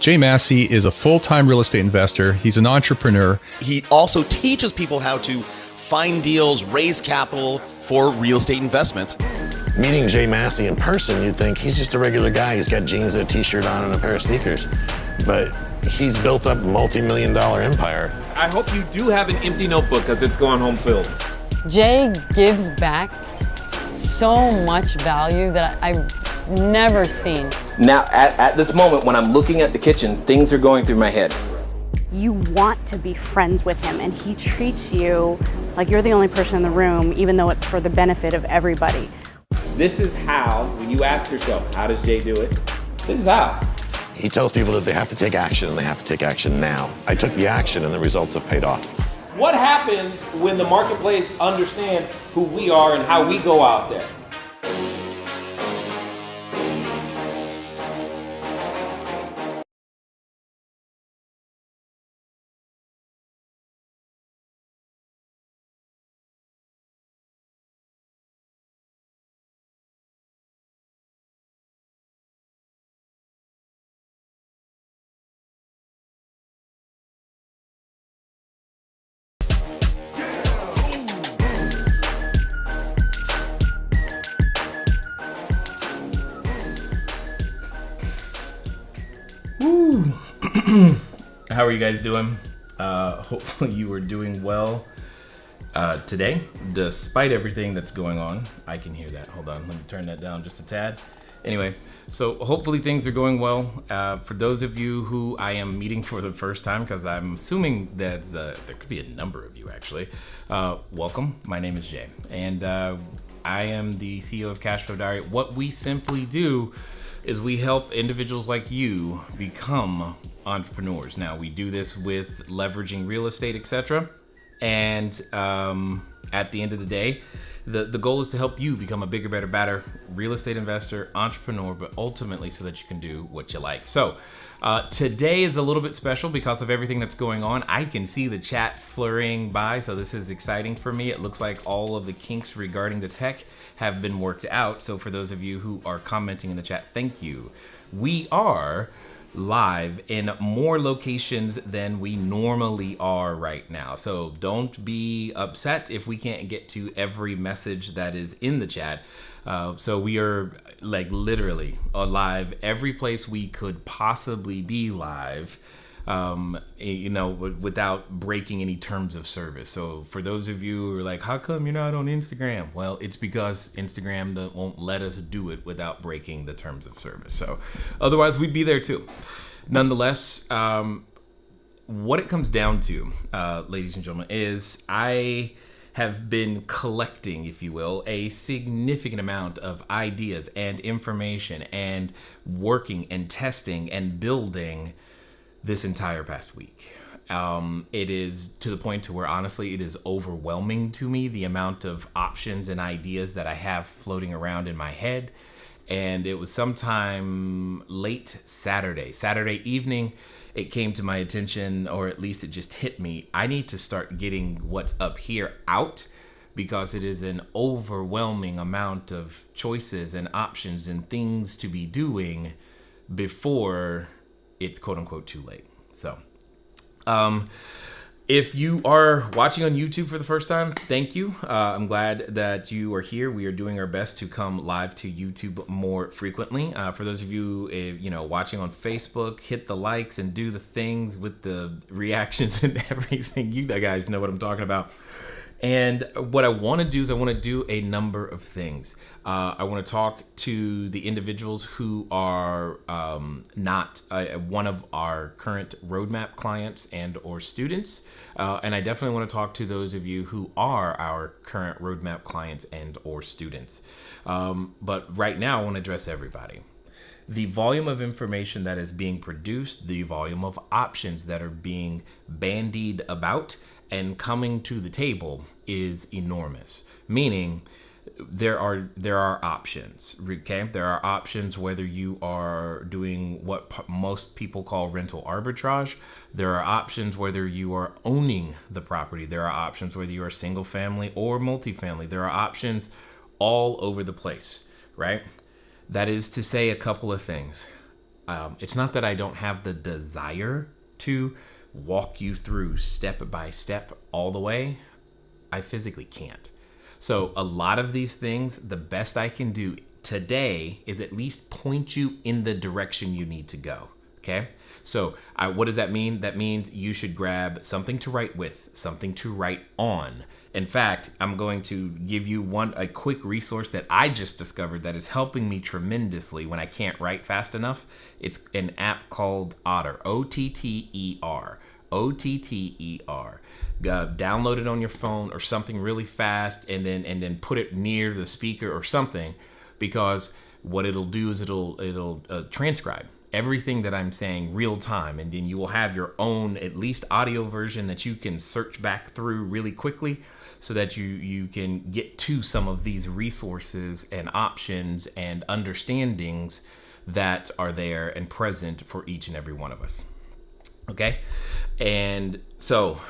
Jay Massey is a full-time real estate investor. He's an entrepreneur. He also teaches people how to find deals, raise capital for real estate investments. Meeting Jay Massey in person, you'd think he's just a regular guy. He's got jeans and a t-shirt on and a pair of sneakers. But he's built up a multi-million-dollar empire. I hope you do have an empty notebook because it's going home filled. Jay gives back so much value that I've never seen. Now, at this moment, when I'm looking at the kitchen, things are going through my head. You want to be friends with him, and he treats you like you're the only person in the room, even though it's for the benefit of everybody. This is how, when you ask yourself, how does Jay do it? This is how. He tells people that they have to take action, and they have to take action now. I took the action, and the results have paid off. What happens when the marketplace understands who we are and how we go out there? How are you guys doing? Hopefully you are doing well today, despite everything that's going on. I can hear that. Hold on, let me turn that down just a tad. Anyway, so hopefully things are going well. For those of you who I am meeting for the first time, because I'm assuming that there could be a number of you actually, welcome. My name is Jay, and I am the CEO of CashFlowDiary. What we simply do is we help individuals like you become entrepreneurs. Now, we do this with leveraging real estate, etc. And at the end of the day, the goal is to help you become a bigger, better, badder real estate investor, entrepreneur, but ultimately so that you can do what you like. So today is a little bit special because of everything that's going on. I can see the chat flurrying by, so this is exciting for me. It looks like all of the kinks regarding the tech have been worked out. So for those of you who are commenting in the chat, thank you. We are live in more locations than we normally are right now. So don't be upset if we can't get to every message that is in the chat. So we are like literally live every place we could possibly be live, without breaking any terms of service. So for those of you who are like, how come you're not on Instagram? Well, it's because Instagram won't let us do it without breaking the terms of service. So otherwise we'd be there too. Nonetheless, what it comes down to, ladies and gentlemen, is I have been collecting, if you will, a significant amount of ideas and information and working and testing and building this entire past week. It is to the point to where honestly it is overwhelming to me, the amount of options and ideas that I have floating around in my head. And it was sometime late Saturday evening, it came to my attention, or at least it just hit me. I need to start getting what's up here out, because it is an overwhelming amount of choices and options and things to be doing before it's quote unquote too late. So, if you are watching on YouTube for the first time, thank you. I'm glad that you are here. We are doing our best to come live to YouTube more frequently. For those of you, watching on Facebook, hit the likes and do the things with the reactions and everything. You guys know what I'm talking about. And what I want to do is I want to do a number of things. I want to talk to the individuals who are not one of our current roadmap clients and or students. And I definitely want to talk to those of you who are our current roadmap clients and or students. But right now I want to address everybody. The volume of information that is being produced, the volume of options that are being bandied about and coming to the table is enormous. Meaning there are options, okay? There are options whether you are doing what most people call rental arbitrage. There are options whether you are owning the property. There are options whether you are single family or multifamily. There are options all over the place, right? That is to say a couple of things. It's not that I don't have the desire to walk you through step by step all the way. I physically can't. So a lot of these things, the best I can do today is at least point you in the direction you need to go. Okay. So what does that mean? That means you should grab something to write with, something to write on. In fact, I'm going to give you a quick resource that I just discovered that is helping me tremendously when I can't write fast enough. It's an app called Otter, Otter, Otter. Download it on your phone or something really fast, and then put it near the speaker or something, because what it'll do is it'll transcribe everything that I'm saying real time, and then you will have your own at least audio version that you can search back through really quickly, so that you can get to some of these resources and options and understandings that are there and present for each and every one of us. Okay. And so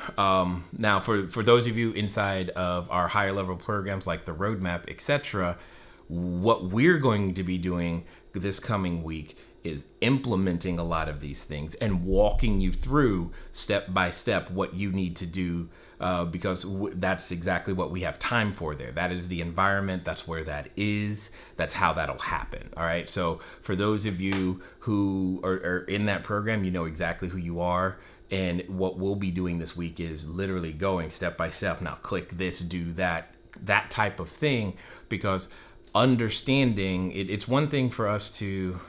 now for those of you inside of our higher level programs like the roadmap, etc., what we're going to be doing this coming week is implementing a lot of these things and walking you through step by step what you need to do, because that's exactly what we have time for there. That is the environment. That's where that is. That's how that'll happen. All right. So for those of you who are in that program, you know exactly who you are. And what we'll be doing this week is literally going step by step. Now click this, do that type of thing, because understanding it's one thing for us to,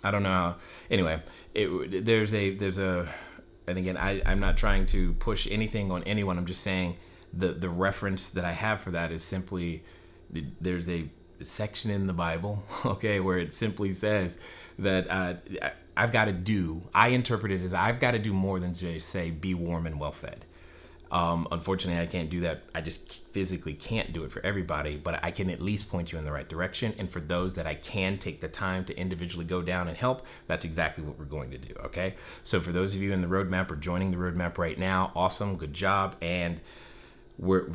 I don't know how, anyway, there's a, and again, I'm not trying to push anything on anyone. I'm just saying the reference that I have for that is simply, there's a section in the Bible, okay, where it simply says that I interpret it as I've got to do more than just say, be warm and well fed. Unfortunately, I can't do that. I just physically can't do it for everybody, but I can at least point you in the right direction. And for those that I can take the time to individually go down and help, that's exactly what we're going to do. Okay. So for those of you in the roadmap or joining the roadmap right now, awesome. Good job. And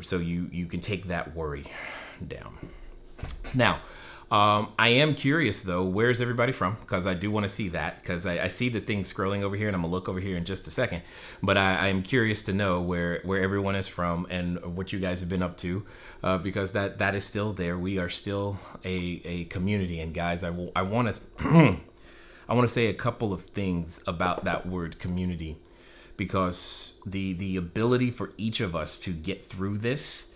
so you can take that worry down. Now, I am curious though, where's everybody from? Because I do want to see that, because I see the thing scrolling over here, and I'm gonna look over here in just a second. But I am curious to know where everyone is from and what you guys have been up to, because that is still there. We are still a community. And guys, I want to say a couple of things about that word community, because the ability for each of us to get through this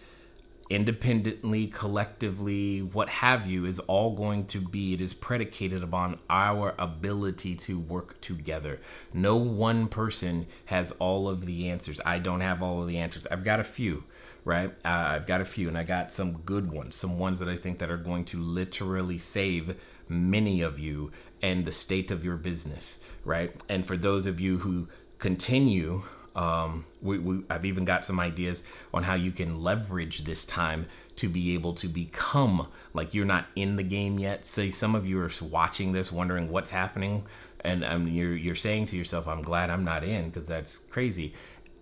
independently, collectively, what have you, is all going to be, it is predicated upon our ability to work together. No one person has all of the answers. I don't have all of the answers. I've got a few, right? I've got a few, and I got some good ones, some ones that I think that are going to literally save many of you and the state of your business, right? And for those of you who continue, I've even got some ideas on how you can leverage this time to be able to become, like, you're not in the game yet. Say some of you are watching this wondering what's happening, and you're saying to yourself, I'm glad I'm not in, because that's crazy.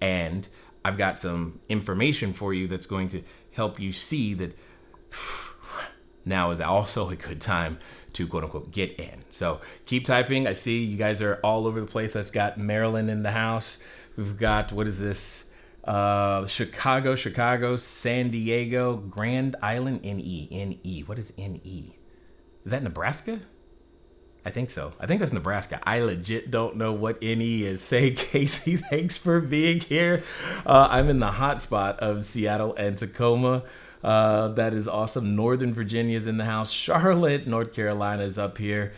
And I've got some information for you that's going to help you see that now is also a good time to quote unquote get in. So keep typing. I see you guys are all over the place. I've got Maryland in the house. We've got, what is this? Chicago, San Diego, Grand Island, NE. What is NE? Is that Nebraska? I think so. I think that's Nebraska. I legit don't know what NE is. Say, Casey, thanks for being here. I'm in the hot spot of Seattle and Tacoma. That is awesome. Northern Virginia is in the house. Charlotte, North Carolina is up here.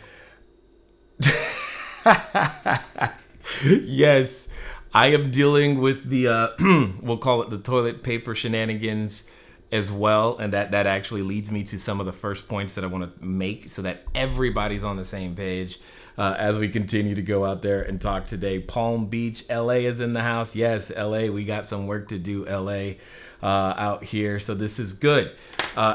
Yes. I am dealing with the, we'll call it the toilet paper shenanigans as well. And that actually leads me to some of the first points that I want to make so that everybody's on the same page as we continue to go out there and talk today. Palm Beach, LA is in the house. Yes, LA, we got some work to do, LA, out here. So this is good.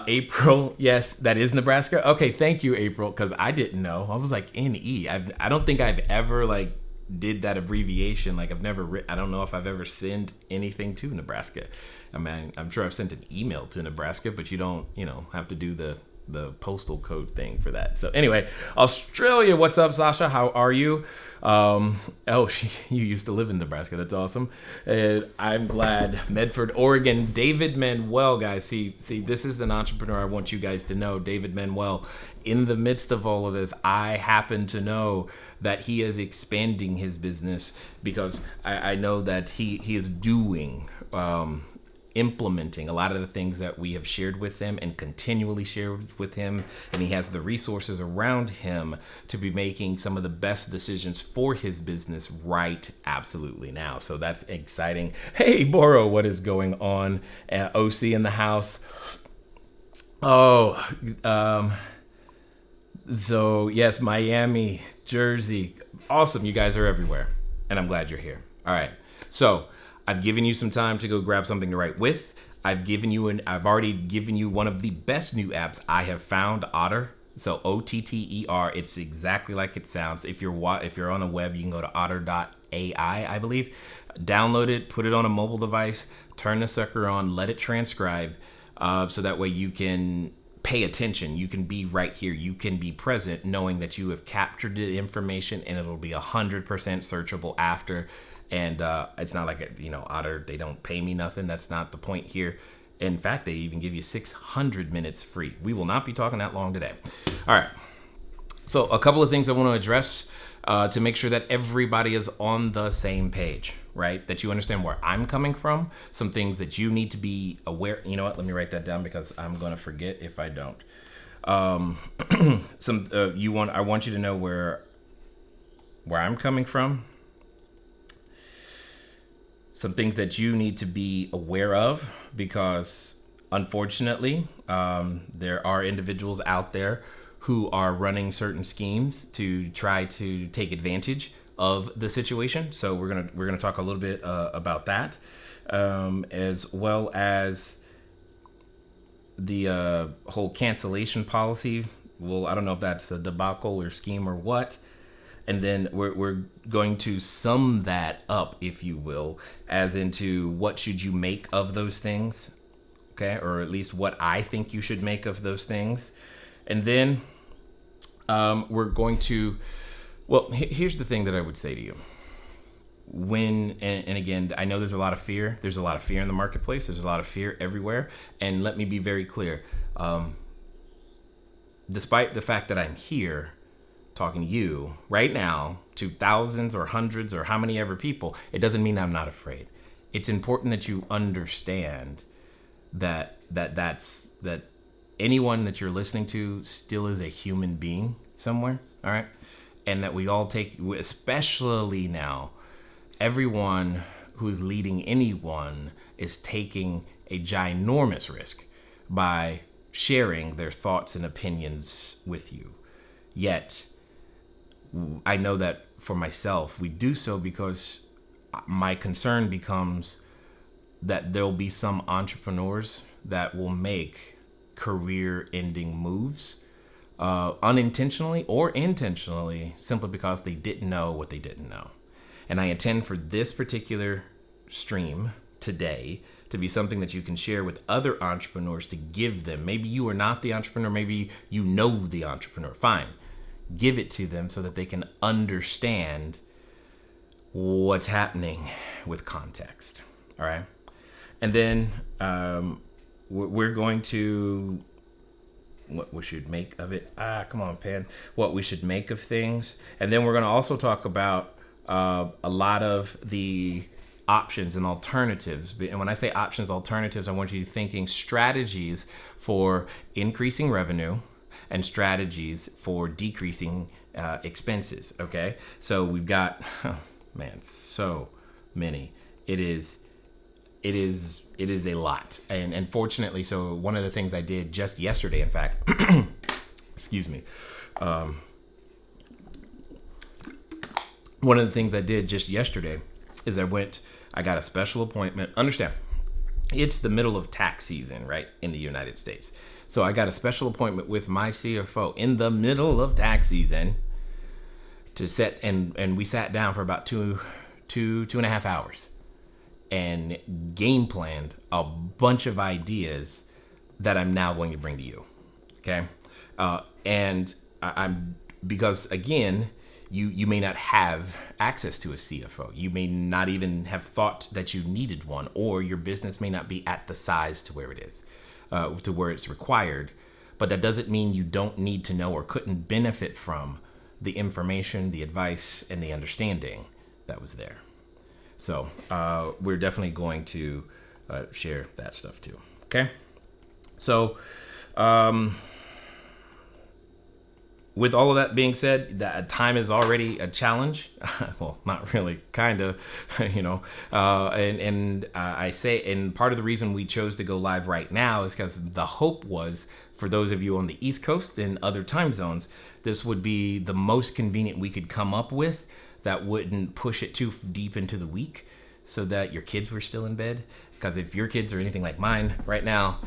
April, yes, that is Nebraska. Okay, thank you, April, because I didn't know. I was like, NE. I don't think I've ever, like, did that abbreviation. Like, I've never I don't know if I've ever sent anything to Nebraska. I mean, I'm sure I've sent an email to Nebraska, but you don't, have to do the the postal code thing for that. So anyway, Australia, what's up, Sasha? How are you? You used to live in Nebraska. That's awesome. And I'm glad. Medford, Oregon. David Manuel, guys. See, this is an entrepreneur I want you guys to know. David Manuel. In the midst of all of this, I happen to know that he is expanding his business because I know that he is doing, implementing a lot of the things that we have shared with him and continually share with him. And he has the resources around him to be making some of the best decisions for his business right absolutely now. So that's exciting. Hey, Boro, what is going on? OC in the house. So yes, Miami, Jersey. Awesome. You guys are everywhere. And I'm glad you're here. All right. So I've given you some time to go grab something to write with. I've already given you one of the best new apps I have found, Otter. So OTTER. It's exactly like it sounds. If you're on the web, you can go to otter.ai, I believe. Download it, put it on a mobile device, turn the sucker on, let it transcribe, so that way you can pay attention. You can be right here. You can be present, knowing that you have captured the information, and it'll be 100% searchable after. And it's not like, Otter, they don't pay me nothing. That's not the point here. In fact, they even give you 600 minutes free. We will not be talking that long today. All right. So a couple of things I want to address to make sure that everybody is on the same page, right? That you understand where I'm coming from. Some things that you need to be aware. You know what? Let me write that down because I'm going to forget if I don't. I want you to know where I'm coming from. Some things that you need to be aware of, because unfortunately, there are individuals out there who are running certain schemes to try to take advantage of the situation. So we're gonna talk a little bit about that, as well as the whole cancellation policy. Well, I don't know if that's a debacle or scheme or what. And then we're going to sum that up, if you will, as into what should you make of those things, okay? Or at least what I think you should make of those things. And then we're going to, here's the thing that I would say to you. And again, I know there's a lot of fear. There's a lot of fear in the marketplace. There's a lot of fear everywhere. And let me be very clear. Despite the fact that I'm here, talking to you right now, to thousands or hundreds or how many ever people, it doesn't mean I'm not afraid. It's important that you understand that anyone that you're listening to still is a human being somewhere, all right? And that we all take, especially now, everyone who's leading anyone is taking a ginormous risk by sharing their thoughts and opinions with you. Yet, I know that for myself, we do so because my concern becomes that there'll be some entrepreneurs that will make career-ending moves unintentionally or intentionally, simply because they didn't know what they didn't know. And I intend for this particular stream today to be something that you can share with other entrepreneurs, to give them. Maybe you are not the entrepreneur, maybe you know the entrepreneur. Fine. Give it to them so that they can understand what's happening with context. All right. And then we're going to, what we should make of it. Come on, Pan. What we should make of things. And then we're going to also talk about a lot of the options and alternatives. And when I say options, alternatives, I want you thinking strategies for increasing revenue and strategies for decreasing expenses. Okay, so we've got, so many. It is a lot, and unfortunately, so one of the things I did just yesterday, in fact, excuse me, one of the things I did just yesterday is I got a special appointment. Understand, it's the middle of tax season, right, in the United States. So I got a special appointment with my CFO in the middle of tax season to set, and we sat down for about two and a half hours and game planned a bunch of ideas that I'm now going to bring to you. Okay. And I'm because again, you may not have access to a CFO. You may not even have thought that you needed one, or your business may not be at the size to where it is, to where it's required. But that doesn't mean you don't need to know or couldn't benefit from the information, the advice, and the understanding that was there. So we're definitely going to share that stuff too. Okay. So with all of that being said, that time is already a challenge. Well, not really, kind of, and I say, and part of the reason we chose to go live right now is because the hope was for those of you on the East Coast and other time zones, this would be the most convenient we could come up with that wouldn't push it too deep into the week so that your kids were still in bed. Because if your kids are anything like mine right now,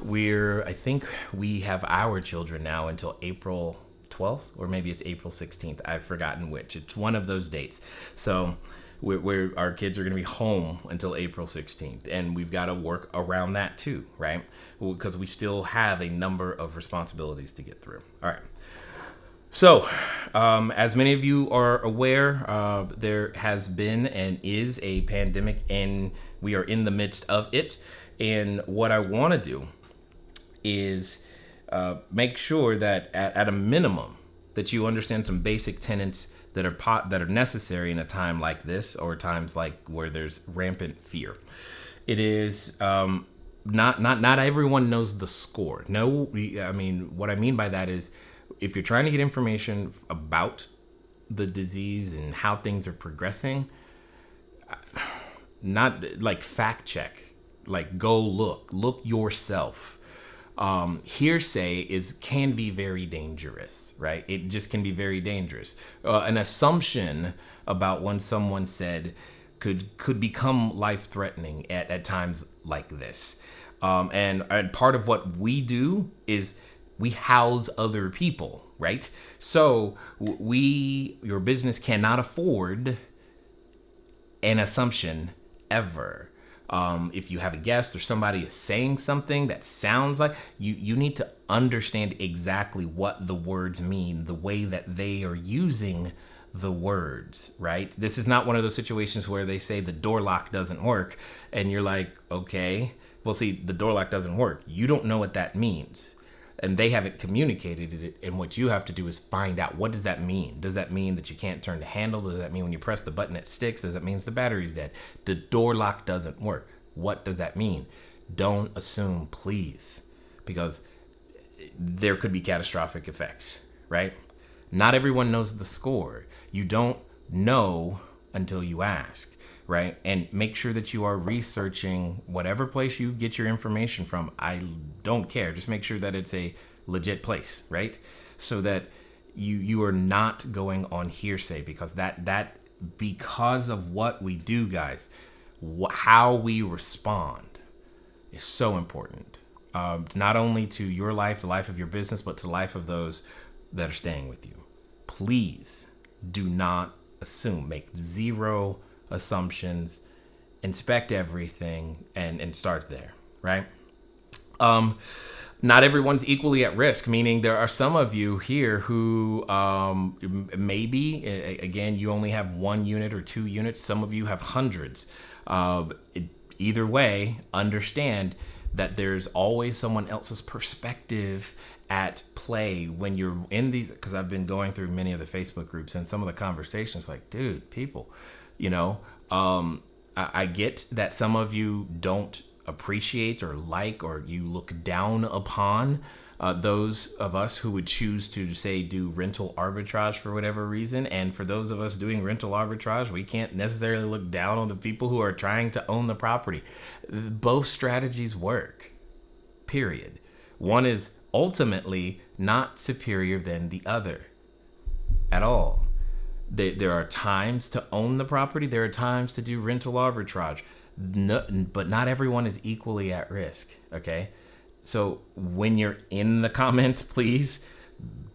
I think we have our children now until April 12th, or maybe it's April 16th. I've forgotten which. It's one of those dates. So our kids are going to be home until April 16th, and we've got to work around that too, right? Because we still have a number of responsibilities to get through. All right. So, as many of you are aware, there has been and is a pandemic, and we are in the midst of it. And what I want to do is make sure that at a minimum that you understand some basic tenets that are necessary in a time like this, or times like where there's rampant fear. It is not everyone knows the score. No, I mean, what I mean by that is if you're trying to get information about the disease and how things are progressing, not like fact check, like go look yourself. Hearsay can be very dangerous, right? It just can be very dangerous. An assumption about when someone said could become life-threatening at times like this. And part of what we do is we house other people, right? So your business cannot afford an assumption ever. If you have a guest or somebody is saying something that sounds like, you need to understand exactly what the words mean, the way that they are using the words, right? This is not one of those situations where they say the door lock doesn't work and you're like, okay, well, see, the door lock doesn't work. You don't know what that means. And they haven't communicated it, and what you have to do is find out, what does that mean? Does that mean that you can't turn the handle? Does that mean when you press the button it sticks? Does that mean the battery's dead? The door lock doesn't work. What does that mean? Don't assume, please, because there could be catastrophic effects, right? Not everyone knows the score. You don't know until you ask, right? And make sure that you are researching whatever place you get your information from. I don't care. Just make sure that it's a legit place, right? So that you are not going on hearsay, because because of what we do, guys, how we respond is so important. Not only to your life, the life of your business, but to the life of those that are staying with you. Please do not assume. Make zero assumptions. Inspect everything and start there, right? Not everyone's equally at risk, meaning there are some of you here who maybe, again, you only have 1 unit or 2 units. Some of you have hundreds. Either way, understand that there's always someone else's perspective at play when you're in these, because I've been going through many of the Facebook groups and some of the conversations like, dude, people, I get that some of you don't appreciate or like, or you look down upon those of us who would choose to, say, do rental arbitrage for whatever reason. And for those of us doing rental arbitrage, we can't necessarily look down on the people who are trying to own the property. Both strategies work, period. One is ultimately not superior than the other at all. There are times to own the property. There are times to do rental arbitrage. No, but not everyone is equally at risk, okay? So when you're in the comments, please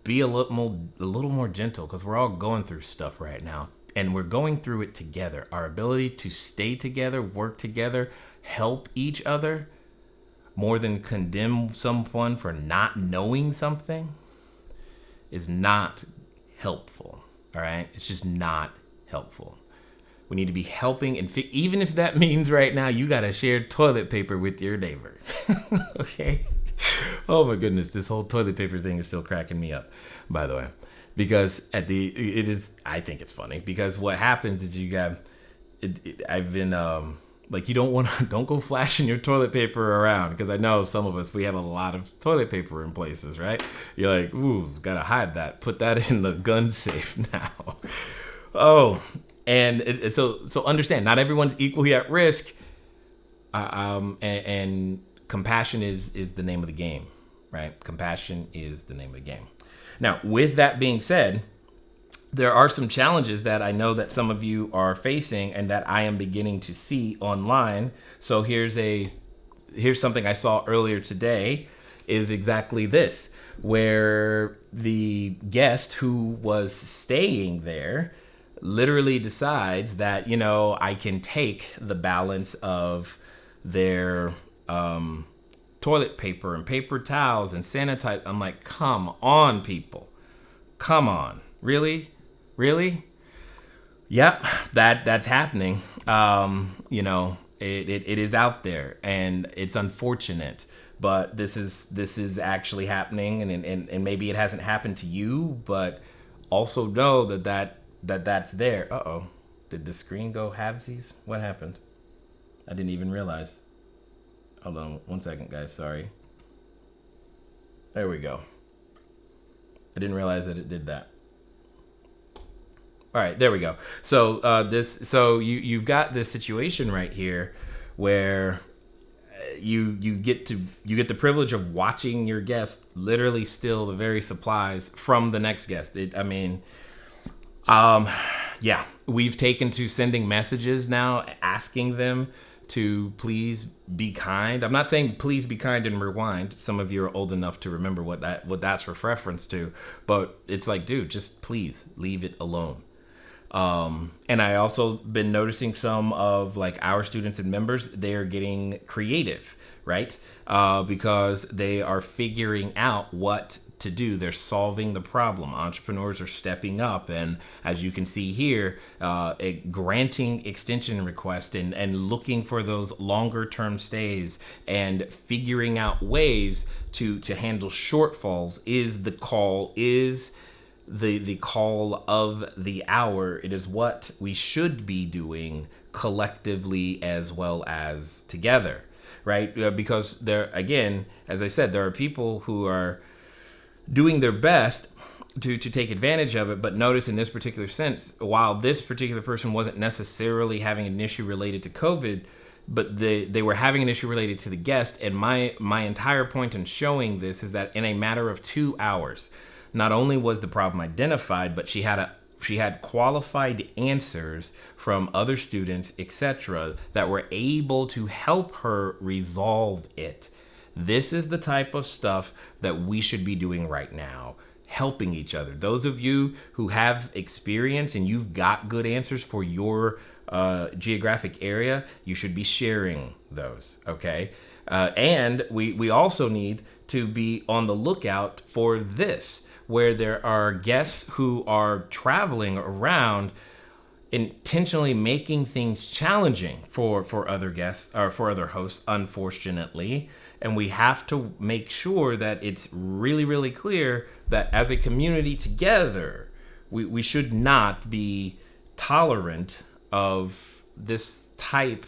be a little more gentle, because we're all going through stuff right now, and we're going through it together. Our ability to stay together, work together, help each other, more than condemn someone for not knowing something, is not helpful. All right, it's just not helpful. We need to be helping, and even if that means right now you gotta share toilet paper with your neighbor. Okay. Oh my goodness, this whole toilet paper thing is still cracking me up, by the way, because I think it's funny because what happens is you got, I've been like, you don't go flashing your toilet paper around, because I know some of us, we have a lot of toilet paper in places, right? You're like, ooh, gotta hide that, put that in the gun safe now. Oh, and so understand, not everyone's equally at risk, and compassion is the name of the game, right? Compassion is the name of the game. Now, with that being said, there are some challenges that I know that some of you are facing and that I am beginning to see online. So here's something I saw earlier today, is exactly this, where the guest who was staying there literally decides that, I can take the balance of their toilet paper and paper towels and sanitize. I'm like, come on, people. Come on. Really? Yep, that's happening. It is out there, and it's unfortunate, but this is actually happening, and maybe it hasn't happened to you, but also know that's there. Uh-oh. Did the screen go halvesies? What happened? I didn't even realize. Hold on 1 second, guys. Sorry. There we go. I didn't realize that it did that. All right, there we go. So you've got this situation right here where you get the privilege of watching your guest literally steal the very supplies from the next guest. Yeah, we've taken to sending messages now asking them to please be kind. I'm not saying please be kind and rewind. Some of you are old enough to remember what that's reference to, but it's like, dude, just please leave it alone. And I also been noticing some of like our students and members, they're getting creative, right? Because they are figuring out what to do. They're solving the problem. Entrepreneurs are stepping up. And as you can see here, granting extension requests and looking for those longer term stays and figuring out ways to handle shortfalls is the call of the hour. It is what we should be doing collectively as well as together, right? Because there, again, as I said, there are people who are doing their best to take advantage of it, but notice in this particular sense, while this particular person wasn't necessarily having an issue related to COVID, but they were having an issue related to the guest. And my entire point in showing this is that in a matter of 2 hours, not only was the problem identified, but she had qualified answers from other students, etc., that were able to help her resolve it. This is the type of stuff that we should be doing right now, helping each other. Those of you who have experience and you've got good answers for your geographic area, you should be sharing those, okay? And we also need to be on the lookout for this, where there are guests who are traveling around intentionally making things challenging for other guests or for other hosts, unfortunately. And we have to make sure that it's really, really clear that as a community together, we should not be tolerant of this type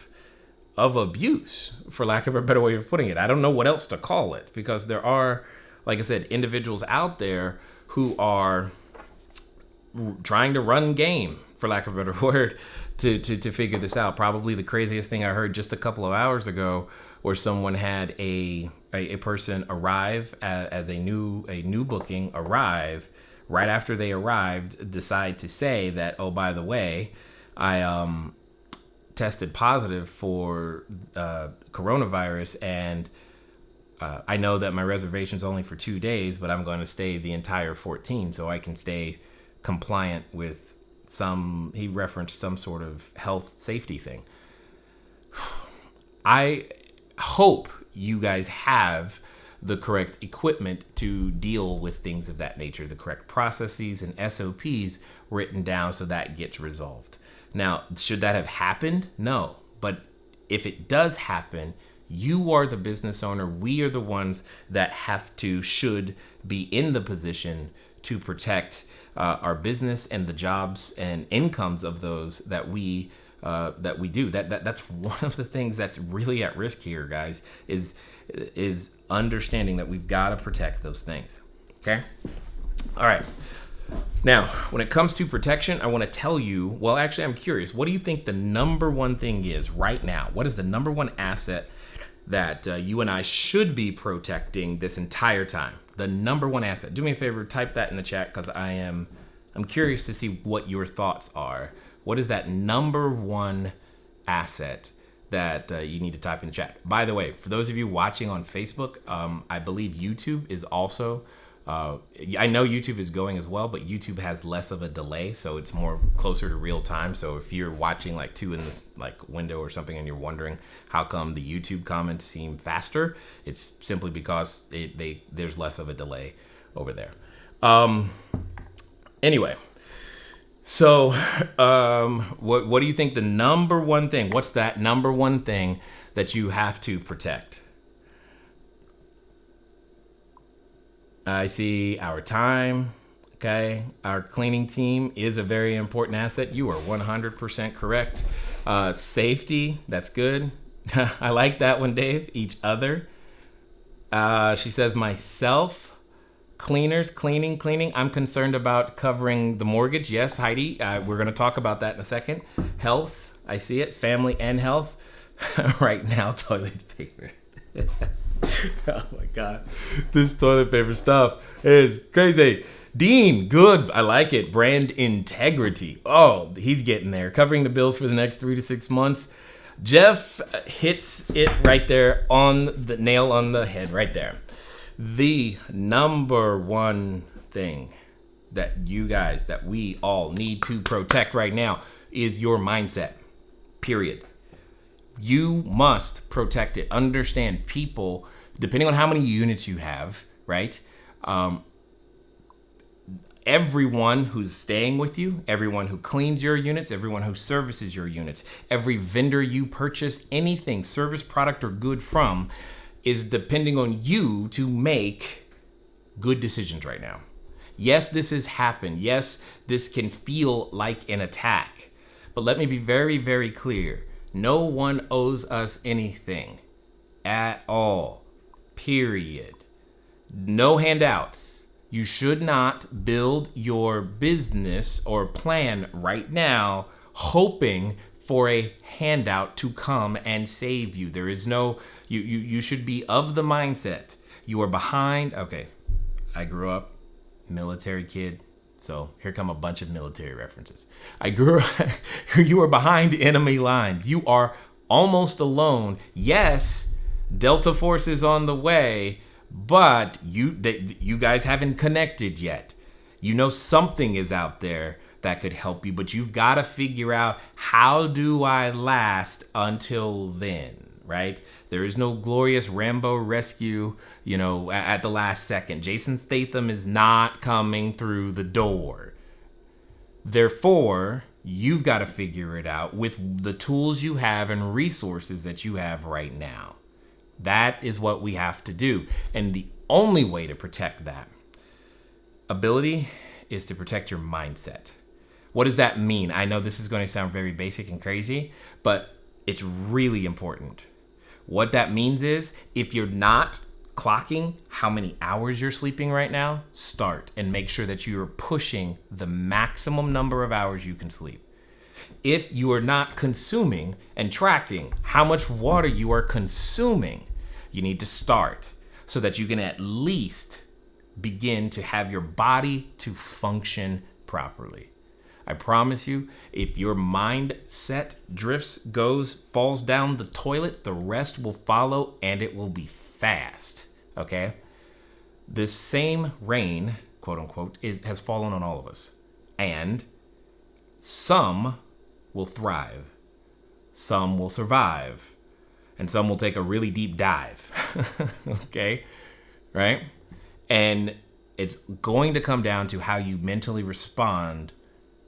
of abuse, for lack of a better way of putting it. I don't know what else to call it, because there are, like I said, individuals out there who are trying to run game, for lack of a better word, to figure this out. Probably the craziest thing I heard just a couple of hours ago, where someone had a person arrive as a new booking arrive. Right after they arrived, decide to say that, oh, by the way, I tested positive for coronavirus, and I know that my reservation's only for 2 days, but I'm going to stay the entire 14 so I can stay compliant with he referenced some sort of health safety thing. I hope you guys have the correct equipment to deal with things of that nature, the correct processes and SOPs written down so that gets resolved. Now, should that have happened? No. But if it does happen, you are the business owner. We are the ones that should be in the position to protect our business and the jobs and incomes of those that we do. That's one of the things that's really at risk here, guys, is understanding that we've got to protect those things. Okay? All right. Now, when it comes to protection, I want to tell you, well, actually, I'm curious. What do you think the number one thing is right now? What is the number one asset that you and I should be protecting this entire time? The number one asset. Do me a favor, type that in the chat, because I'm curious to see what your thoughts are. What is that number one asset that you need to type in the chat? By the way, for those of you watching on Facebook, I believe YouTube is also, I know YouTube is going as well, but YouTube has less of a delay, so it's more closer to real time. So if you're watching like two in this like window or something and you're wondering how come the YouTube comments seem faster, it's simply because there's less of a delay over there. Anyway, so what do you think the number one thing, what's that number one thing that you have to protect? I see our time. Okay. Our cleaning team is a very important asset. You are 100% correct. Safety. That's good. I like that one, Dave. Each other. She says myself. Cleaners, cleaning. I'm concerned about covering the mortgage. Yes, Heidi. We're going to talk about that in a second. Health. I see it. Family and health. Right now, toilet paper. Oh my God. This toilet paper stuff is crazy. Dean, good. I like it. Brand integrity. Oh, he's getting there. Covering the bills for the next 3 to 6 months. Jeff hits it right there on the nail on the head right there. The number one thing that you guys, that we all need to protect right now is your mindset. Period. You must protect it. Understand, people, depending on how many units you have, right? Everyone who's staying with you, everyone who cleans your units, everyone who services your units, every vendor you purchase anything, service, product, or good from, is depending on you to make good decisions right now. Yes, this has happened. Yes, this can feel like an attack. But let me be very, very clear. No one owes us anything at all, period. No handouts. You should not build your business or plan right now hoping for a handout to come and save you. There is no, you should be of the mindset. You are behind. Okay, I grew up military kid. So here come a bunch of military references. You are behind enemy lines. You are almost alone. Yes, Delta Force is on the way, but you guys haven't connected yet. You know something is out there that could help you, but you've got to figure out, how do I last until then? Right? There is no glorious Rambo rescue, at the last second. Jason Statham is not coming through the door. Therefore, you've got to figure it out with the tools you have and resources that you have right now. That is what we have to do. And the only way to protect that ability is to protect your mindset. What does that mean? I know this is going to sound very basic and crazy, but it's really important. What that means is, if you're not clocking how many hours you're sleeping right now, start and make sure that you're pushing the maximum number of hours you can sleep. If you are not consuming and tracking how much water you are consuming, you need to start so that you can at least begin to have your body to function properly. I promise you, if your mindset drifts, falls down the toilet, the rest will follow, and it will be fast, okay? This same rain, quote unquote, has fallen on all of us. And some will thrive, some will survive, and some will take a really deep dive, okay? right? And it's going to come down to how you mentally respond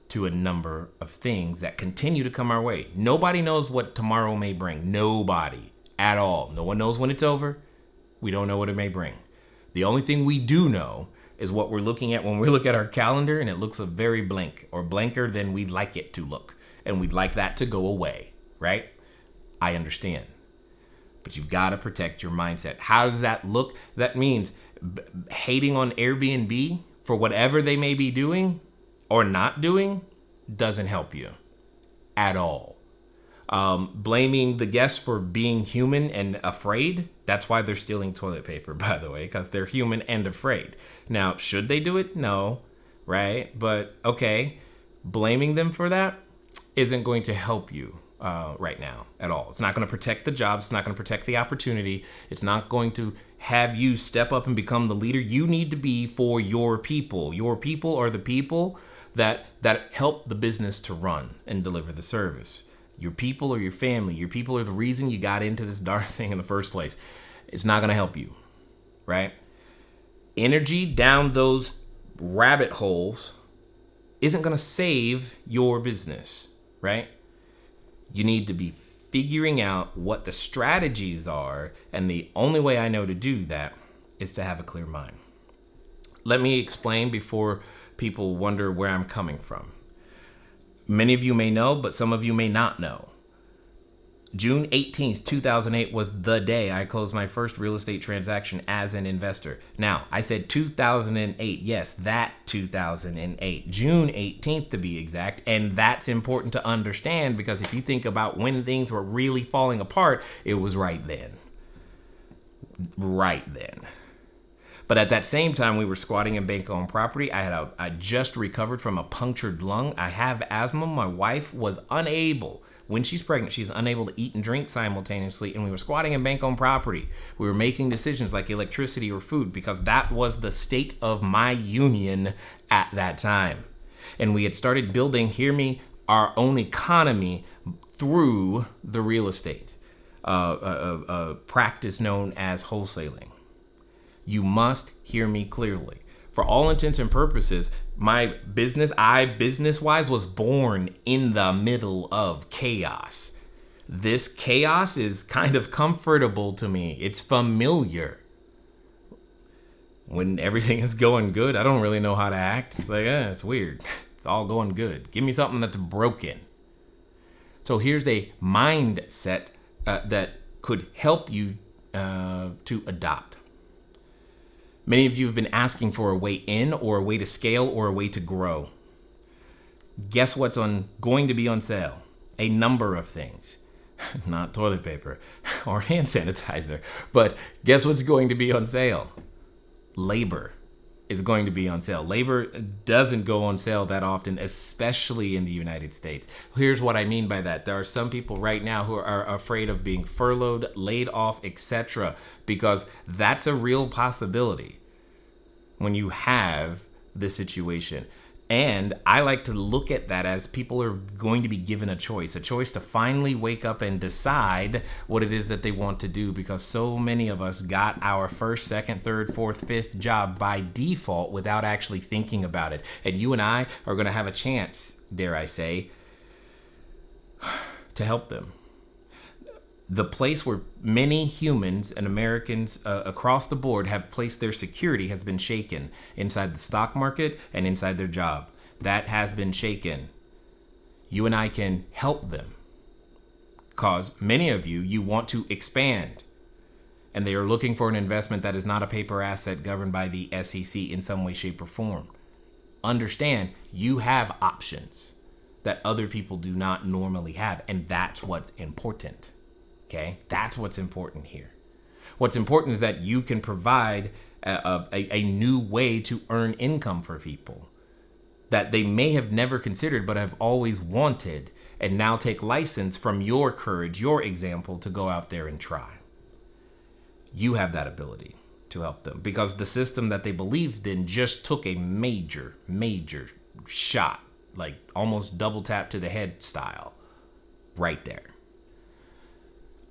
to a number of things that continue to come our way. Nobody knows what tomorrow may bring. Nobody at all. No one knows when it's over. We don't know what it may bring. The only thing we do know is what we're looking at when we look at our calendar, and it looks a very blank or blanker than we'd like it to look. And we'd like that to go away, right? I understand. But you've got to protect your mindset. How does that look? That means hating on Airbnb for whatever they may be doing or not doing doesn't help you at all. Blaming the guests for being human and afraid, that's why they're stealing toilet paper, by the way, because they're human and afraid. Now, should they do it? No, right? But okay, blaming them for that isn't going to help you right now at all. It's not going to protect the jobs. It's not going to protect the opportunity. It's not going to have you step up and become the leader you need to be for your people. Your people are the people that help the business to run and deliver the service. Your people are your family. Your people are the reason you got into this darn thing in the first place. It's not going to help you, right? Energy down those rabbit holes isn't going to save your business, right? You need to be figuring out what the strategies are, and the only way I know to do that is to have a clear mind. Let me explain before people wonder where I'm coming from. Many of you may know, but some of you may not know. June 18th, 2008 was the day I closed my first real estate transaction as an investor. Now, I said 2008. Yes, that 2008. June 18th to be exact. And that's important to understand, because if you think about when things were really falling apart, it was right then. Right then. But at that same time, we were squatting in bank-owned property. I just recovered from a punctured lung. I have asthma. My wife was unable, when she's pregnant, she's unable to eat and drink simultaneously. And we were squatting in bank-owned property. We were making decisions like electricity or food, because that was the state of my union at that time. And we had started building, hear me, our own economy through the real estate, a practice known as wholesaling. You must hear me clearly. For all intents and purposes, my business, business-wise, was born in the middle of chaos. This chaos is kind of comfortable to me. It's familiar. When everything is going good, I don't really know how to act. It's like, it's weird. It's all going good. Give me something that's broken. So here's a mindset that could help you to adopt. Many of you have been asking for a way in, or a way to scale, or a way to grow. Guess what's going to be on sale? A number of things. Not toilet paper or hand sanitizer, but guess what's going to be on sale? Labor is going to be on sale. Labor doesn't go on sale that often, especially in the United States. Here's what I mean by that. There are some people right now who are afraid of being furloughed, laid off, etc., because that's a real possibility when you have this situation. And I like to look at that as people are going to be given a choice to finally wake up and decide what it is that they want to do, because so many of us got our first, second, third, fourth, fifth job by default without actually thinking about it. And you and I are going to have a chance, dare I say, to help them. The place where many humans and Americans across the board have placed their security has been shaken inside the stock market and inside their job. That has been shaken. You and I can help them, because many of you want to expand, and they are looking for an investment that is not a paper asset governed by the SEC in some way, shape, or form. Understand, you have options that other people do not normally have, and that's what's important. Okay, that's what's important here. What's important is that you can provide a new way to earn income for people that they may have never considered but have always wanted, and now take license from your courage, your example, to go out there and try. You have that ability to help them, because the system that they believed in just took a major shot, like almost double tap to the head style, right there.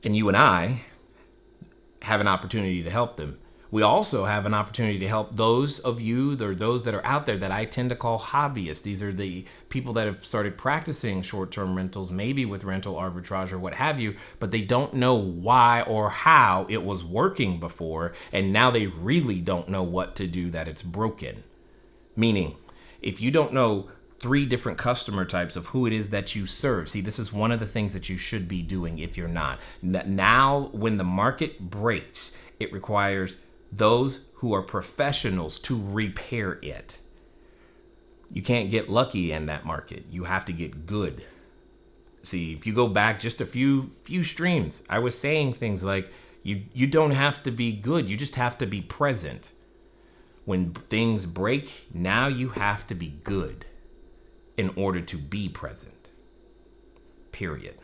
And you and I have an opportunity to help them. We also have an opportunity to help those of you or those that are out there that I tend to call hobbyists. These are the people that have started practicing short-term rentals, maybe with rental arbitrage or what have you, but they don't know why or how it was working before, and now they really don't know what to do that it's broken. Meaning, if you don't know 3 different customer types of who it is that you serve. See, this is one of the things that you should be doing if you're not. Now, when the market breaks, it requires those who are professionals to repair it. You can't get lucky in that market. You have to get good. See, if you go back just a few streams, I was saying things like, you don't have to be good. You just have to be present. When things break, now you have to be good in order to be present. Period.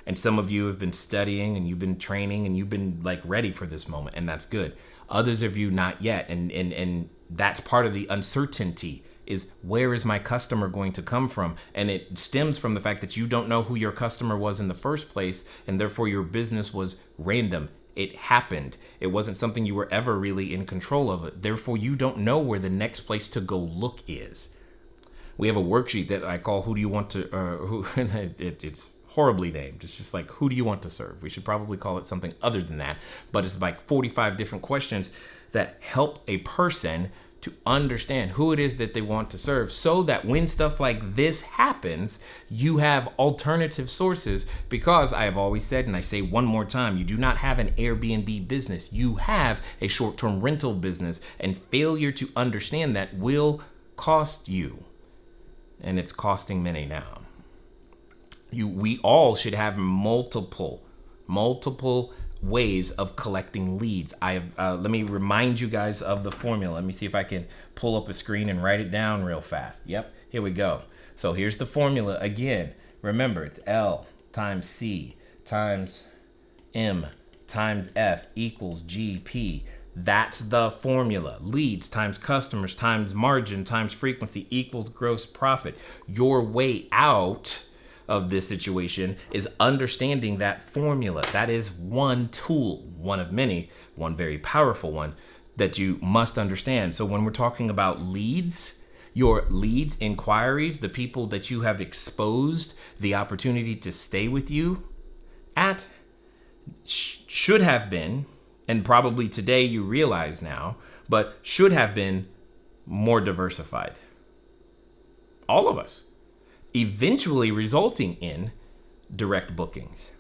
And some of you have been studying and you've been training and you've been like ready for this moment, and that's good. Others of you not yet, and that's part of the uncertainty, is where is my customer going to come from? And it stems from the fact that you don't know who your customer was in the first place, and therefore your business was random. It happened. It wasn't something you were ever really in control of. Therefore, you don't know where the next place to go look is. We have a worksheet that I call "Who do you want to?" It's horribly named. It's just like, who do you want to serve? We should probably call it something other than that. But it's like 45 different questions that help a person to understand who it is that they want to serve, so that when stuff like this happens, you have alternative sources. Because I have always said, and I say one more time, you do not have an Airbnb business. You have a short-term rental business, and failure to understand that will cost you. And it's costing many now. We all should have multiple ways of collecting leads. Let me remind you guys of the formula. Let me see if I can pull up a screen and write it down real fast. Yep, here we go. So here's the formula again. Remember, it's L times C times M times F equals GP. That's the formula. Leads times customers times margin times frequency equals gross profit. Your way out of this situation is understanding that formula. That is one tool, one of many, one very powerful one that you must understand. So when we're talking about leads, your leads, inquiries, the people that you have exposed the opportunity to stay with you at, should have been, and probably today you realize now, but should have been more diversified. All of us. Eventually resulting in direct bookings.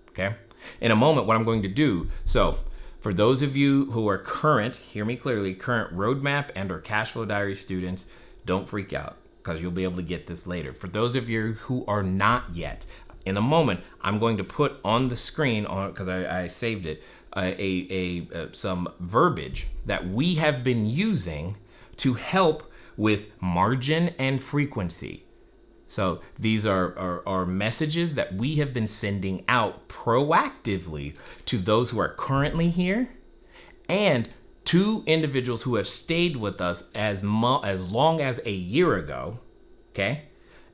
Okay? In a moment, what I'm going to do, so for those of you who are current, hear me clearly, current roadmap and or CashFlowDiary students, don't freak out, because you'll be able to get this later. For those of you who are not yet, in a moment, I'm going to put on the screen, because I saved it, some verbiage that we have been using to help with margin and frequency. So these are messages that we have been sending out proactively to those who are currently here and to individuals who have stayed with us as long as a year ago, okay,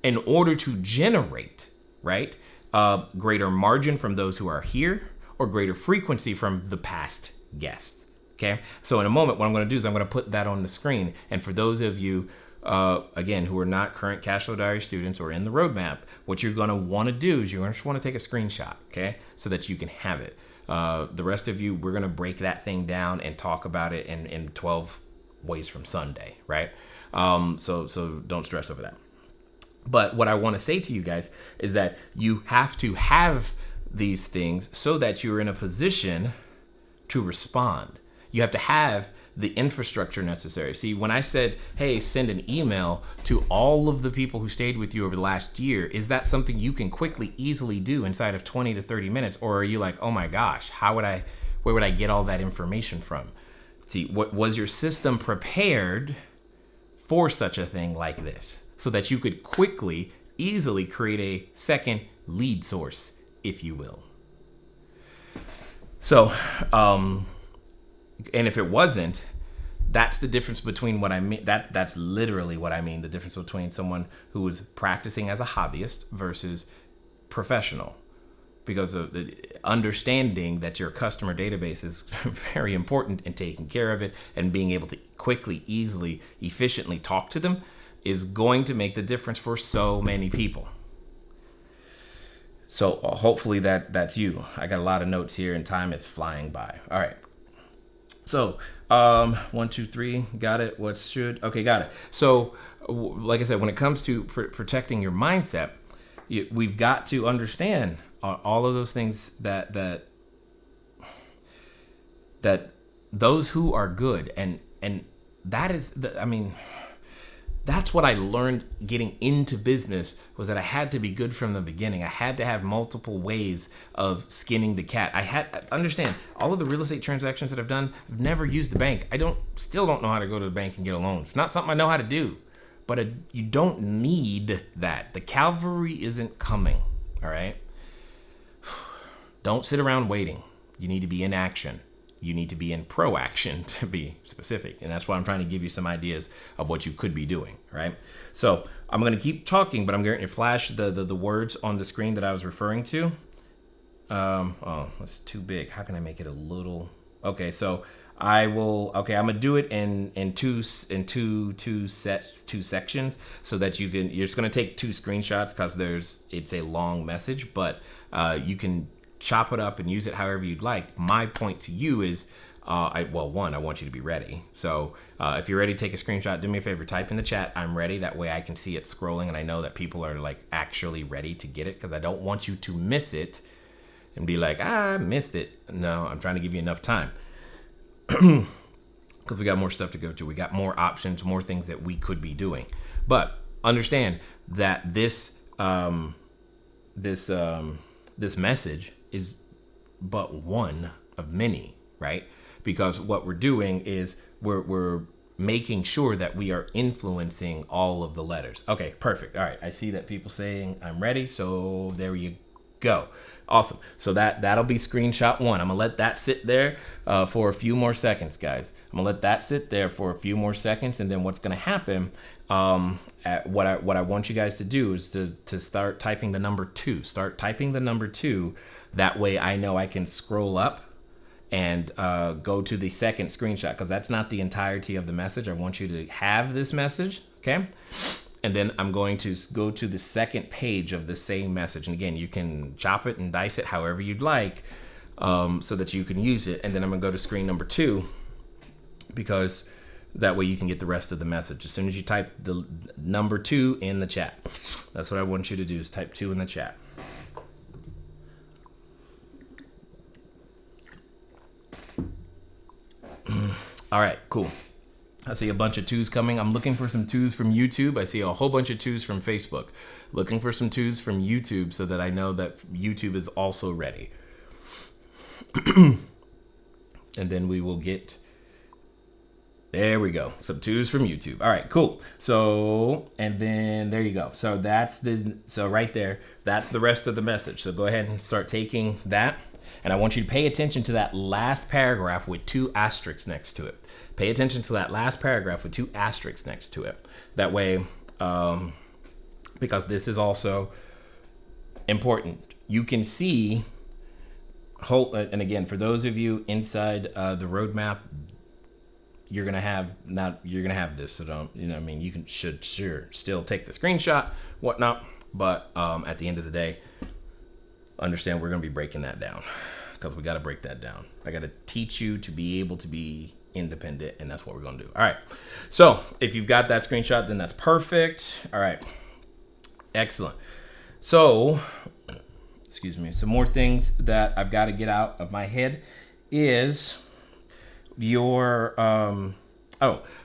in order to generate, right, greater margin from those who are here or greater frequency from the past guests. Okay, so in a moment, what I'm going to do is I'm going to put that on the screen. And for those of you, again, who are not current CashFlowDiary students or in the roadmap, what you're going to want to do is you're just want to take a screenshot, okay, so that you can have it. The rest of you, we're going to break that thing down and talk about it in 12 ways from Sunday, right? So don't stress over that. But what I want to say to you guys is that you have to have these things so that you're in a position to respond. You have to have the infrastructure necessary. See, when I said, hey, send an email to all of the people who stayed with you over the last year, is that something you can quickly, easily do inside of 20 to 30 minutes? Or are you like, oh my gosh, where would I get all that information from? See, was your system prepared for such a thing like this so that you could quickly, easily create a second lead source, if you will? So, and if it wasn't, that's the difference between what I mean. That's literally what I mean. The difference between someone who is practicing as a hobbyist versus professional. because of the understanding that your customer database is very important, and taking care of it and being able to quickly, easily, efficiently talk to them is going to make the difference for so many people. So hopefully that's you. I got a lot of notes here and time is flying by. All right. So 1, 2, 3, got it. Okay, got it. So like I said, when it comes to protecting your mindset, we've got to understand all of those things that those who are good, and that is that's what I learned getting into business, was that I had to be good from the beginning. I had to have multiple ways of skinning the cat. Understand, all of the real estate transactions that I've done, I've never used a bank. Still don't know how to go to the bank and get a loan. It's not something I know how to do, but you don't need that. The cavalry isn't coming, all right? Don't sit around waiting. You need to be in action. You need to be in pro-action, to be specific. And that's why I'm trying to give you some ideas of what you could be doing, right? So I'm going to keep talking, but I'm going to flash the words on the screen that I was referring to. Oh, that's too big. How can I make it a little? Okay, so I'm going to do it in two sections, so that you're just going to take 2 screenshots, because it's a long message, but you can chop it up and use it however you'd like. My point to you is, I want you to be ready. So if you're ready to take a screenshot, do me a favor, type in the chat, I'm ready. That way I can see it scrolling, and I know that people are like actually ready to get it, because I don't want you to miss it and be like, I missed it. No, I'm trying to give you enough time, because we got more stuff to go to. We got more options, more things that we could be doing. But understand that this message is but one of many, right? Because what we're doing is we're making sure that we are influencing all of the letters. Okay, perfect. All right, I see that people saying I'm ready, so there you go. Awesome. So that'll be screenshot 1. I'm gonna let that sit there for a few more seconds, guys. I'm gonna let that sit there for a few more seconds, and then what's gonna happen, what I want you guys to do is to start typing the number 2. Start typing the number 2. That way I know I can scroll up and go to the second screenshot, because that's not the entirety of the message. I want you to have this message, okay? And then I'm going to go to the second page of the same message. And again, you can chop it and dice it however you'd like, so that you can use it. And then I'm gonna go to screen number 2, because that way you can get the rest of the message as soon as you type the number 2 in the chat. That's what I want you to do, is type 2 in the chat. All right, cool. I see a bunch of 2s coming. I'm looking for some 2s from YouTube. I see a whole bunch of 2s from Facebook. Looking for some 2s from YouTube, so that I know that YouTube is also ready. And then we will get, there we go, some 2s from YouTube. All right, cool. So, and then there you go. So right there, that's the rest of the message. So go ahead and start taking that. And I want you to pay attention to that last paragraph with 2 asterisks next to it. Pay attention to that last paragraph with 2 asterisks next to it. That way, because this is also important, you can see, and again, for those of you inside the roadmap, you're gonna have this. So don't, you should still take the screenshot, whatnot. But at the end of the day, understand we're gonna be breaking that down, because we got to break that down. I got to teach you to be able to be independent, and that's what we're going to do. All right. So if you've got that screenshot, then that's perfect. All right. Excellent. So, excuse me. Some more things that I've got to get out of my head is your,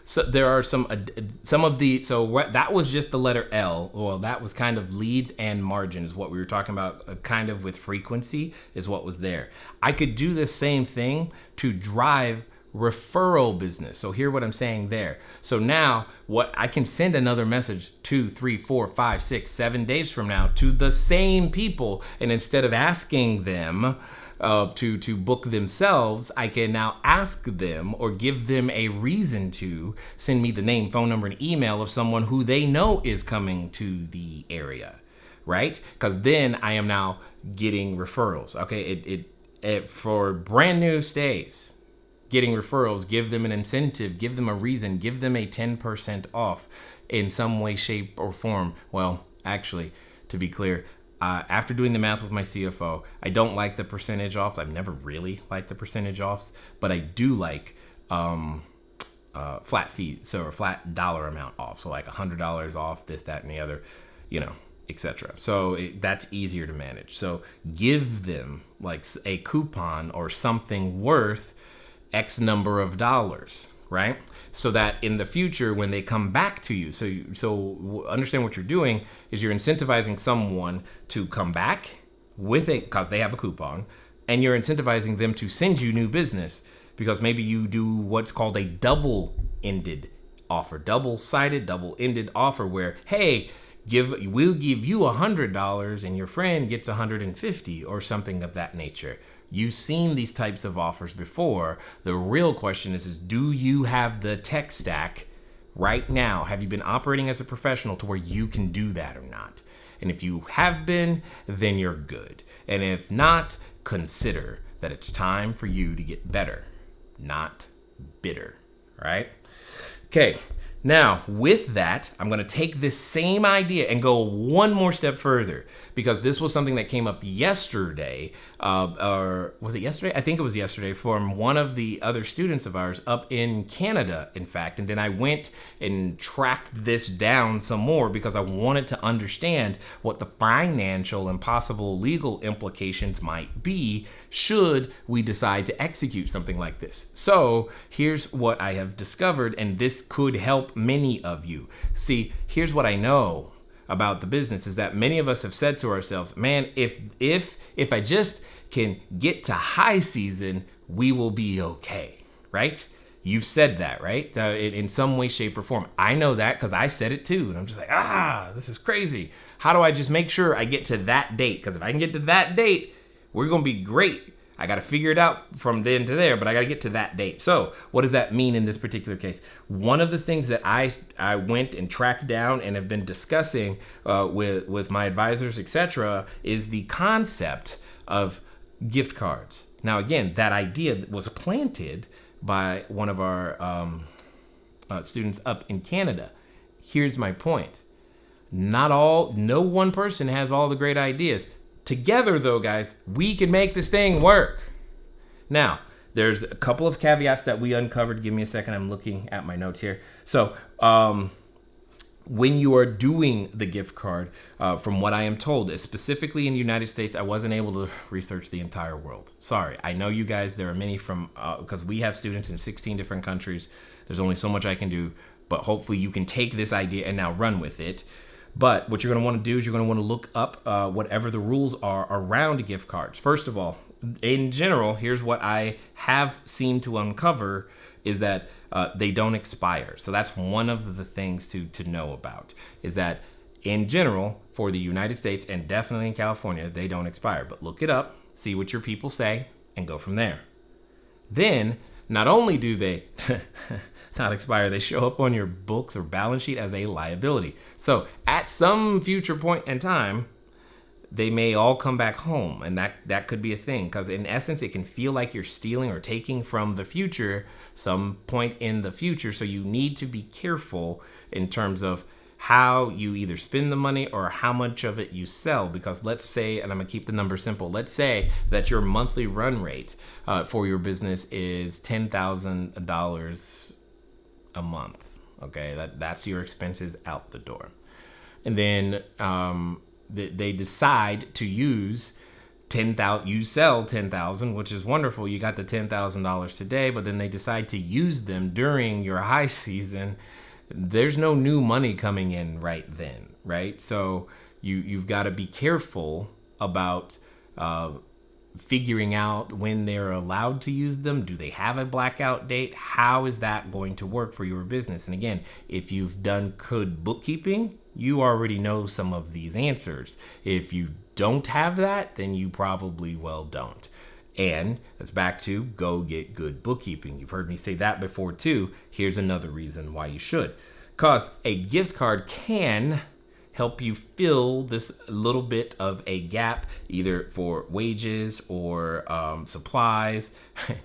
so there are some of the, that was just the letter L. Well, that was kind of leads and margin is what we were talking about, kind of with frequency is what was there. I could do the same thing to drive referral business. So hear what I'm saying there. So now what I can send another message 2, 3, 4, 5, 6, 7 days from now to the same people. And instead of asking them to book themselves, I can now ask them or give them a reason to send me the name, phone number, and email of someone who they know is coming to the area, right? Because then I am now getting referrals. Okay, it for brand new stays, getting referrals, give them an incentive, give them a reason, give them a 10% off in some way, shape, or form. Well, actually, to be clear, after doing the math with my CFO, I don't like the percentage offs. I've never really liked the percentage offs, but I do like flat fee, so a flat dollar amount off. So like $100 off, this, that, and the other, etc. So that's easier to manage. So give them like a coupon or something worth X number of dollars, right? So that in the future, when they come back to you, so understand what you're doing is you're incentivizing someone to come back with it because they have a coupon, and you're incentivizing them to send you new business because maybe you do what's called a double-ended offer, double-sided, double-ended offer where, hey, we'll give you $100 and your friend gets $150 or something of that nature. You've seen these types of offers before. The real question is do you have the tech stack right now? Have you been operating as a professional to where you can do that or not? And if you have been, then you're good. And if not, consider that it's time for you to get better, not bitter, right? Okay. Now, with that, I'm going to take this same idea and go one more step further because this was something that came up yesterday, or was it yesterday? I think it was yesterday from one of the other students of ours up in Canada, in fact. And then I went and tracked this down some more because I wanted to understand what the financial and possible legal implications might be should we decide to execute something like this. So here's what I have discovered, and this could help many of you. See, here's what I know about the business is that many of us have said to ourselves, man, if I just can get to high season, we will be okay, right? You've said that, right? In some way, shape, or form. I know that because I said it too. And I'm just like, this is crazy. How do I just make sure I get to that date? Because if I can get to that date, we're going to be great. I got to figure it out from then to there, but I got to get to that date. So what does that mean in this particular case? One of the things that I went and tracked down and have been discussing with my advisors, etc., is the concept of gift cards. Now, again, that idea was planted by one of our students up in Canada. Here's my point. No one person has all the great ideas. Together, though, guys, we can make this thing work. Now, there's a couple of caveats that we uncovered. Give me a second. I'm looking at my notes here. So, when you are doing the gift card, from what I am told, specifically in the United States, I wasn't able to research the entire world. Sorry. I know you guys, there are many from, because we have students in 16 different countries. There's only so much I can do, but hopefully you can take this idea and now run with it. But what you're going to want to do is you're going to want to look up whatever the rules are around gift cards. First of all, in general, here's what I have seemed to uncover is that they don't expire. So that's one of the things to know about is that in general, for the United States and definitely in California, they don't expire. But look it up, see what your people say, and go from there. Then, not only do they not expire, they show up on your books or balance sheet as a liability. So at some future point in time, they may all come back home, and that could be a thing because in essence, it can feel like you're stealing or taking from the future, some point in the future. So you need to be careful in terms of how you either spend the money or how much of it you sell. Because let's say, and I'm gonna keep the number simple, let's say that your monthly run rate for your business is $10,000 a month. Okay, that's your expenses out the door. And then they decide to use 10,000, you sell 10,000, which is wonderful. You got the $10,000 today, but then they decide to use them during your high season. There's no new money coming in right then, right? So you've got to be careful about figuring out when they're allowed to use them. Do they have a blackout date? How is that going to work for your business? And again, if you've done good bookkeeping, you already know some of these answers. If you don't have that, then you probably don't. And that's back to go get good bookkeeping. You've heard me say that before too. Here's another reason why you should. Because a gift card can help you fill this little bit of a gap, either for wages or supplies,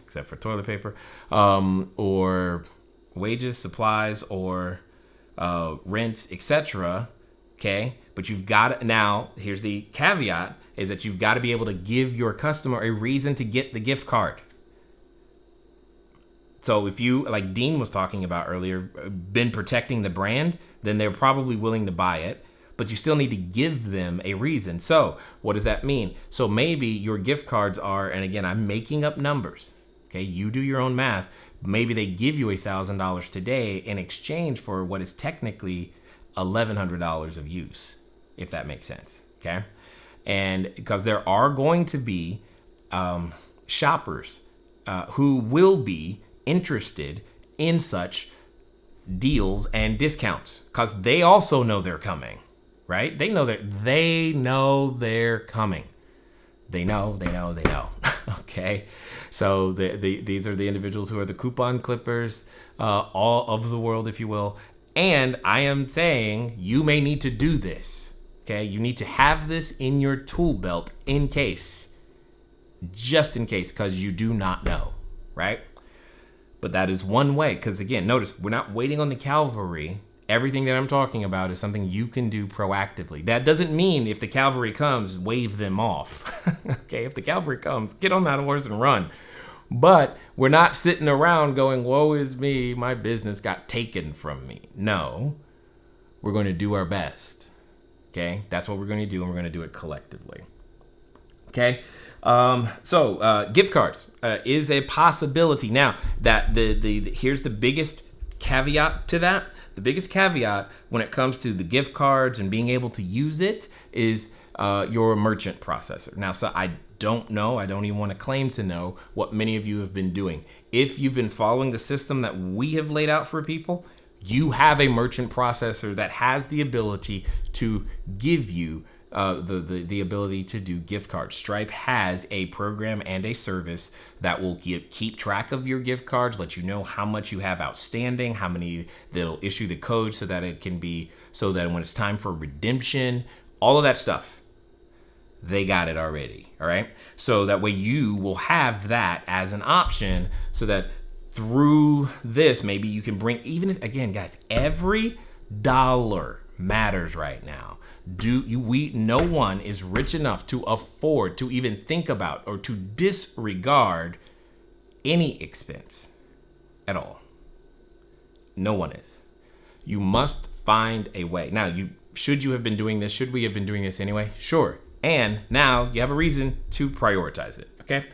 except for toilet paper, or wages, supplies, or rents, etc. Okay, but you've got to, now here's the caveat, is that you've got to be able to give your customer a reason to get the gift card. So if you, like Dean was talking about earlier, been protecting the brand, then they're probably willing to buy it, but you still need to give them a reason. So what does that mean? So maybe your gift cards are, and again, I'm making up numbers. Okay, you do your own math. Maybe they give you $1,000 today in exchange for what is technically $1,100 of use, if that makes sense. Okay, and because there are going to be shoppers who will be interested in such deals and discounts, because they also know they're coming, right? They know they're coming. They know. Okay, so these are the individuals who are the coupon clippers, all of the world, if you will. And I am saying you may need to do this. Okay, you need to have this in your tool belt in case, just in case, because you do not know, right? But that is one way, because again, notice we're not waiting on the cavalry. Everything that I'm talking about is something you can do proactively. That doesn't mean if the cavalry comes, wave them off. Okay, if the cavalry comes, get on that horse and run. But we're not sitting around going, woe is me, my business got taken from me. No, we're going to do our best. Okay, that's what we're going to do, and we're going to do it collectively. Okay. So gift cards is a possibility. Now that the here's the biggest caveat to that. The biggest caveat when it comes to the gift cards and being able to use it is your merchant processor. Now, so I don't know, I don't even want to claim to know what many of you have been doing. If you've been following the system that we have laid out for people, you have a merchant processor that has the ability to give you the ability to do gift cards. Stripe has a program and a service that will keep track of your gift cards, let you know how much you have outstanding, how many, they'll issue the code so that it can be, so that when it's time for redemption, all of that stuff, they got it already. All right. So that way you will have that as an option, so that through this, maybe you can bring, even if, again, guys, every dollar matters right now. No one is rich enough to afford to even think about or to disregard any expense at all. No one is. You must find a way. Now, should you have been doing this? Should we have been doing this anyway? Sure. And now you have a reason to prioritize it. Okay.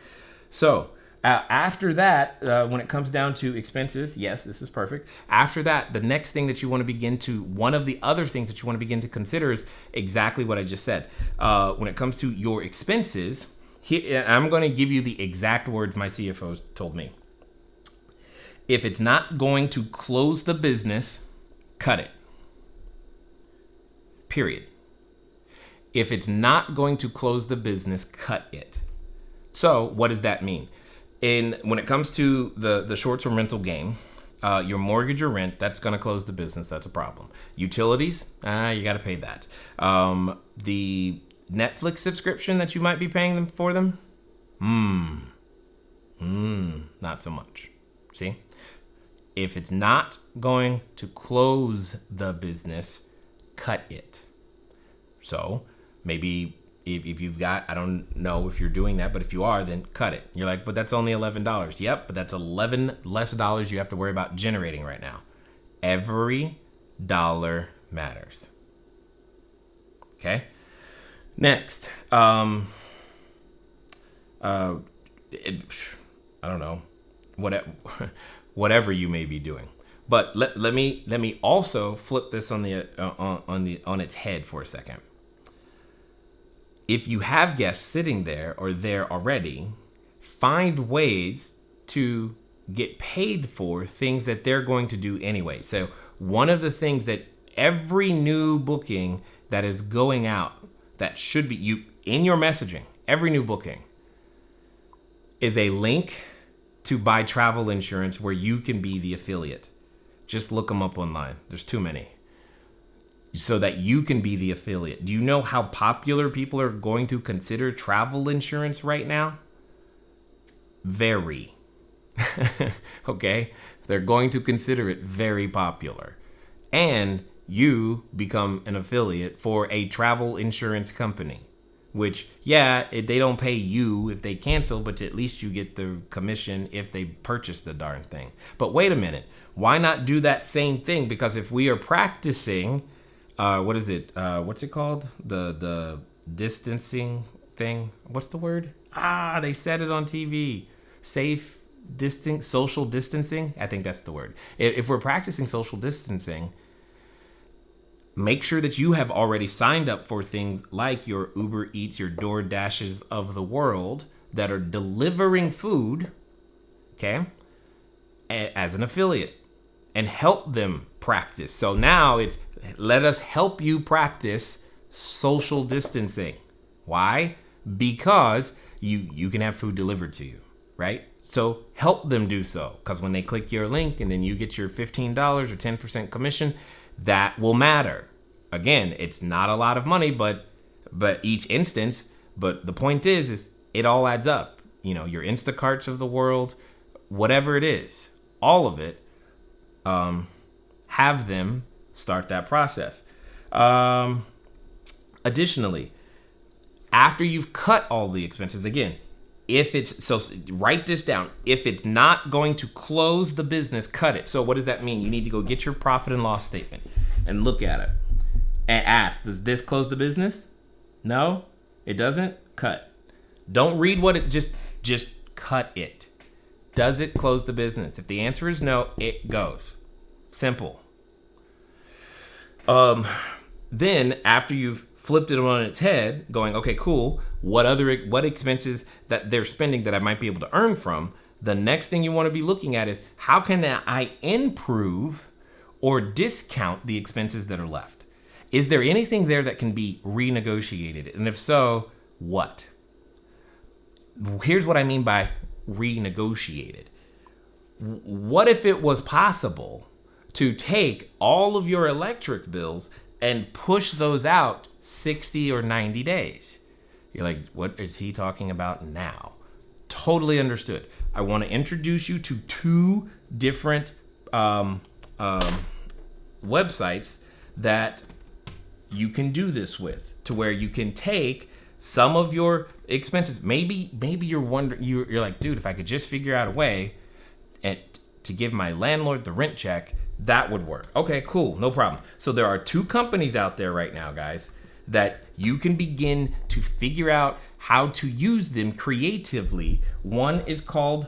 So after that, when it comes down to expenses, yes, this is perfect. After that, the next thing that you want to begin to, one of the other things that you want to begin to consider is exactly what I just said. When it comes to your expenses, here, I'm going to give you the exact words my CFO told me. If it's not going to close the business, cut it. Period. If it's not going to close the business, cut it. So what does that mean? When it comes to the short-term rental game, your mortgage or rent, that's going to close the business. That's a problem. Utilities, you got to pay that. The Netflix subscription that you might be paying them for them, not so much. See? If it's not going to close the business, cut it. So maybe if you've got, I don't know if you're doing that, but if you are, then cut it. You're like, but that's only $11. Yep, but that's $11 less you have to worry about generating right now. Every dollar matters. Okay. Next, I don't know, whatever you may be doing. But let me also flip this on its head for a second. If you have guests sitting there or there already, find ways to get paid for things that they're going to do anyway. So one of the things that every new booking that is going out, that should be you in your messaging, every new booking is a link to buy travel insurance where you can be the affiliate. Just look them up online. There's too many. so that you can be the affiliate. Do you know how popular people are going to consider travel insurance right now? Very. Okay? They're going to consider it very popular. And you become an affiliate for a travel insurance company, which, they don't pay you if they cancel, but at least you get the commission if they purchase the darn thing. But wait a minute. Why not do that same thing? Because if we are practicing, what's it called? The distancing thing. What's the word? They said it on TV. Social distancing. I think that's the word. If we're practicing social distancing, make sure that you have already signed up for things like your Uber Eats, your DoorDashes of the world that are delivering food, okay, as an affiliate, and help them practice. So now it's let us help you practice social distancing. Why? Because you can have food delivered to you, right? So help them do so, because when they click your link and then you get your $15 or 10% commission, that will matter. Again, it's not a lot of money, but each instance. But the point is it all adds up. You know, your Instacarts of the world, whatever it is, all of it. Have them start that process. Additionally, after you've cut all the expenses, again, write this down. If it's not going to close the business, cut it. So what does that mean? You need to go get your profit and loss statement and look at it and ask, does this close the business? No, it doesn't? Cut. Don't read what it, just cut it. Does it close the business? If the answer is no, it goes. Simple. Then after you've flipped it on its head, going, okay, cool. What expenses that they're spending that I might be able to earn from? The next thing you want to be looking at is how can I improve or discount the expenses that are left? Is there anything there that can be renegotiated? And if so, what? Here's what I mean by renegotiated. What if it was possible to take all of your electric bills and push those out 60 or 90 days? You're like, what is he talking about now? Totally understood. I want to introduce you to two different websites that you can do this with, to where you can take some of your expenses. Maybe you're wondering, you're like, dude, if I could just figure out a way to give my landlord the rent check, that would work. Okay, cool, no problem. So there are two companies out there right now, guys, that you can begin to figure out how to use them creatively. One is called,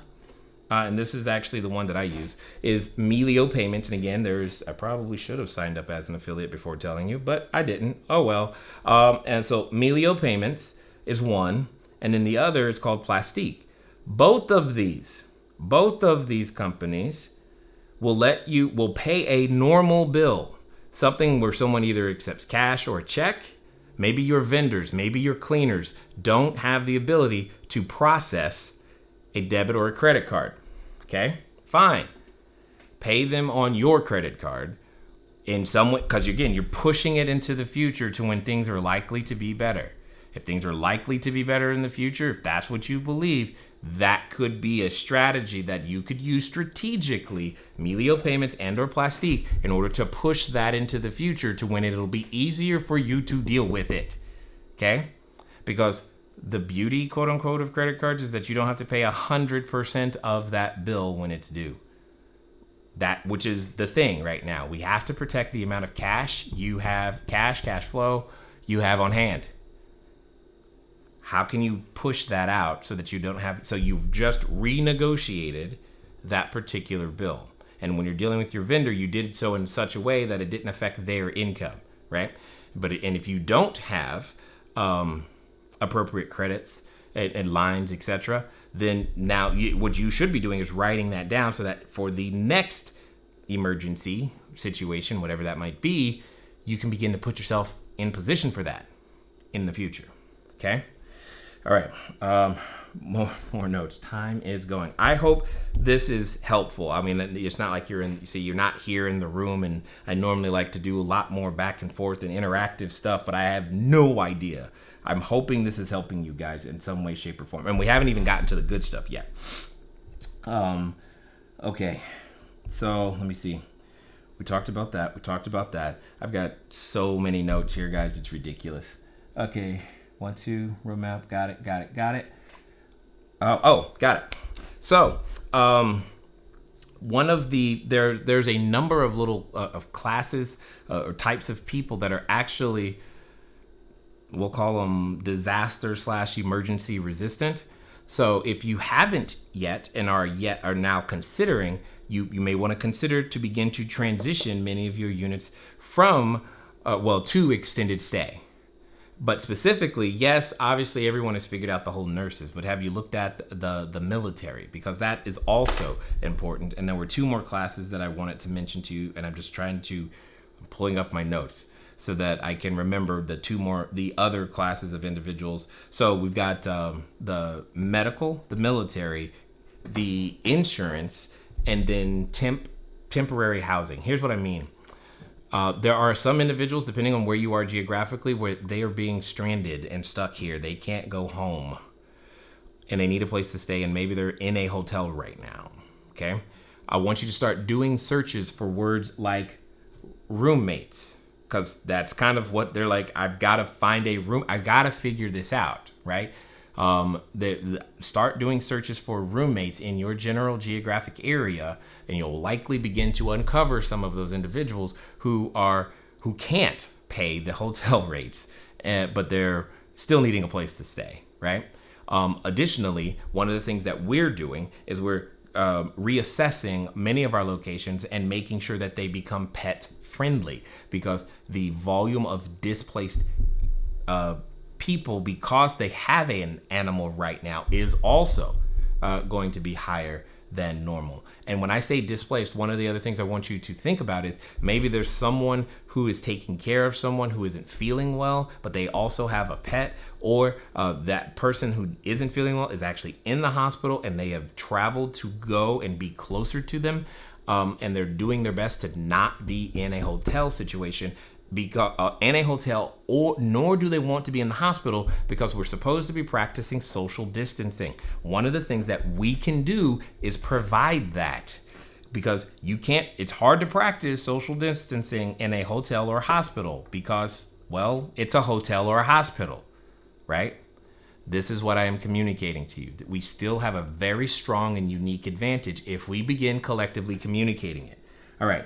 and this is actually the one that I use, is Melio Payments. And again, I probably should have signed up as an affiliate before telling you, but I didn't. Oh well. And so Melio Payments is one, and then the other is called Plastique. Both of these companies will pay a normal bill, something where someone either accepts cash or a check. Maybe your vendors, maybe your cleaners don't have the ability to process a debit or a credit card. Okay, fine. Pay them on your credit card in some way, because again, you're pushing it into the future to when things are likely to be better. If things are likely to be better in the future, if that's what you believe, that could be a strategy that you could use strategically, Melio Payments and or Plastique, in order to push that into the future to when it'll be easier for you to deal with it. Okay? Because the beauty, quote unquote, of credit cards is that you don't have to pay 100% of that bill when it's due. That, which is the thing right now. We have to protect the amount of cash you have, cash flow you have on hand. How can you push that out so that you don't have, so you've just renegotiated that particular bill? And when you're dealing with your vendor, you did so in such a way that it didn't affect their income, right? And if you don't have appropriate credits and lines, etc., then now what you should be doing is writing that down so that for the next emergency situation, whatever that might be, you can begin to put yourself in position for that in the future. Okay? All right. More notes. Time is going. I hope this is helpful. I mean, it's not like you're not here in the room, and I normally like to do a lot more back and forth and interactive stuff, but I have no idea. I'm hoping this is helping you guys in some way, shape, or form. And we haven't even gotten to the good stuff yet. Okay. So let me see. We talked about that. I've got so many notes here, guys. It's ridiculous. Okay. 1, 2, roadmap. Got it. Got it. So, one of there's a number of little of classes or types of people that are actually, we'll call them disaster/emergency resistant. So if you haven't yet and are now considering, you may want to consider to begin to transition many of your units from to extended stay. But specifically, yes, obviously everyone has figured out the whole nurses, but have you looked at the military? Because that is also important. And there were 2 more classes that I wanted to mention to you, and I'm pulling up my notes so that I can remember the other classes of individuals. So we've got the medical, the military, the insurance, and then temporary housing. Here's what I mean. There are some individuals, depending on where you are geographically, where they are being stranded and stuck here. They can't go home, and they need a place to stay, and maybe they're in a hotel right now, okay? I want you to start doing searches for words like roommates, because that's kind of what they're like. I've got to find a room. I got to figure this out, right? Start doing searches for roommates in your general geographic area, and you'll likely begin to uncover some of those individuals who can't pay the hotel rates, but they're still needing a place to stay, right? Additionally, one of the things that we're doing is we're reassessing many of our locations and making sure that they become pet friendly, because the volume of displaced people, because they have an animal right now, is also going to be higher than normal. And when I say displaced, one of the other things I want you to think about is maybe there's someone who is taking care of someone who isn't feeling well, but they also have a pet, or that person who isn't feeling well is actually in the hospital and they have traveled to go and be closer to them, and they're doing their best to not be in a hotel situation, because in a hotel, nor do they want to be in the hospital, because we're supposed to be practicing social distancing. One of the things that we can do is provide that, because it's hard to practice social distancing in a hotel or hospital because, well, it's a hotel or a hospital, right? This is what I am communicating to you, that we still have a very strong and unique advantage if we begin collectively communicating it. All right.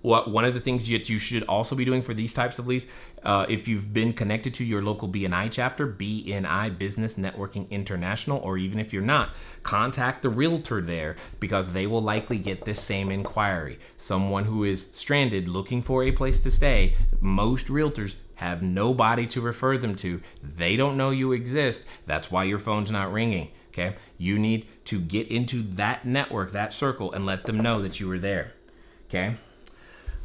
One of the things that you should also be doing for these types of leads, if you've been connected to your local BNI chapter, BNI Business Networking International, or even if you're not, contact the realtor there, because they will likely get this same inquiry. Someone who is stranded looking for a place to stay, most realtors have nobody to refer them to. They don't know you exist. That's why your phone's not ringing. Okay? You need to get into that network, that circle, and let them know that you were there. Okay?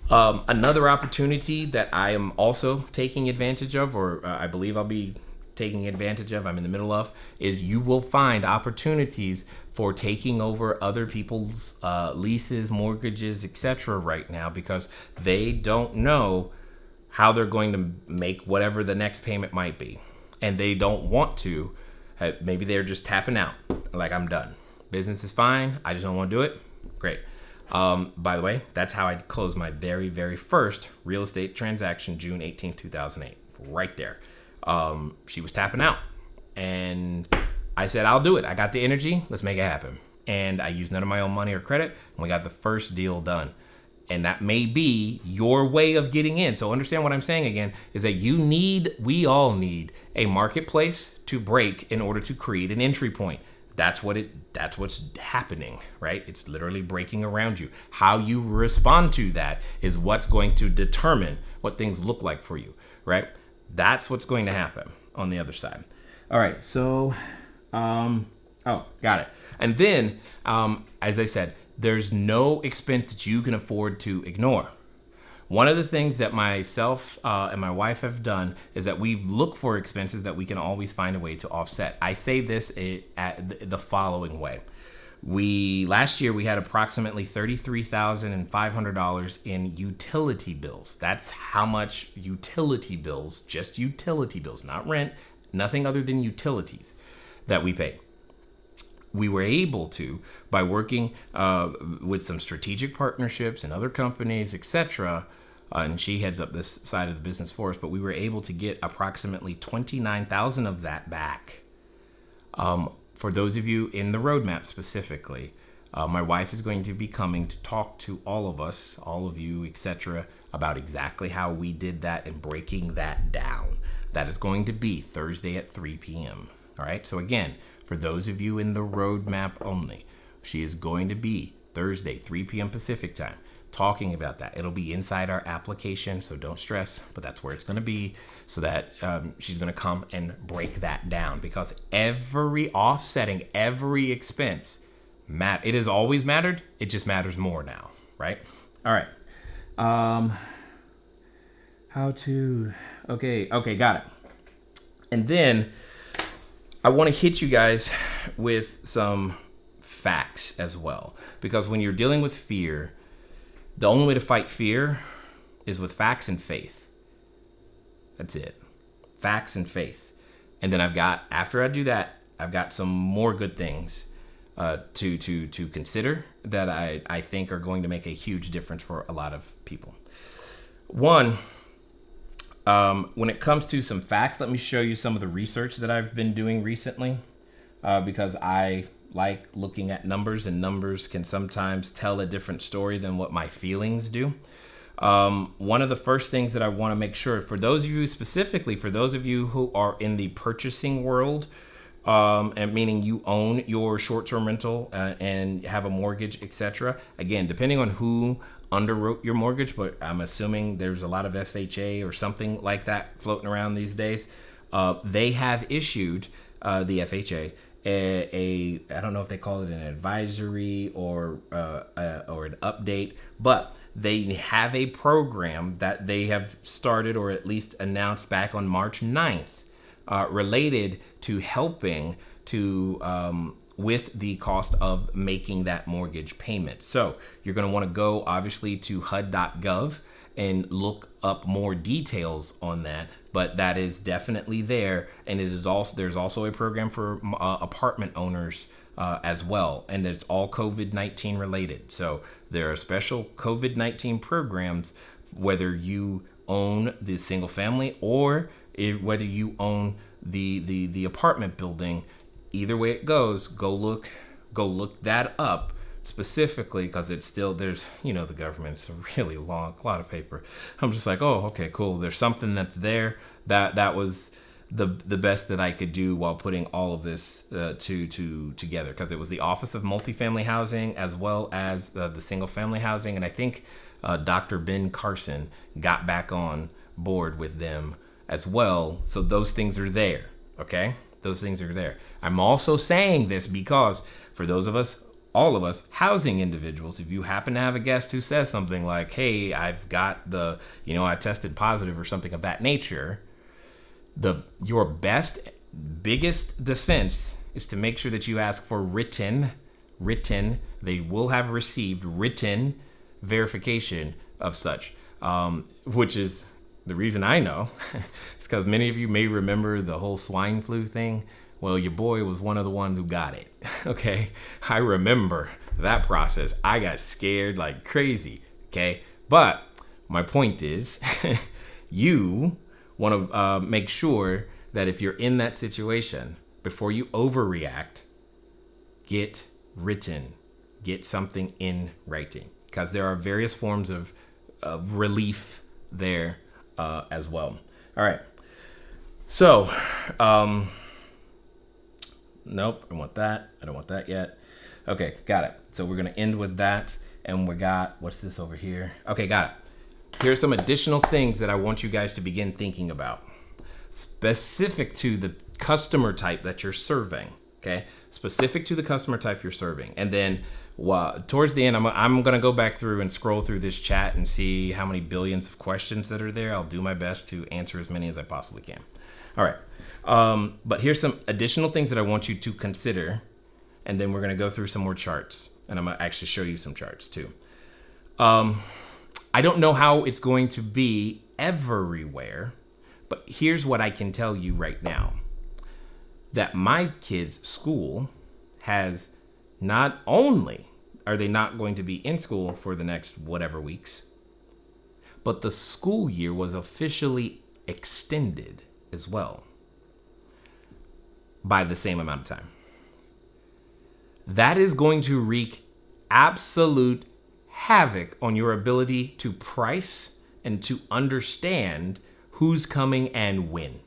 Another opportunity that I am also taking advantage of, or I believe I'll be taking advantage of, I'm in the middle of, is you will find opportunities for taking over other people's leases, mortgages, etc. right now, because they don't know how they're going to make whatever the next payment might be. And they don't want to. Maybe they're just tapping out. Like, I'm done. Business is fine. I just don't want to do it. Great. By the way, that's how I closed my very, very first real estate transaction, June 18, 2008. Right there. She was tapping out. And I said, I'll do it. I got the energy. Let's make it happen. And I used none of my own money or credit. And we got the first deal done. And that may be your way of getting in. So understand what I'm saying again, is that we all need a marketplace to break in order to create an entry point. That's what's happening, right? It's literally breaking around you. How you respond to that is what's going to determine what things look like for you, right? That's what's going to happen on the other side. All right, so, got it. And then, as I said, there's no expense that you can afford to ignore. One of the things that myself and my wife have done is that we've looked for expenses that we can always find a way to offset. I say this the following way. Last year we had approximately $33,500 in utility bills. That's how much utility bills, just utility bills, not rent, nothing other than utilities, that we paid. We were able to, by working with some strategic partnerships and other companies, etc., and she heads up this side of the business for us, but we were able to get approximately $29,000 of that back. For those of you in the roadmap specifically, my wife is going to be coming to talk to all of us, all of you, etc., about exactly how we did that and breaking that down. That is going to be Thursday at 3 p.m. All right. So again, for those of you in the roadmap only, she is going to be Thursday, 3 p.m. Pacific time, talking about that. It'll be inside our application, so don't stress, but that's where it's going to be, so that she's going to come and break that down, because every offsetting, every expense, it has always mattered. It just matters more now, right? All right. Okay, got it. And then I want to hit you guys with some facts as well, because when you're dealing with fear, the only way to fight fear is with facts and faith. That's it. Facts and faith. And then after I do that, I've got some more good things to consider that I think are going to make a huge difference for a lot of people. One, when it comes to some facts, let me show you some of the research that I've been doing recently, because I like looking at numbers, and numbers can sometimes tell a different story than what my feelings do. One of the first things that I want to make sure, for those of you specifically, for those of you who are in the purchasing world, and meaning you own your short-term rental and have a mortgage, etc. Again, depending on who underwrote your mortgage, but I'm assuming there's a lot of FHA or something like that floating around these days. They have issued the FHA I don't know if they call it an advisory or an update, but they have a program that they have started, or at least announced back on March 9th, related to helping to with the cost of making that mortgage payment. So you're going to want to go obviously to HUD.gov and look up more details on that, but that is definitely there. And it is also, there's also a program for apartment owners as well, and it's all COVID-19 related. So there are special COVID-19 programs, whether you own the single family or whether you own the apartment building. Either way it goes, go look that up specifically, because it's still, there's, the government's a really long, lot of paper. I'm just like, oh, okay, cool. There's something that's there. That was the best that I could do while putting all of this together, because it was the Office of Multifamily Housing as well as the single family housing. And I think Dr. Ben Carson got back on board with them as well. So those things are there. Okay. Those things are there. I'm also saying this because for those of us, all of us housing individuals, if you happen to have a guest who says something like, hey, I've got I tested positive or something of that nature, your biggest defense is to make sure that you ask for written, they will have received written verification of such, which is the reason I know. It's because many of you may remember the whole swine flu thing. Well, your boy was one of the ones who got it. Okay. I remember that process. I got scared like crazy. Okay. But my point is, you want to make sure that if you're in that situation, before you overreact, get something in writing, because there are various forms of relief there as well. All right. So, nope, I don't want that. I don't want that yet. Okay, got it. So we're going to end with that. And we got, what's this over here? Okay, got it. Here's some additional things that I want you guys to begin thinking about, specific to the customer type that you're serving. Okay, specific to the customer type you're serving. And then towards the end, I'm going to go back through and scroll through this chat and see how many billions of questions that are there. I'll do my best to answer as many as I possibly can. All right. But here's some additional things that I want you to consider. And then we're going to go through some more charts. And I'm going to actually show you some charts too. I don't know how it's going to be everywhere, but here's what I can tell you right now. That my kids' school has not only are they not going to be in school for the next whatever weeks, but the school year was officially extended as well by the same amount of time. That is going to wreak absolute havoc on your ability to price and to understand who's coming and when.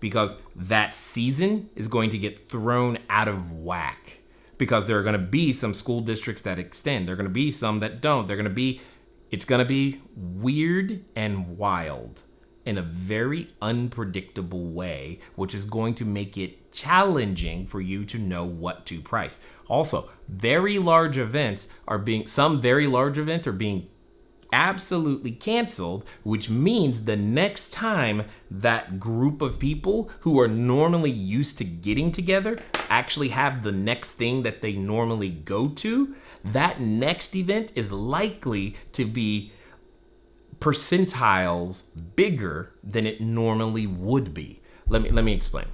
Because that season is going to get thrown out of whack. Because there are going to be some school districts that extend. There are going to be some that don't. It's going to be weird and wild in a very unpredictable way, which is going to make it challenging for you to know what to price. Also, some very large events are being absolutely canceled, which means the next time that group of people who are normally used to getting together actually have the next thing that they normally go to, that next event is likely to be percentiles bigger than it normally would be. Let me explain.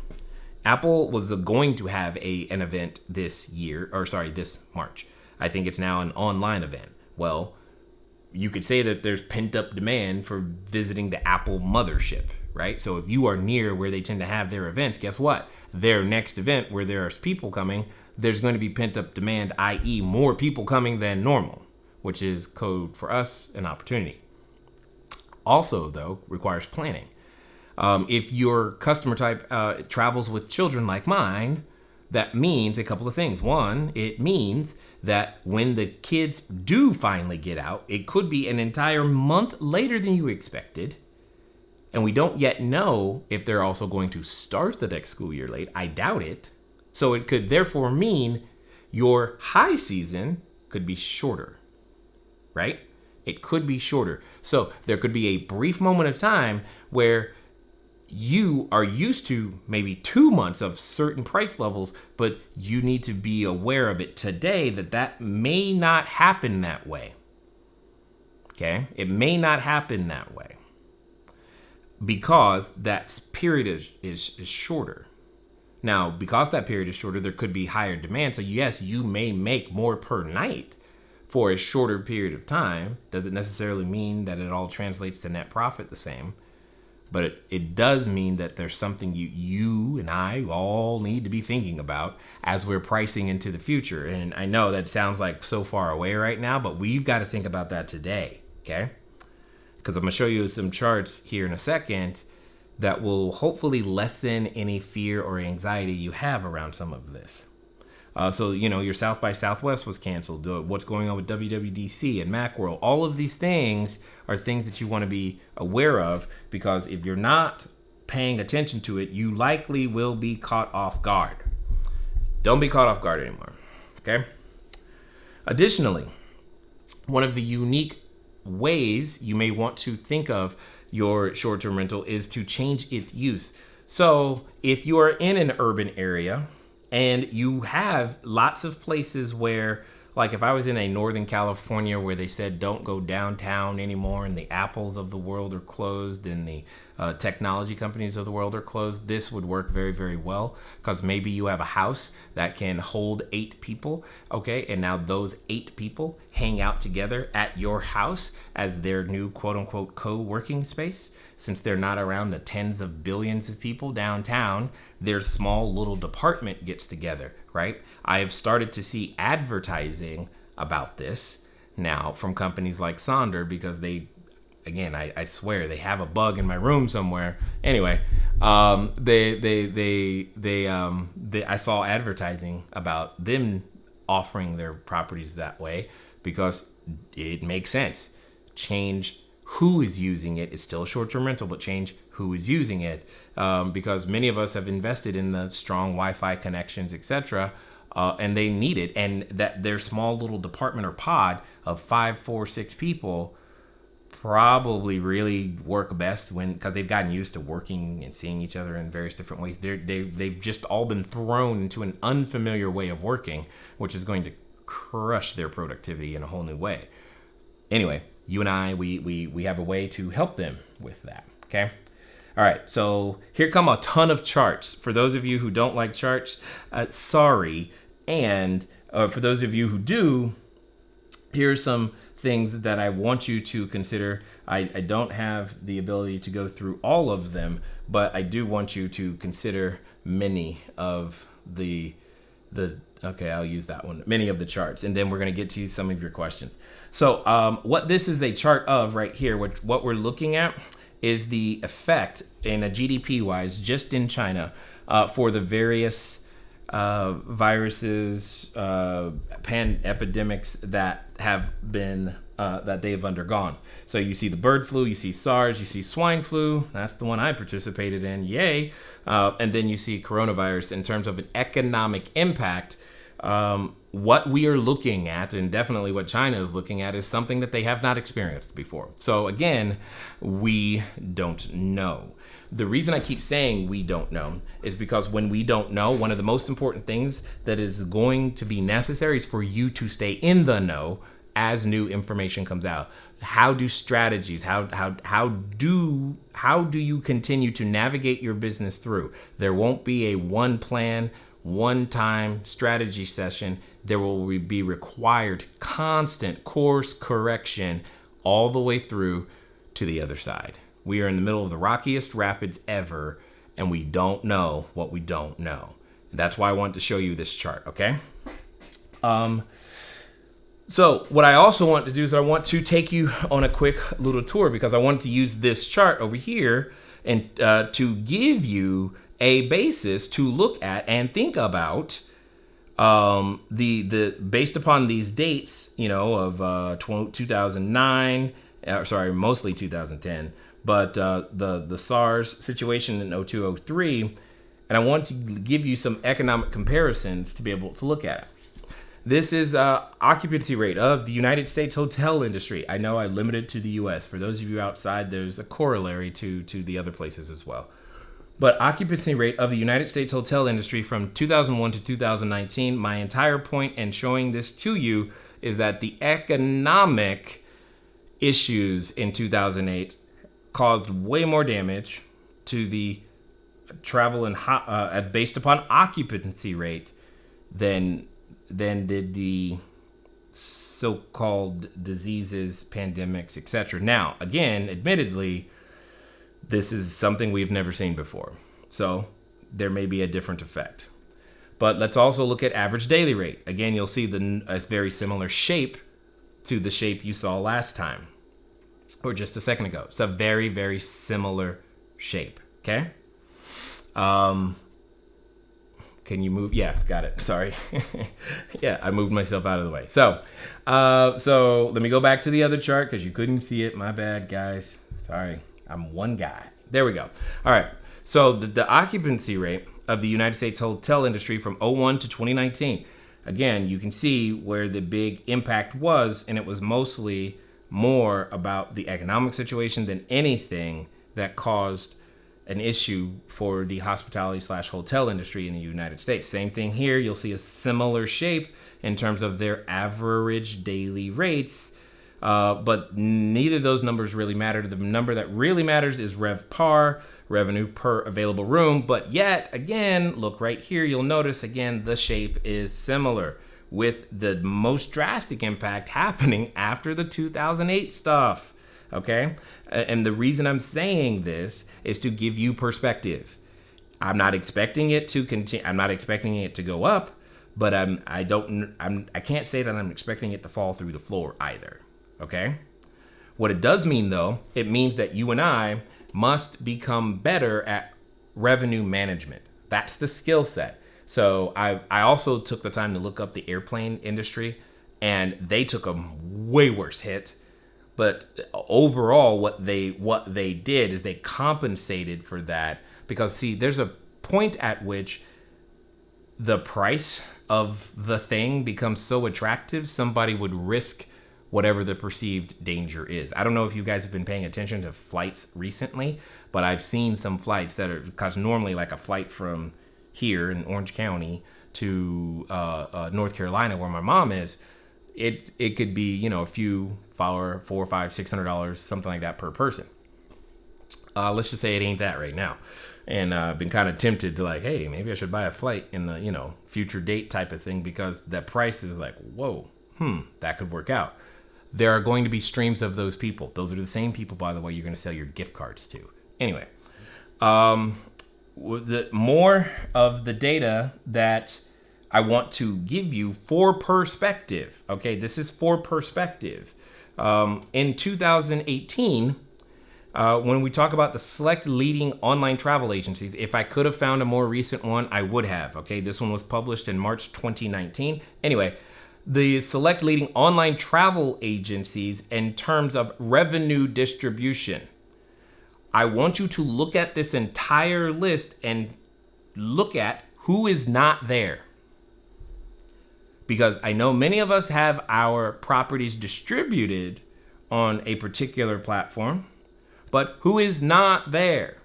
Apple was going to have an event this March. I think it's now an online event. Well, you could say that there's pent up demand for visiting the Apple mothership, right? So if you are near where they tend to have their events, guess what? Their next event where there's people coming, there's going to be pent up demand, i.e. more people coming than normal, which is code for us an opportunity. Also, though, requires planning. If your customer type travels with children like mine, that means a couple of things. One, it means that when the kids do finally get out, it could be an entire month later than you expected. And we don't yet know if they're also going to start the next school year late. I doubt it. So it could therefore mean your high season could be shorter, right? It could be shorter. So there could be a brief moment of time where you are used to maybe 2 months of certain price levels, but you need to be aware of it today that may not happen that way. Okay? It may not happen that way because that period is shorter. Now, because that period is shorter, there could be higher demand. So yes, you may make more per night for a shorter period of time. Doesn't necessarily mean that it all translates to net profit the same. But it does mean that there's something you and I all need to be thinking about as we're pricing into the future. And I know that sounds like so far away right now, but we've got to think about that today, okay? Because I'm going to show you some charts here in a second that will hopefully lessen any fear or anxiety you have around some of this. So, your South by Southwest was canceled. What's going on with WWDC and Macworld? All of these things are things that you want to be aware of, because if you're not paying attention to it, you likely will be caught off guard. Don't be caught off guard anymore, okay? Additionally, one of the unique ways you may want to think of your short-term rental is to change its use. So if you are in an urban area, and you have lots of places where, like if I was in a Northern California where they said don't go downtown anymore and the Apples of the world are closed and the technology companies of the world are closed, this would work very, very well, because maybe you have a house that can hold 8 people, okay? And now those 8 people hang out together at your house as their new quote-unquote co-working space. Since they're not around the tens of billions of people downtown, their small little department gets together, right? I have started to see advertising about this now from companies like Sonder, because they, again, I swear they have a bug in my room somewhere. Anyway, I saw advertising about them offering their properties that way because it makes sense. Change who is using it. It's still a short-term rental, but change who is using it, because many of us have invested in the strong Wi-Fi connections, etc. and they need it, and that their small little department or pod of 5, 4, 6 people probably really work best because they've gotten used to working and seeing each other in various different ways. They've just all been thrown into an unfamiliar way of working, which is going to crush their productivity in a whole new way. Anyway, you and I, we have a way to help them with that. Okay. All right. So here come a ton of charts. For those of you who don't like charts, sorry. And for those of you who do, here's some things that I want you to consider. I don't have the ability to go through all of them, but I do want you to consider many of the okay, I'll use that one. Many of the charts, and then we're going to get to some of your questions. So what this is a chart of right here, what we're looking at is the effect in a GDP wise, just in China, for the various viruses, epidemics that have been that they have undergone. So you see the bird flu, you see SARS, you see swine flu. That's the one I participated in. Yay! And then you see coronavirus in terms of an economic impact. What we are looking at, and definitely what China is looking at, is something that they have not experienced before. So again, we don't know. The reason I keep saying we don't know is because when we don't know, one of the most important things that is going to be necessary is for you to stay in the know as new information comes out. How do strategies, how do you continue to navigate your business through? There won't be a one plan, one time strategy session. There will be required constant course correction all the way through to the other side. We are in the middle of the rockiest rapids ever, and we don't know what we don't know. That's why I wanted to show you this chart, okay? So what I also want to do is I want to take you on a quick little tour, because I wanted to use this chart over here and to give you a basis to look at and think about the based upon these dates, of 2009, mostly 2010, but the SARS situation in 2002-03, and I want to give you some economic comparisons to be able to look at it. This is occupancy rate of the United States hotel industry. I know I limited to the U.S. For those of you outside, there's a corollary to the other places as well. But occupancy rate of the United States hotel industry from 2001 to 2019, my entire point in showing this to you is that the economic issues in 2008 caused way more damage to the travel and based upon occupancy rate than did the so-called diseases, pandemics, etc. Now, again, admittedly, this is something we've never seen before. So there may be a different effect. But let's also look at average daily rate. Again, you'll see a very similar shape to the shape you saw last time, or just a second ago. It's a very, very similar shape, okay? Can you move? Yeah, got it. Sorry. Yeah, I moved myself out of the way. So let me go back to the other chart because you couldn't see it. My bad, guys. Sorry. I'm one guy. There we go. All right. So the occupancy rate of the United States hotel industry from 2001 to 2019. Again, you can see where the big impact was, and it was mostly more about the economic situation than anything that caused an issue for the hospitality/hotel industry in the United States. Same thing here. You'll see a similar shape in terms of their average daily rates. But neither of those numbers really matter. The number that really matters is RevPAR, revenue per available room. But yet, again, look right here. You'll notice, again, the shape is similar, with the most drastic impact happening after the 2008 stuff. Okay? And the reason I'm saying this is to give you perspective. I'm not expecting it to continue. I'm not expecting it to go up, but I can't say that I'm expecting it to fall through the floor either. Okay? What it does mean, though, it means that you and I must become better at revenue management. That's the skill set. So I also took the time to look up the airplane industry, and they took a way worse hit. But overall, what they did is they compensated for that, because, see, there's a point at which the price of the thing becomes so attractive, somebody would risk whatever the perceived danger is. I don't know if you guys have been paying attention to flights recently, but I've seen some flights that are, because normally like a flight from here in Orange County to North Carolina, where my mom is, it could be, you know, a few $400, $500, $600, something like that per person. Let's just say it ain't that right now. And I've been kind of tempted to like, hey, maybe I should buy a flight in the, you know, future date type of thing, because that price is like, whoa, that could work out. There are going to be streams of those people. Those are the same people, by the way, you're going to sell your gift cards to. Anyway, the more of the data that I want to give you for perspective. Okay, this is for perspective. In 2018, when we talk about the select leading online travel agencies, if I could have found a more recent one, I would have. Okay, this one was published in March 2019. Anyway, the select leading online travel agencies in terms of revenue distribution. I want you to look at this entire list and look at who is not there. Because I know many of us have our properties distributed on a particular platform, but who is not there?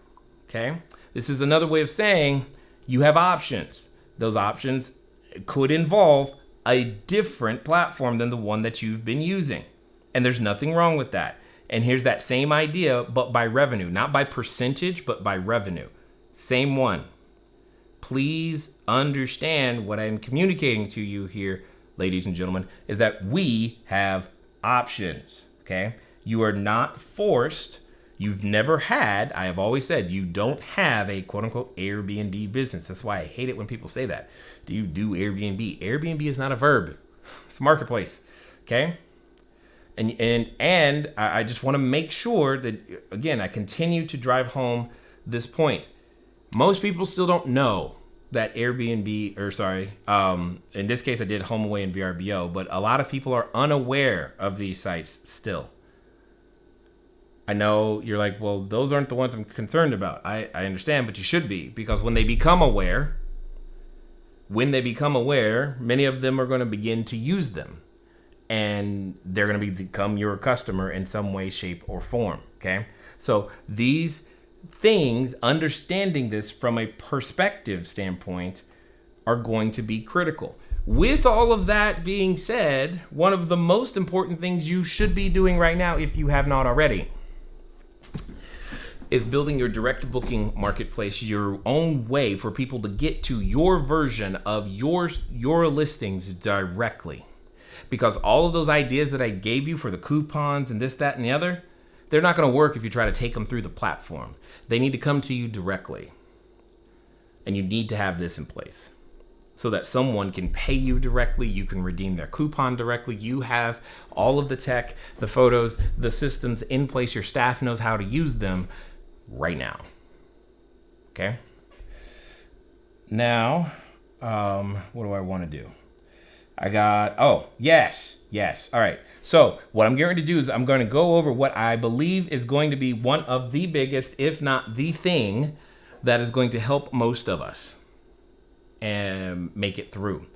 Okay? This is another way of saying you have options. Those options could involve a different platform than the one that you've been using. And there's nothing wrong with that. And here's that same idea, but by revenue, not by percentage, but by revenue. Same one. Please understand what I'm communicating to you here, ladies and gentlemen, is that we have options, okay? You are not forced. You've never had, I have always said, you don't have a quote unquote Airbnb business. That's why I hate it when people say that. Do you do Airbnb? Airbnb is not a verb. It's a marketplace, okay? And I just want to make sure that, again, I continue to drive home this point. Most people still don't know that Airbnb, in this case I did HomeAway and VRBO, but a lot of people are unaware of these sites still. I know you're like, well, those aren't the ones I'm concerned about. I understand, but you should be, because when they become aware, many of them are going to begin to use them, and they're going to become your customer in some way, shape, or form. Okay, so these things, understanding this from a perspective standpoint, are going to be critical. With all of that being said, one of the most important things you should be doing right now, if you have not already, is building your direct booking marketplace, your own way for people to get to your version of your listings directly. Because all of those ideas that I gave you for the coupons and this, that, and the other, they're not going to work if you try to take them through the platform. They need to come to you directly. And you need to have this in place so that someone can pay you directly. You can redeem their coupon directly. You have all of the tech, the photos, the systems in place. Your staff knows how to use them right now. Okay. Now, what do I want to do? Yes. All right. So what I'm going to do is I'm going to go over what I believe is going to be one of the biggest, if not the thing, that is going to help most of us and make it through.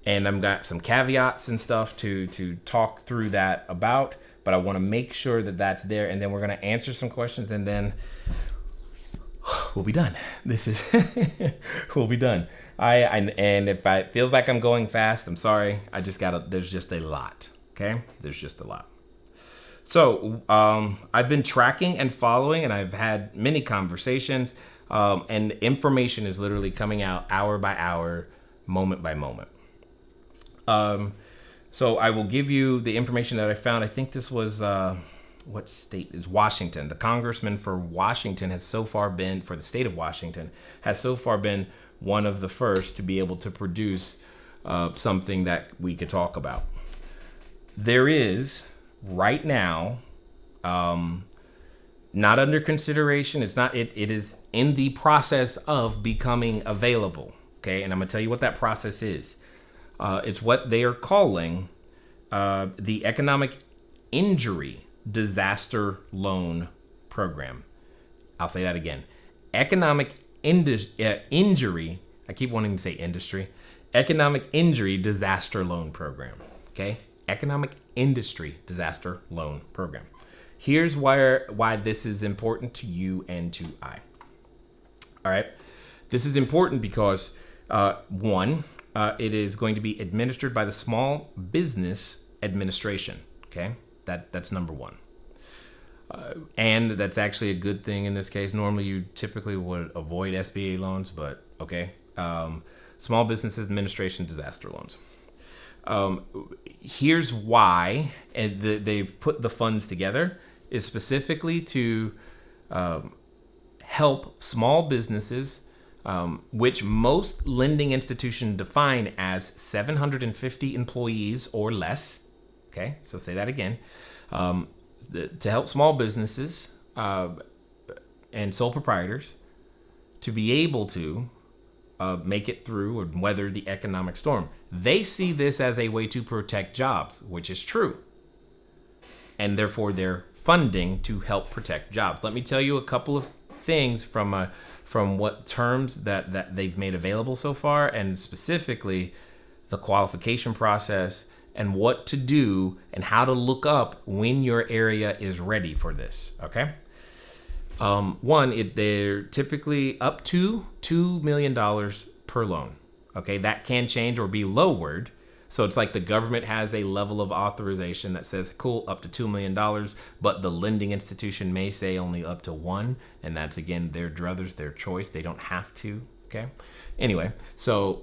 And I've got some caveats and stuff to talk through that about, but I want to make sure that that's there. And then we're going to answer some questions, and then we'll be done. We'll be done. And if it feels like I'm going fast, I'm sorry. There's just a lot. Okay? There's just a lot. So I've been tracking and following, and I've had many conversations, and information is literally coming out hour by hour, moment by moment. So I will give you the information that I found. I think this was, what state is Washington? The congressman for Washington has so far been, for the state of Washington, has so far been one of the first to be able to produce something that we could talk about. There is right now, not under consideration. It is in the process of becoming available. Okay. And I'm going to tell you what that process is. It's what they are calling the Economic Injury Disaster Loan Program. I'll say that again. Economic Injury I keep wanting to say industry. Economic Injury Disaster Loan Program. Okay? Economic Industry Disaster Loan Program. Here's why this is important to you and to I. All right? This is important because, one, it is going to be administered by the Small Business Administration. Okay? That's number one. And that's actually a good thing in this case. Normally, you typically would avoid SBA loans, but okay. Small Business Administration disaster loans. Here's why, and they've put the funds together, is specifically to help small businesses, which most lending institutions define as 750 employees or less. Okay, so say that again. To help small businesses and sole proprietors to be able to make it through or weather the economic storm. They see this as a way to protect jobs, which is true. And therefore, they're funding to help protect jobs. Let me tell you a couple of things from what terms that they've made available so far, and specifically the qualification process and what to do and how to look up when your area is ready for this, okay? One, they're typically up to $2 million per loan, okay? That can change or be lowered. So it's like the government has a level of authorization that says, cool, up to $2 million, but the lending institution may say only up to $1, and that's, again, their druthers, their choice. They don't have to, okay? Anyway, so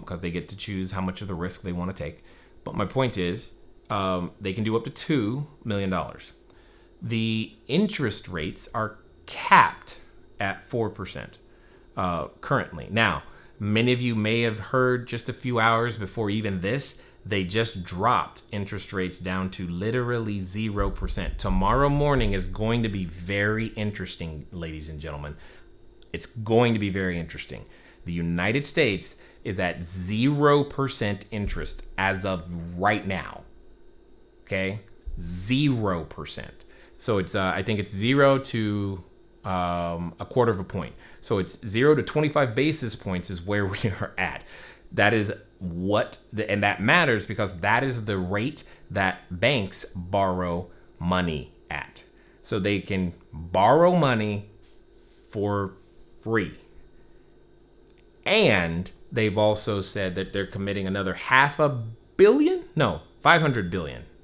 because they get to choose how much of the risk they want to take. But my point is, they can do up to $2 million. The interest rates are capped at 4% currently. Now, many of you may have heard just a few hours before even this, they just dropped interest rates down to literally 0%. Tomorrow morning is going to be very interesting, ladies and gentlemen. It's going to be very interesting. The United States is at 0% interest as of right now. Okay? 0%. So it's, I think it's 0 to a quarter of a point. So it's 0 to 25 basis points is where we are at. That is and that matters because that is the rate that banks borrow money at. So they can borrow money for free. And they've also said that they're committing another $500 billion,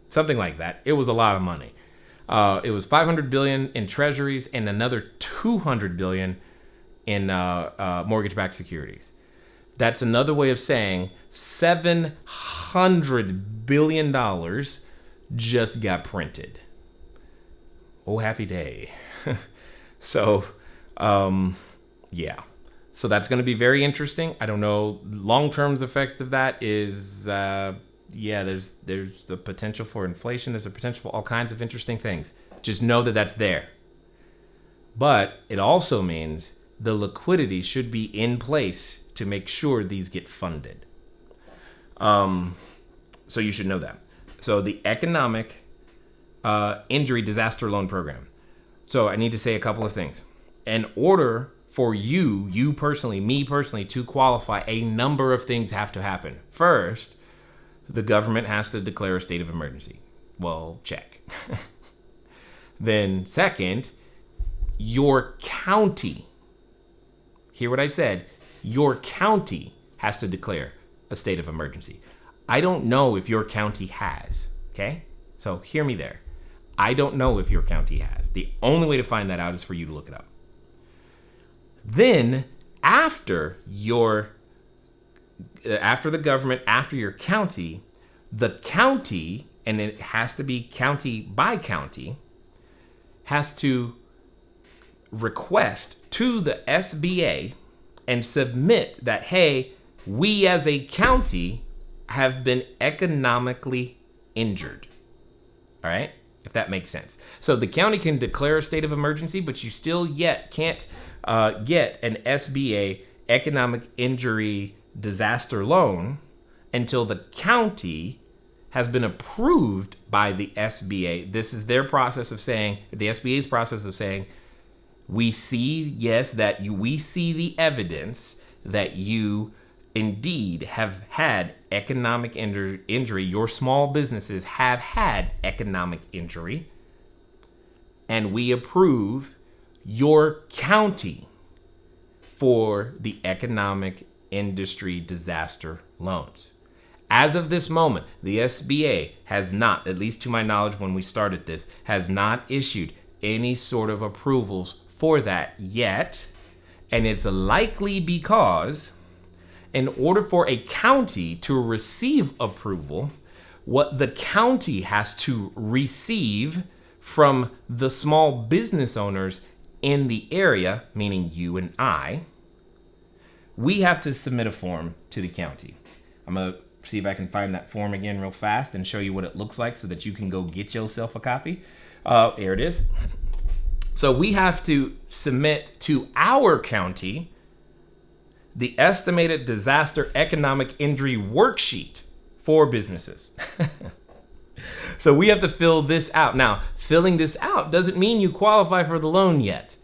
something like that. It was a lot of money. It was $500 billion in treasuries and another $200 billion in mortgage-backed securities. That's another way of saying $700 billion just got printed. Oh, happy day. So, yeah. So that's going to be very interesting. I don't know. Long-term effects of that is, there's the potential for inflation. There's a potential for all kinds of interesting things. Just know that that's there. But it also means the liquidity should be in place to make sure these get funded. So you should know that. So the Economic Injury Disaster Loan Program. So I need to say a couple of things. In order for you personally, me personally, to qualify, a number of things have to happen. First, the government has to declare a state of emergency. Well, check. Then second, your county, hear what I said, your county has to declare a state of emergency. I don't know if your county has, okay? So hear me there. I don't know if your county has. The only way to find that out is for you to look it up. Then after the government, after your county, the county, and it has to be county by county, has to request to the SBA and submit that, hey, we as a county have been economically injured. All right? If that makes sense. So the county can declare a state of emergency, but you still yet can't get an SBA economic injury disaster loan until the county has been approved by the SBA. This is their process of saying, the SBA's process of saying, we see, yes, that we see the evidence that you indeed have had economic injury, your small businesses have had economic injury, and we approve your county for the economic industry disaster loans. As of this moment, the SBA has not, at least to my knowledge when we started this, has not issued any sort of approvals for that yet. And it's likely because in order for a county to receive approval, what the county has to receive from the small business owners in the area, meaning you and I, we have to submit a form to the county. I'm going to see if I can find that form again real fast and show you what it looks like so that you can go get yourself a copy. Here it is. So we have to submit to our county the estimated disaster economic injury worksheet for businesses. So we have to fill this out. Now, filling this out doesn't mean you qualify for the loan yet.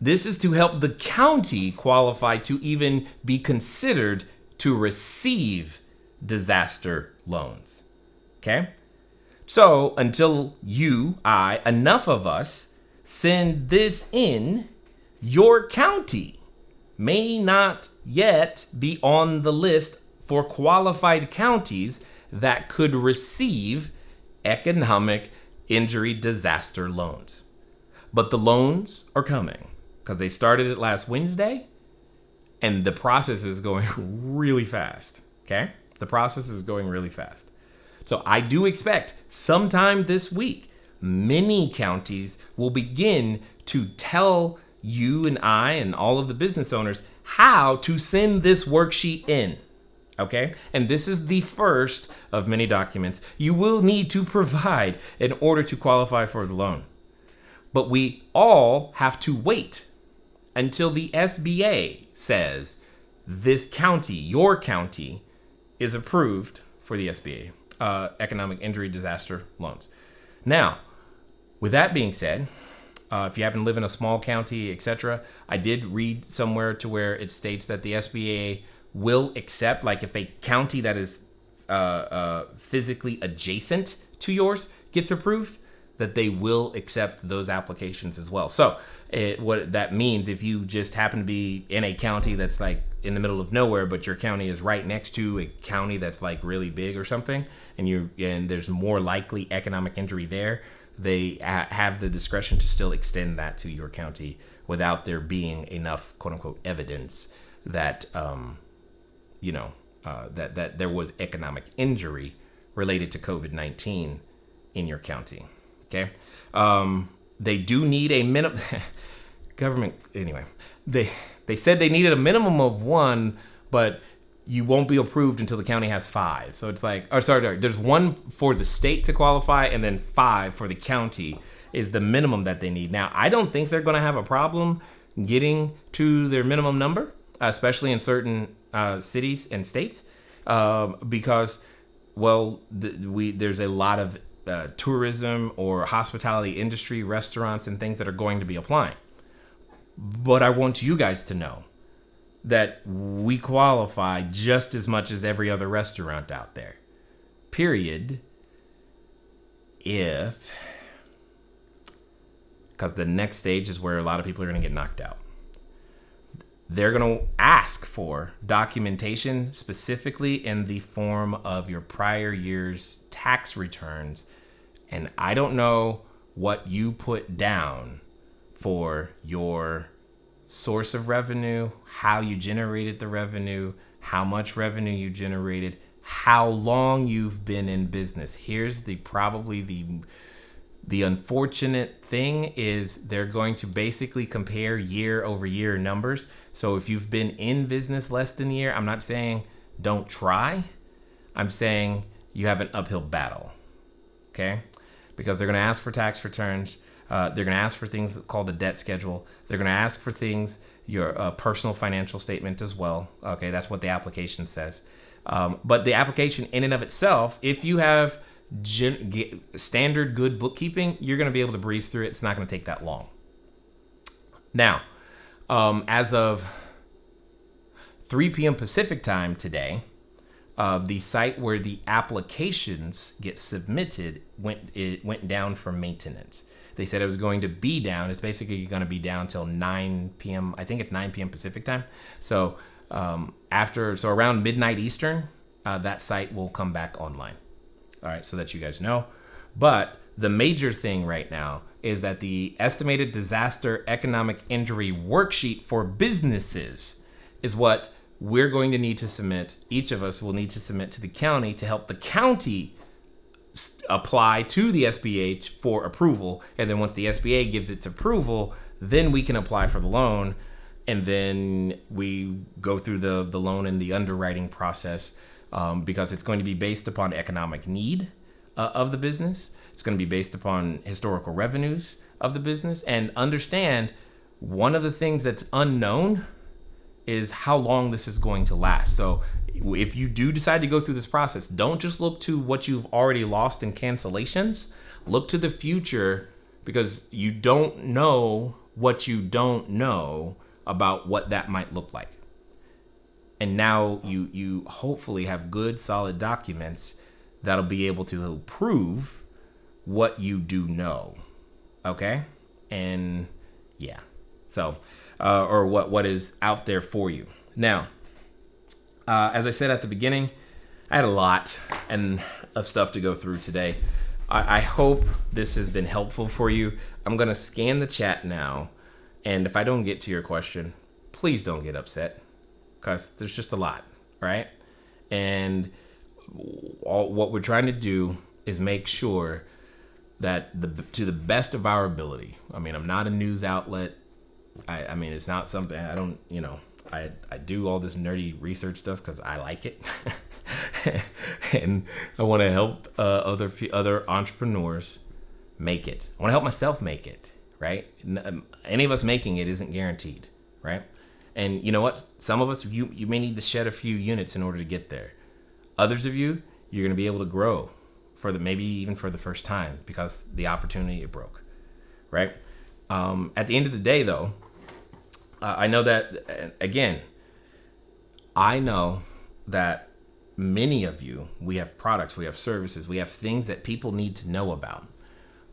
This is to help the county qualify to even be considered to receive disaster loans. Okay? So until enough of us send this in, your county may not yet be on the list for qualified counties that could receive economic injury disaster loans. But the loans are coming because they started it last Wednesday and the process is going really fast. Okay? The process is going really fast. So I do expect sometime this week, many counties will begin to tell you and I and all of the business owners how to send this worksheet in. Okay? And this is the first of many documents you will need to provide in order to qualify for the loan. But we all have to wait until the SBA says this county, your county, is approved for the SBA, economic injury disaster loans. Now, with that being said, if you happen to live in a small county, etc., I did read somewhere to where it states that the SBA will accept, like if a county that is physically adjacent to yours gets approved, that they will accept those applications as well. So what that means, if you just happen to be in a county that's like in the middle of nowhere, but your county is right next to a county that's like really big or something, and there's more likely economic injury there, they have the discretion to still extend that to your county without there being enough quote unquote evidence that that there was economic injury related to COVID-19 in your county. Okay. They do need a minimum government. Anyway, they said they needed a minimum of 1, but you won't be approved until the county has 5. So it's like, there's 1 for the state to qualify and then 5 for the county is the minimum that they need. Now, I don't think they're going to have a problem getting to their minimum number, especially in certain cities and states, because, well, there's a lot of tourism or hospitality industry, restaurants and things that are going to be applying. But I want you guys to know that we qualify just as much as every other restaurant out there. Period. Because the next stage is where a lot of people are going to get knocked out. They're going to ask for documentation specifically in the form of your prior year's tax returns. And I don't know what you put down for your source of revenue, how you generated the revenue, how much revenue you generated, how long you've been in business. Here's the unfortunate thing is they're going to basically compare year over year numbers. So if you've been in business less than a year, I'm not saying don't try. I'm saying you have an uphill battle. Okay? Because they're going to ask for tax returns. They're going to ask for things called a debt schedule. They're going to ask for things, your personal financial statement as well. Okay, that's what the application says. But the application in and of itself, if you have standard good bookkeeping, you're going to be able to breeze through it. It's not going to take that long. Now, as of 3 p.m. Pacific time today, the site where the applications get submitted went down for maintenance. They said it was going to be down. It's basically going to be down till 9 p.m. I think it's 9 p.m. Pacific time. So around midnight Eastern, that site will come back online. All right, so that you guys know. But the major thing right now is that the estimated disaster economic injury worksheet for businesses is what we're going to need to submit. Each of us will need to submit to the county to help the county apply to the SBA for approval. And then once the SBA gives its approval, then we can apply for the loan. And then we go through the loan and the underwriting process, because it's going to be based upon economic need of the business. It's going to be based upon historical revenues of the business. And understand, one of the things that's unknown is how long this is going to last. So if you do decide to go through this process, don't just look to what you've already lost in cancellations. Look to the future, because you don't know what you don't know about what that might look like. And now you hopefully have good, solid documents that'll be able to prove what you do know. Okay? And yeah. So, or what is out there for you. Now, as I said at the beginning, I had a lot of stuff to go through today. I hope this has been helpful for you. I'm going to scan the chat now. And if I don't get to your question, please don't get upset, because there's just a lot, right? And what we're trying to do is make sure that to the best of our ability. I mean, I'm not a news outlet. I mean, it's not something I don't, I do all this nerdy research stuff because I like it. And I want to help other entrepreneurs make it. I want to help myself make it, right? Any of us making it isn't guaranteed, right? And you know what? Some of us, you may need to shed a few units in order to get there. Others of you, you're going to be able to grow maybe even for the first time, because the opportunity it broke, right? At the end of the day, though, I know that, again, I know that many of you, we have products, we have services, we have things that people need to know about.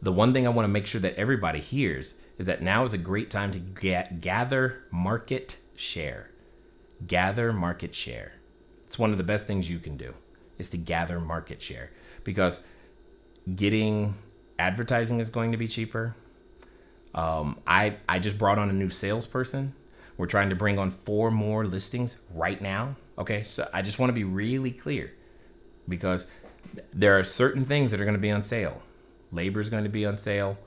The one thing I want to make sure that everybody hears is that now is a great time to gather market share. Gather market share. It's one of the best things you can do, is to gather market share, because getting advertising is going to be cheaper. I just brought on a new salesperson. We're trying to bring on 4 more listings right now. Okay, so I just want to be really clear, because there are certain things that are going to be on sale. Labor is going to be on sale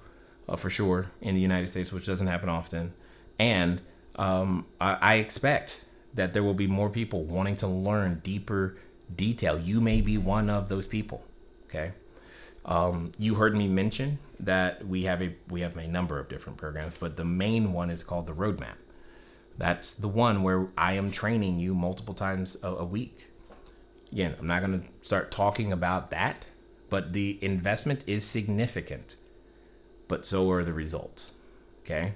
for sure in the United States, which doesn't happen often. And I expect that there will be more people wanting to learn deeper detail. You may be one of those people. Okay. You heard me mention that we have a number of different programs, but the main one is called the Roadmap. That's the one where I am training you multiple times a week. Again, I'm not going to start talking about that, but the investment is significant, but so are the results. Okay.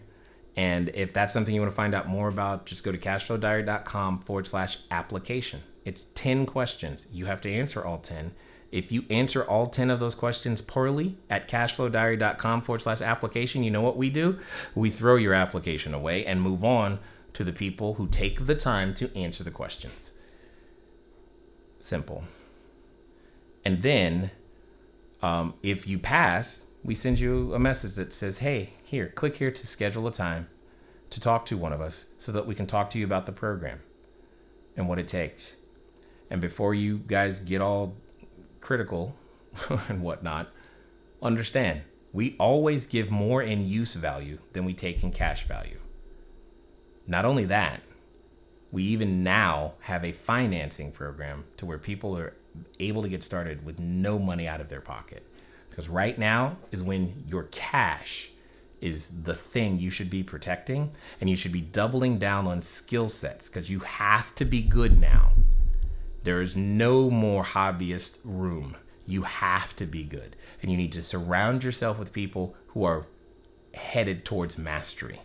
And if that's something you want to find out more about, just go to cashflowdiary.com/application. It's 10 questions. You have to answer all 10. If you answer all 10 of those questions poorly at cashflowdiary.com/application, you know what we do? We throw your application away and move on to the people who take the time to answer the questions. Simple. And then if you pass, we send you a message that says, hey, click here to schedule a time to talk to one of us so that we can talk to you about the program and what it takes. And before you guys get all critical and whatnot, understand, we always give more in use value than we take in cash value. Not only that, we even now have a financing program to where people are able to get started with no money out of their pocket. Because right now is when your cash is the thing you should be protecting, and you should be doubling down on skill sets, because you have to be good now. There is no more hobbyist room. You have to be good, and you need to surround yourself with people who are headed towards mastery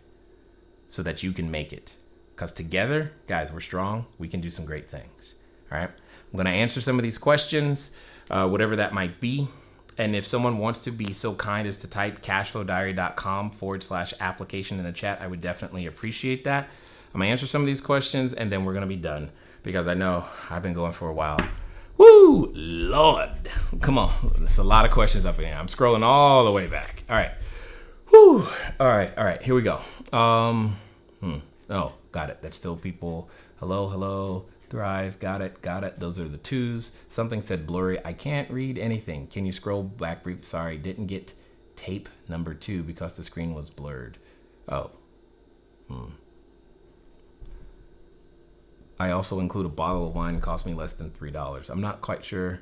so that you can make it. because together, guys, we're strong. We can do some great things. All right. I'm going to answer some of these questions, whatever that might be. And if someone wants to be so kind as to type cashflowdiary.com/application in the chat, I would definitely appreciate that. I'm going to answer some of these questions and then we're going to be done because I know I've been going for a while. Woo, Lord. Come on. There's a lot of questions up in here. I'm scrolling all the way back. All right. Whew. All right. Here we go. Oh, got it. That's still people. Hello. Thrive. Got it. Those are the 2s. Something said blurry. I can't read anything. Can you scroll back brief? Sorry. Didn't get tape number 2 because the screen was blurred. Oh. I also include a bottle of wine. Cost me less than $3. I'm not quite sure.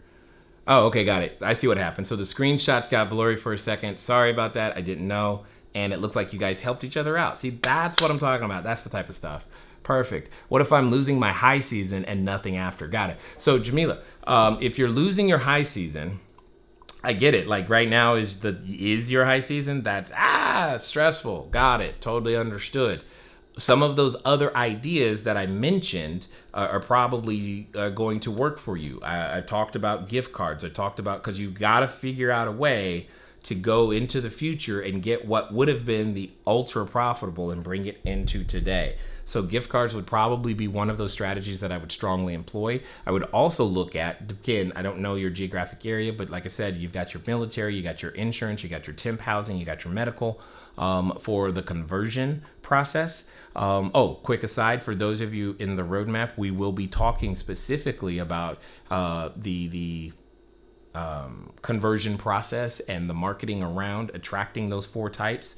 Oh, okay, got it. I see what happened. So the screenshots got blurry for a second. Sorry about that. I didn't know. And it looks like you guys helped each other out. See, that's what I'm talking about. That's the type of stuff. Perfect. What if I'm losing my high season and nothing after? Got it. So Jamila, if you're losing your high season, I get it. Like right now is your high season. That's stressful. Got it. Totally understood. Some of those other ideas that I mentioned are probably going to work for you. I talked about gift cards. I talked about, because you've got to figure out a way to go into the future and get what would have been the ultra profitable and bring it into today. So gift cards would probably be one of those strategies that I would strongly employ. I would also look at, again, I don't know your geographic area, but like I said, you've got your military, you got your insurance, you got your temp housing, you got your medical for the conversion process. Quick aside, for those of you in the roadmap, we will be talking specifically about the conversion process and the marketing around attracting those 4 types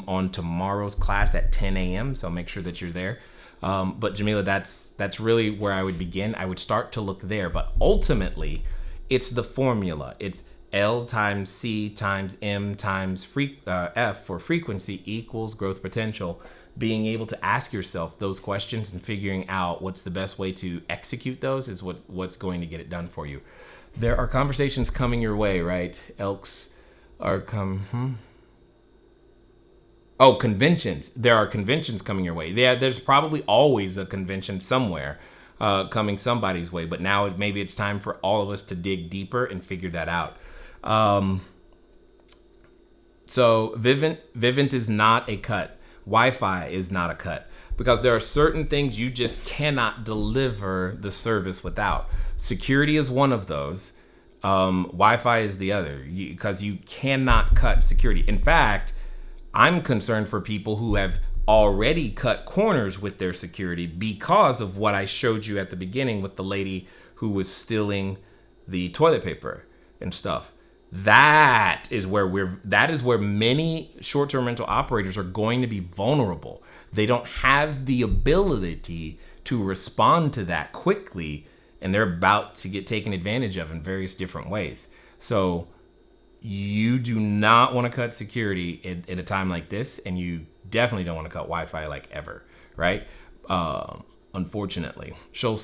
on tomorrow's class at 10 a.m. So make sure that you're there. But Jamila, that's really where I would begin. I would start to look there, but ultimately it's the formula. It's L times C times M times F for frequency equals growth potential. Being able to ask yourself those questions and figuring out what's the best way to execute those is what's going to get it done for you. There are conversations coming your way, right? Elks are conventions. There are conventions coming your way. Yeah, there's probably always a convention somewhere coming somebody's way, but now maybe it's time for all of us to dig deeper and figure that out. So Vivint is not a cut. Wi-Fi is not a cut, because there are certain things you just cannot deliver the service without. Security is one of those. Wi-Fi is the other, because you cannot cut security. In fact, I'm concerned for people who have already cut corners with their security because of what I showed you at the beginning with the lady who was stealing the toilet paper and stuff. That is where many short-term rental operators are going to be vulnerable. They don't have the ability to respond to that quickly, and they're about to get taken advantage of in various different ways. So you do not want to cut security in a time like this, and you definitely don't want to cut Wi-Fi like ever, right? Unfortunately.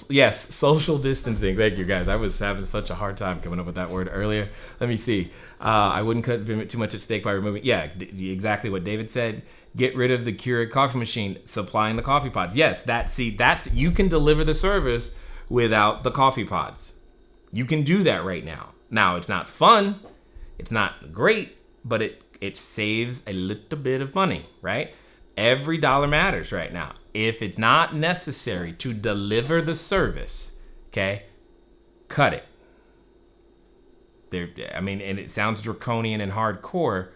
Yes, social distancing. Thank you, guys. I was having such a hard time coming up with that word earlier. Let me see. I wouldn't cut too much at stake by removing. Yeah, exactly what David said. Get rid of the Keurig coffee machine, supplying the coffee pods. Yes, that's you can deliver the service without the coffee pods. You can do that right now. Now, it's not fun. It's not great, but it saves a little bit of money, right? Every dollar matters right now. If it's not necessary to deliver the service, okay, cut it. And it sounds draconian and hardcore.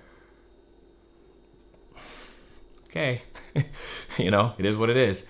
Okay, it is what it is.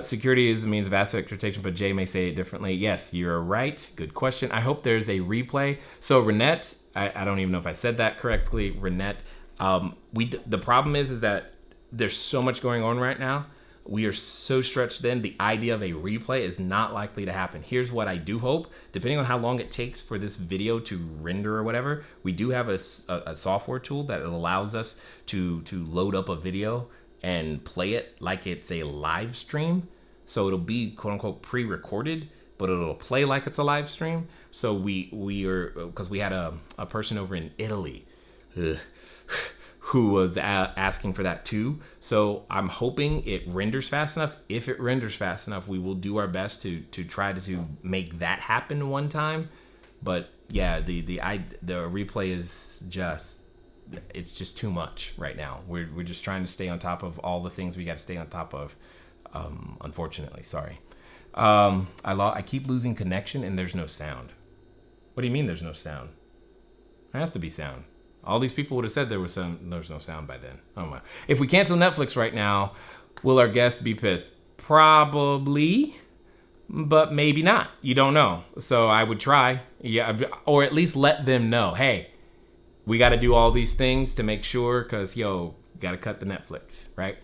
Security is a means of asset protection, but Jay may say it differently. Yes, you're right. Good question. I hope there's a replay. So Renette, I don't even know if I said that correctly. Renette, the problem is that there's so much going on right now. We are so stretched thin. The idea of a replay is not likely to happen. Here's what I do hope. Depending on how long it takes for this video to render or whatever, we do have a software tool that allows us to load up a video and play it like it's a live stream. So it'll be quote unquote pre-recorded, but it'll play like it's a live stream. So we are, because we had a person over in Italy. who was asking for that too. So I'm hoping it renders fast enough. If it renders fast enough, we will do our best to try to make that happen one time. But yeah, the replay is it's just too much right now. We're just trying to stay on top of all the things we got to stay on top of. Unfortunately, sorry. I keep losing connection and there's no sound. What do you mean there's no sound? There has to be sound. All these people would have said there's no sound by then. Oh my. If we cancel Netflix right now, will our guests be pissed? Probably, but maybe not. You don't know. So I would try. Yeah, or at least let them know, hey, we got to do all these things to make sure, because, got to cut the Netflix, right?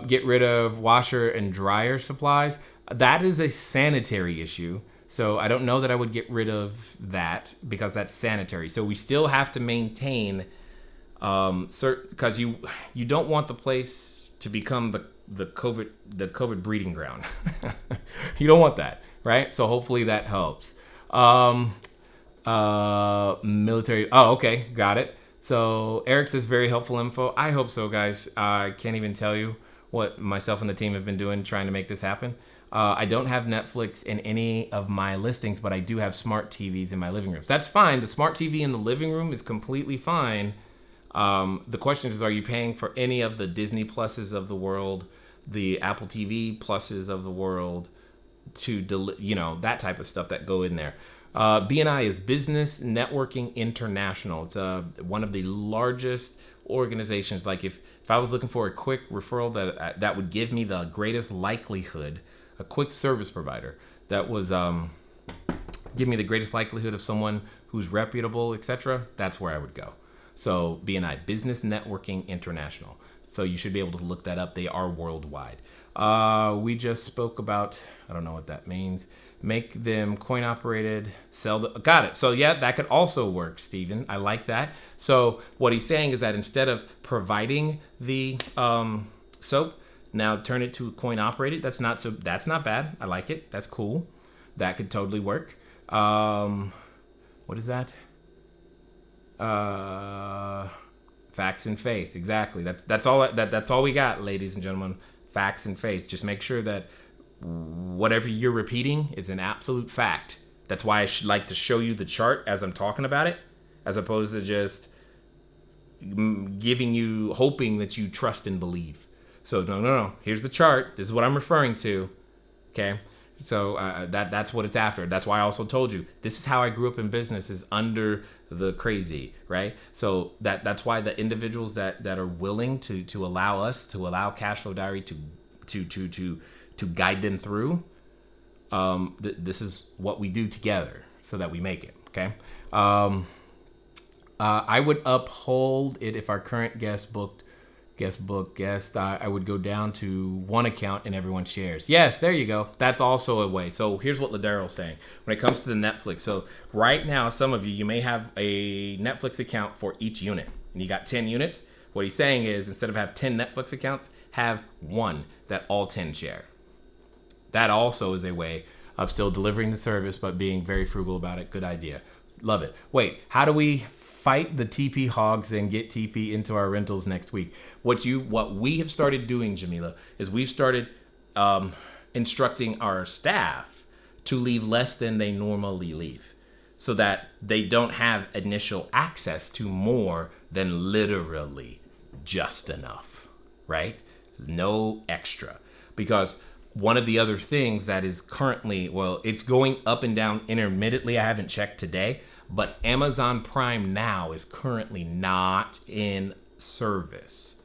Get rid of washer and dryer supplies. That is a sanitary issue. So I don't know that I would get rid of that because that's sanitary. So we still have to maintain because you don't want the place to become the COVID breeding ground. You don't want that, right? So hopefully that helps. Military. Oh, okay, got it. So Eric says very helpful info. I hope so, guys. I can't even tell you what myself and the team have been doing trying to make this happen. I don't have Netflix in any of my listings, but I do have smart TVs in my living rooms. That's fine. The smart TV in the living room is completely fine. The question is, are you paying for any of the Disney Pluses of the world, the Apple TV Pluses of the world, that type of stuff that go in there? BNI is Business Networking International. It's one of the largest organizations. Like if I was looking for a quick referral that would give me the greatest likelihood, a quick service provider that was give me the greatest likelihood of someone who's reputable, etc., that's where I would go. So BNI, Business Networking International. So you should be able to look that up. They are worldwide. We just spoke about, I don't know what that means. Make them coin operated, got it. So yeah, that could also work, Stephen. I like that. So what he's saying is that instead of providing the soap, now turn it to coin operated. That's not bad. I like it. That's cool. That could totally work. What is that? Facts and faith. Exactly. That's all we got, ladies and gentlemen. Facts and faith. Just make sure that whatever you're repeating is an absolute fact. That's why I should like to show you the chart as I'm talking about it, as opposed to just hoping that you trust and believe. So no. Here's the chart. This is what I'm referring to. Okay. So that's what it's after. That's why I also told you this is how I grew up in business, is under the crazy, right? So that's why the individuals that are willing to allow CashFlowDiary to guide them through. This is what we do together so that we make it. Okay. I would uphold it if our current guest, I would go down to one account and everyone shares. Yes, there you go. That's also a way. So here's what Ladero's saying when it comes to the Netflix. So right now, some of you may have a Netflix account for each unit and you got 10 units. What he's saying is instead of have 10 Netflix accounts, have one that all 10 share. That also is a way of still delivering the service, but being very frugal about it. Good idea. Love it. Wait, how do we fight the TP hogs and get TP into our rentals next week? What we have started doing, Jamila, is we've started instructing our staff to leave less than they normally leave, so that they don't have initial access to more than literally just enough, right? No extra. Because one of the other things that is currently, it's going up and down intermittently. I haven't checked today, but Amazon Prime Now is currently not in service.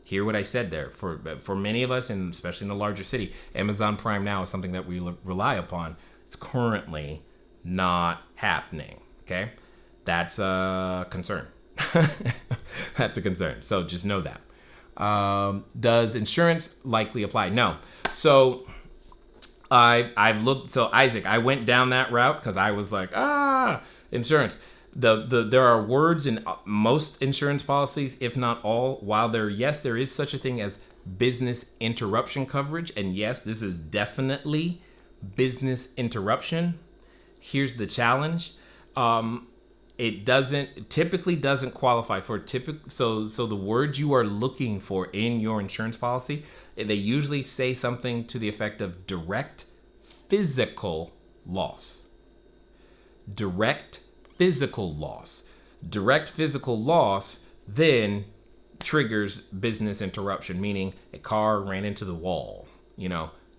Hear what I said there. For many of us, and especially in a larger city, Amazon Prime Now is something that we rely upon. It's currently not happening. Okay, that's a concern. That's a concern. So just know that. Does insurance likely apply? No. So I've looked. So Isaac, I went down that route because I was like, insurance. There are words in most insurance policies, if not all. While there is such a thing as business interruption coverage, and yes, this is definitely business interruption. Here's the challenge. it typically doesn't qualify for so the words you are looking for in your insurance policy, they usually say something to the effect of direct physical loss. Direct physical loss. Direct physical loss then triggers business interruption, meaning a car ran into the wall.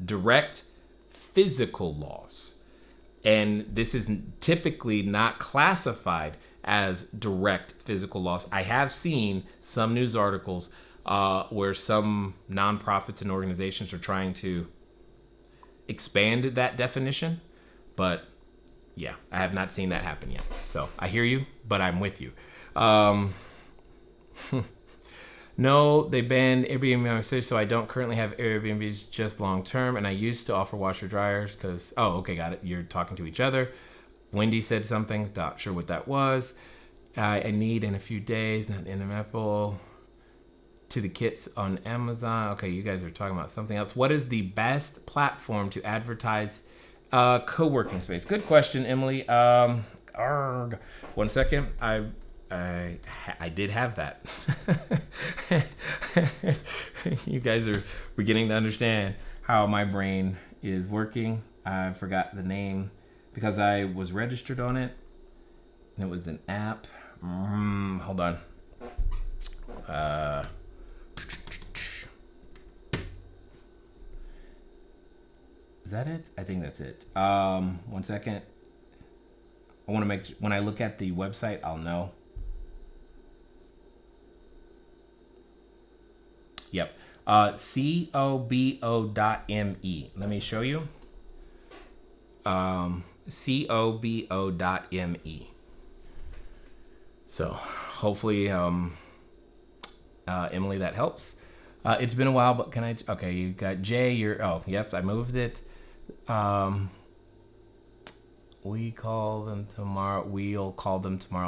Direct physical loss. And this is typically not classified as direct physical loss. I have seen some news articles where some nonprofits and organizations are trying to expand that definition, but yeah, I have not seen that happen yet. So I hear you, but I'm with you. No, they banned Airbnb in my city, so I don't currently have Airbnbs, just long term. And I used to offer washer dryers because, okay, got it. You're talking to each other. Wendy said something, not sure what that was. I need in a few days, not in Apple, to the kits on Amazon. Okay, you guys are talking about something else. What is the best platform to advertise co-working space? Good question, Emily. 1 second. I did have that. You guys are beginning to understand how my brain is working. I forgot the name because I was registered on it. And it was an app. Hold on. Is that it? I think that's it. 1 second. I want to make, when I look at the website, I'll know. Yep. COBO.me. Let me show you. COBO.me. So hopefully, Emily, that helps. It's been a while, but okay, you got Jay, yes, I moved it. We'll call them tomorrow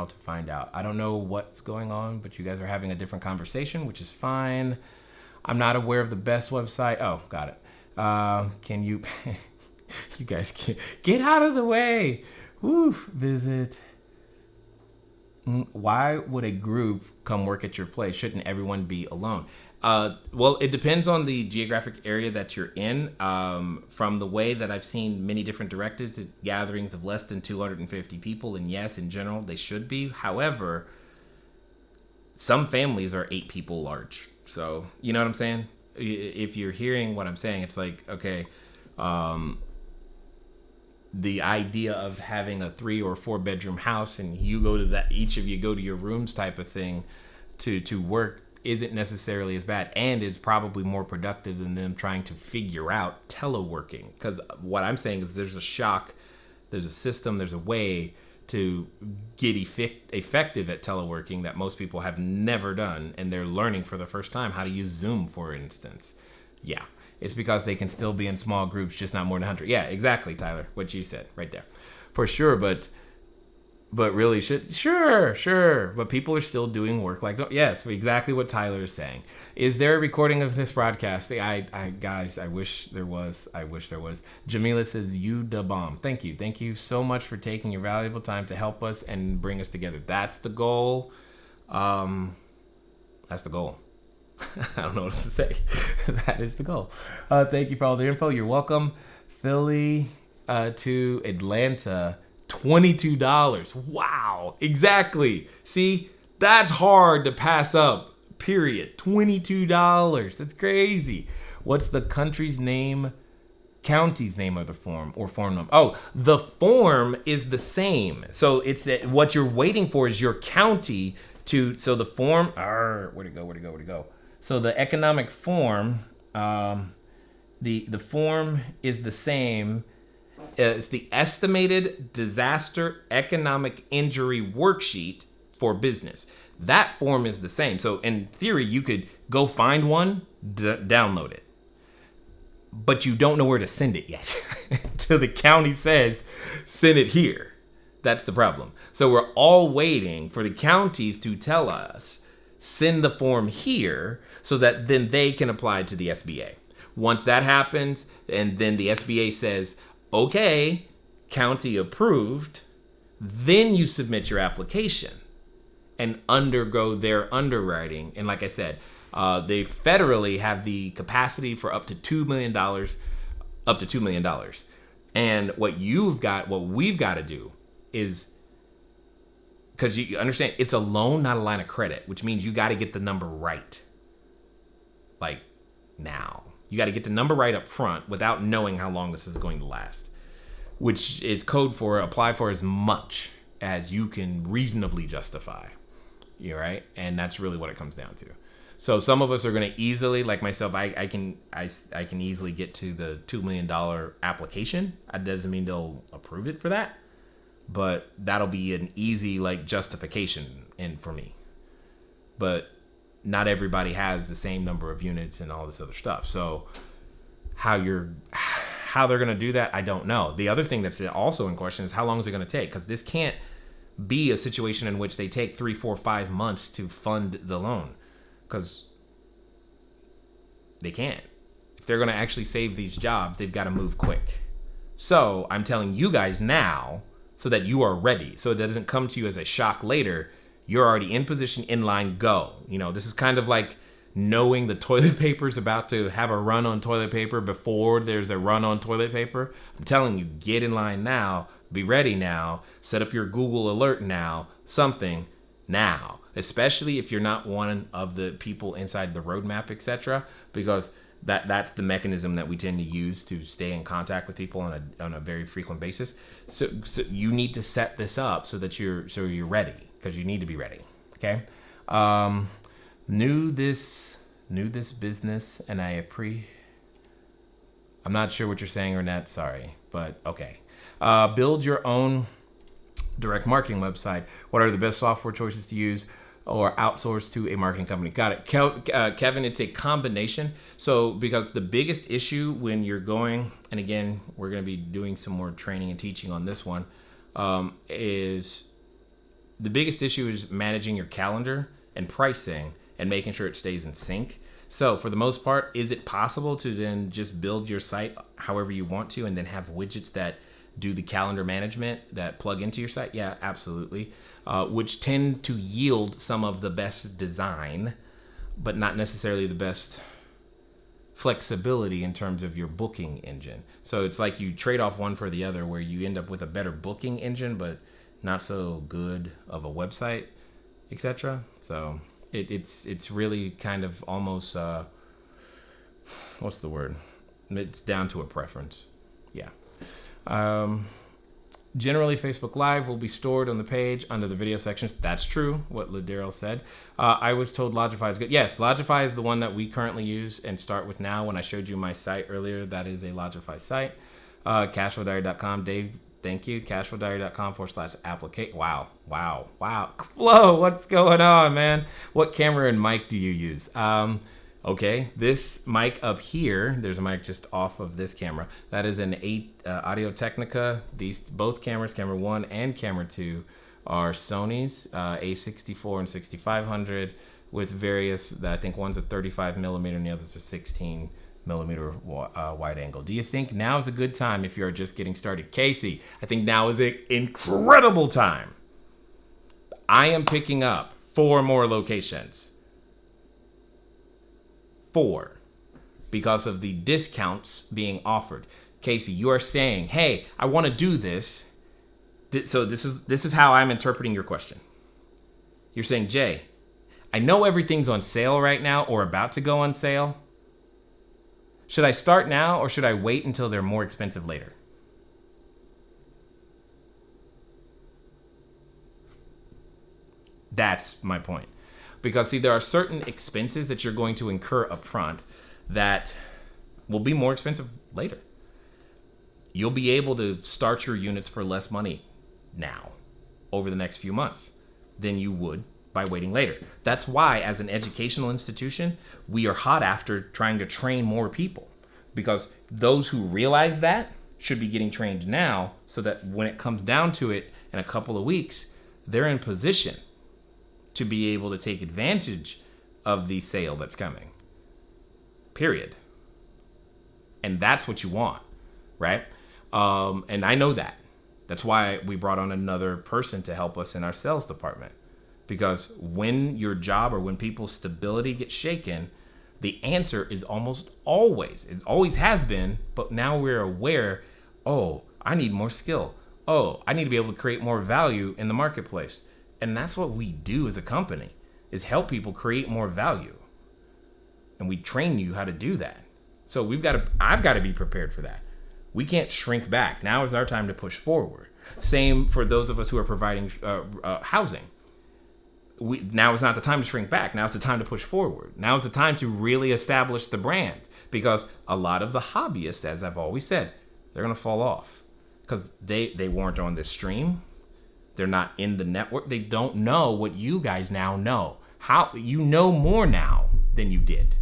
to find out. I don't know what's going on, but you guys are having a different conversation, which is fine. I'm not aware of the best website. Oh, got it. Can you, you guys get out of the way. Woo, visit. Why would a group come work at your place? Shouldn't everyone be alone? Well, it depends on the geographic area that you're in. From the way that I've seen many different directives, it's gatherings of less than 250 people. And yes, in general, they should be. However, some families are 8 people large. So, you know what I'm saying? If you're hearing what I'm saying, it's like, okay, the idea of having a 3 or 4 bedroom house and you go to that, each of you go to your rooms type of thing to work isn't necessarily as bad, and is probably more productive than them trying to figure out teleworking. Because what I'm saying is there's a system, there's a way to get effective at teleworking that most people have never done, and they're learning for the first time how to use Zoom, for instance. Yeah, it's because they can still be in small groups, just not more than 100. Yeah, exactly, Tyler, what you said right there. For sure, but really, sure. But people are still doing work yes, exactly what Tyler is saying. Is there a recording of this broadcast? Guys, I wish there was. Jamila says, you da bomb. Thank you so much for taking your valuable time to help us and bring us together. That's the goal. That's the goal. I don't know what else to say. That is the goal. Thank you for all the info. You're welcome. Philly to Atlanta, $22. Wow, exactly. See, that's hard to pass up, period. $22. That's crazy. What's the county's name of the form or form number? Oh, the form is the same. So it's that what you're waiting for is your county so the form, where'd it go? So the economic form, the form is the same. It's the estimated disaster economic injury worksheet for business. That form is the same. So in theory, you could go find one, download it, but you don't know where to send it yet until the county says, send it here. That's the problem. So we're all waiting for the counties to tell us, send the form here, so that then they can apply to the SBA. Once that happens, and then the SBA says, okay, county approved, Then you submit your application and undergo their underwriting. And like I said, they federally have the capacity for up to $2 million, up to $2 million. And what we've got to do is, because you understand, it's a loan, not a line of credit, which means you got to get the number right. Like now. You got to get the number right up front without knowing how long this is going to last, which is code for apply for as much as you can reasonably justify. You're right. And that's really what it comes down to. So some of us are going to easily, like myself, I can easily get to the $2 million application. That doesn't mean they'll approve it for that, but that'll be an easy like justification for me. But not everybody has the same number of units and all this other stuff. So how they're going to do that, I don't know. The other thing that's also in question is how long is it going to take? Because this can't be a situation in which they take 3, 4, 5 months to fund the loan, because they can't. If they're going to actually save these jobs, they've got to move quick. So I'm telling you guys now so that you are ready, so it doesn't come to you as a shock later. You're already in position, in line, go. You know, this is kind of like knowing the toilet paper is about to have a run on toilet paper before there's a run on toilet paper. I'm telling you, get in line now, be ready now, set up your Google alert now, something now, especially if you're not one of the people inside the roadmap, etc., because that's the mechanism that we tend to use to stay in contact with people on a very frequent basis. So you need to set this up so that you're ready, because you need to be ready. Okay. Knew this business, and I'm not sure what you're saying, Renette, sorry, but okay. Build your own direct marketing website. What are the best software choices to use, or outsource to a marketing company? Got it. Kevin, it's a combination. So because the biggest issue when you're going, and again, we're going to be doing some more training and teaching on this one, is the biggest issue is managing your calendar and pricing and making sure it stays in sync. So for the most part, is it possible to then just build your site however you want to and then have widgets that do the calendar management that plug into your site? Yeah, absolutely. Which tend to yield some of the best design, but not necessarily the best flexibility in terms of your booking engine. So it's like you trade off one for the other, where you end up with a better booking engine, but not so good of a website, etc. So it's really kind of almost, what's the word? It's down to a preference. Yeah. Generally, Facebook Live will be stored on the page under the video sections. That's true, what Ladero said. I was told Logify is good. Yes, Logify is the one that we currently use and start with now. When I showed you my site earlier, that is a Logify site. CashFlowDiary.com. Dave, thank you. CashFlowDiary.com/applicate. Wow. Whoa, what's going on, man? What camera and mic do you use? Okay, this mic up here, there's a mic just off of this camera. That is an Audio Technica. These both cameras, camera 1 and camera 2, are Sony's A64 and 6500 with various, I think one's a 35 millimeter and the other's a 16 millimeter wide angle. Do you think now is a good time if you're just getting started? Casey, I think now is an incredible time. I am picking up 4 more locations. 4, because of the discounts being offered. Casey, you are saying, hey, I want to do this. So this is how I'm interpreting your question. You're saying, Jay, I know everything's on sale right now or about to go on sale. Should I start now or should I wait until they're more expensive later? That's my point. Because, see, there are certain expenses that you're going to incur up front that will be more expensive later. You'll be able to start your units for less money now over the next few months than you would by waiting later. That's why, as an educational institution, we are hot after trying to train more people. Because those who realize that should be getting trained now so that when it comes down to it in a couple of weeks, they're in position to be able to take advantage of the sale that's coming. Period. And that's what you want, right? And I know that. That's why we brought on another person to help us in our sales department. Because when your job or when people's stability gets shaken, the answer is almost always, it always has been, but now we're aware, oh, I need more skill. Oh, I need to be able to create more value in the marketplace. And that's what we do as a company, is help people create more value. And we train you how to do that. So I've got to be prepared for that. We can't shrink back. Now is our time to push forward. Same for those of us who are providing housing. Now is not the time to shrink back. Now is the time to push forward. Now is the time to really establish the brand, because a lot of the hobbyists, as I've always said, they're going to fall off because they weren't on this stream. They're not in the network. They don't know what you guys now know. How you know more now than you did.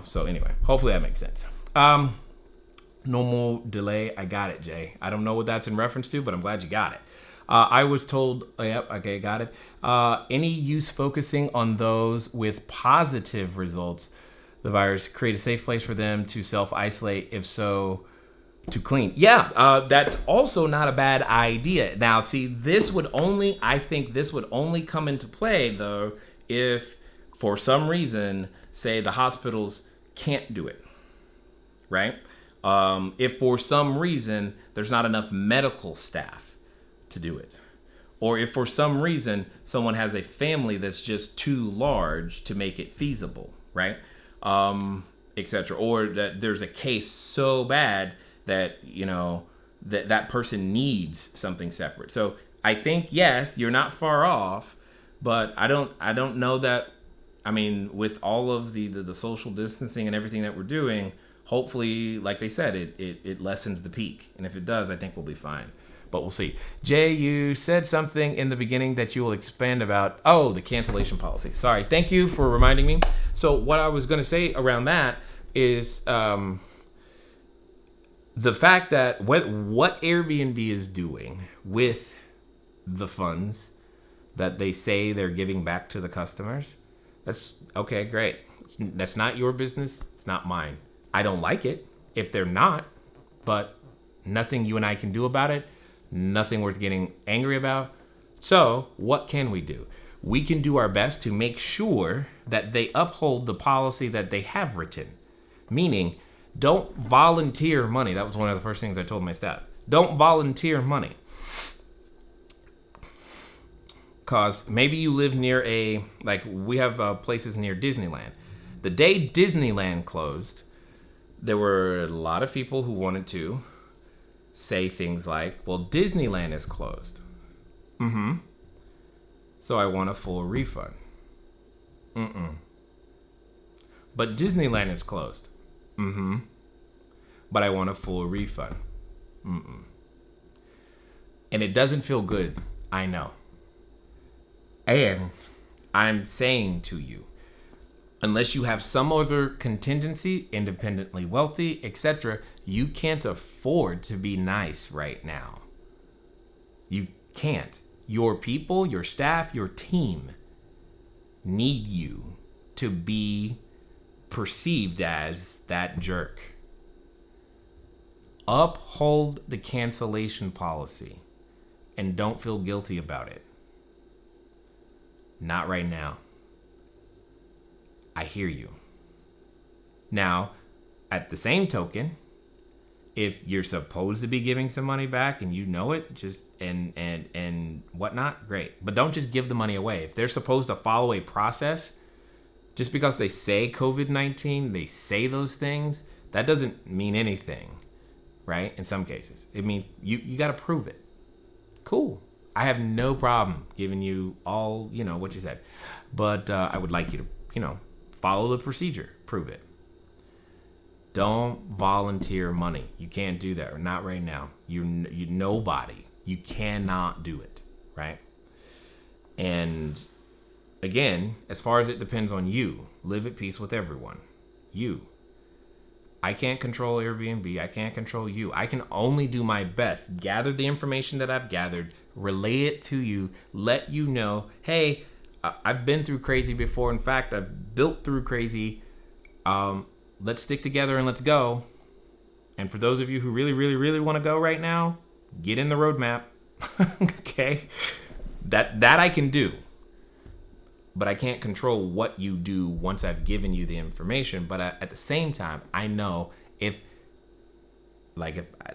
So anyway, hopefully that makes sense. No more delay. I got it, Jay. I don't know what that's in reference to, but I'm glad you got it. I was told, yep, okay, got it. Any use focusing on those with positive results, the virus, create a safe place for them to self-isolate, if so, to clean. Yeah, that's also not a bad idea. Now, see, I think this would only come into play, though, if for some reason, say the hospitals can't do it, right? If for some reason there's not enough medical staff to do it, or if for some reason someone has a family that's just too large to make it feasible, right? Etc. Or that there's a case so bad that that person needs something separate. So I think, yes, you're not far off, but I don't know that. I mean, with all of the social distancing and everything that we're doing, hopefully, like they said, it lessens the peak. And if it does, I think we'll be fine. But we'll see. Jay, you said something in the beginning that you will expand about. Oh, the cancellation policy. Sorry. Thank you for reminding me. So what I was going to say around that is the fact that what Airbnb is doing with the funds that they say they're giving back to the customers, that's okay, great. That's not your business. It's not mine. I don't like it if they're not, but nothing you and I can do about it. Nothing worth getting angry about. So what can we do? We can do our best to make sure that they uphold the policy that they have written. Meaning, don't volunteer money. That was one of the first things I told my staff. Don't volunteer money. Because maybe you live near we have places near Disneyland. The day Disneyland closed, there were a lot of people who wanted to say things like, well, Disneyland is closed. So I want a full refund. But Disneyland is closed. But I want a full refund. And it doesn't feel good, I know. And I'm saying to you, unless you have some other contingency, independently wealthy, etc., you can't afford to be nice right now. You can't. Your people, your staff, your team need you to be perceived as that jerk. Uphold the cancellation policy and don't feel guilty about it. Not right now. I hear you. Now, at the same token, if you're supposed to be giving some money back and you know it, just and whatnot, great. But don't just give the money away. If they're supposed to follow a process, just because they say COVID-19, they say those things, that doesn't mean anything, right? In some cases, it means you got to prove it. Cool. I have no problem giving you all, what you said, but I would like you to, follow the procedure, prove it. Don't volunteer money. You can't do that, or not right now. You nobody. You cannot do it, right? And again, as far as it depends on you, live at peace with everyone. You. I can't control Airbnb. I can't control you. I can only do my best. Gather the information that I've gathered, relay it to you, let you know, hey, I've been through crazy before. In fact, I've built through crazy. Let's stick together and let's go. And for those of you who really, really, really want to go right now, get in the roadmap. Okay, that I can do, but I can't control what you do once I've given you the information. But at the same time, I know if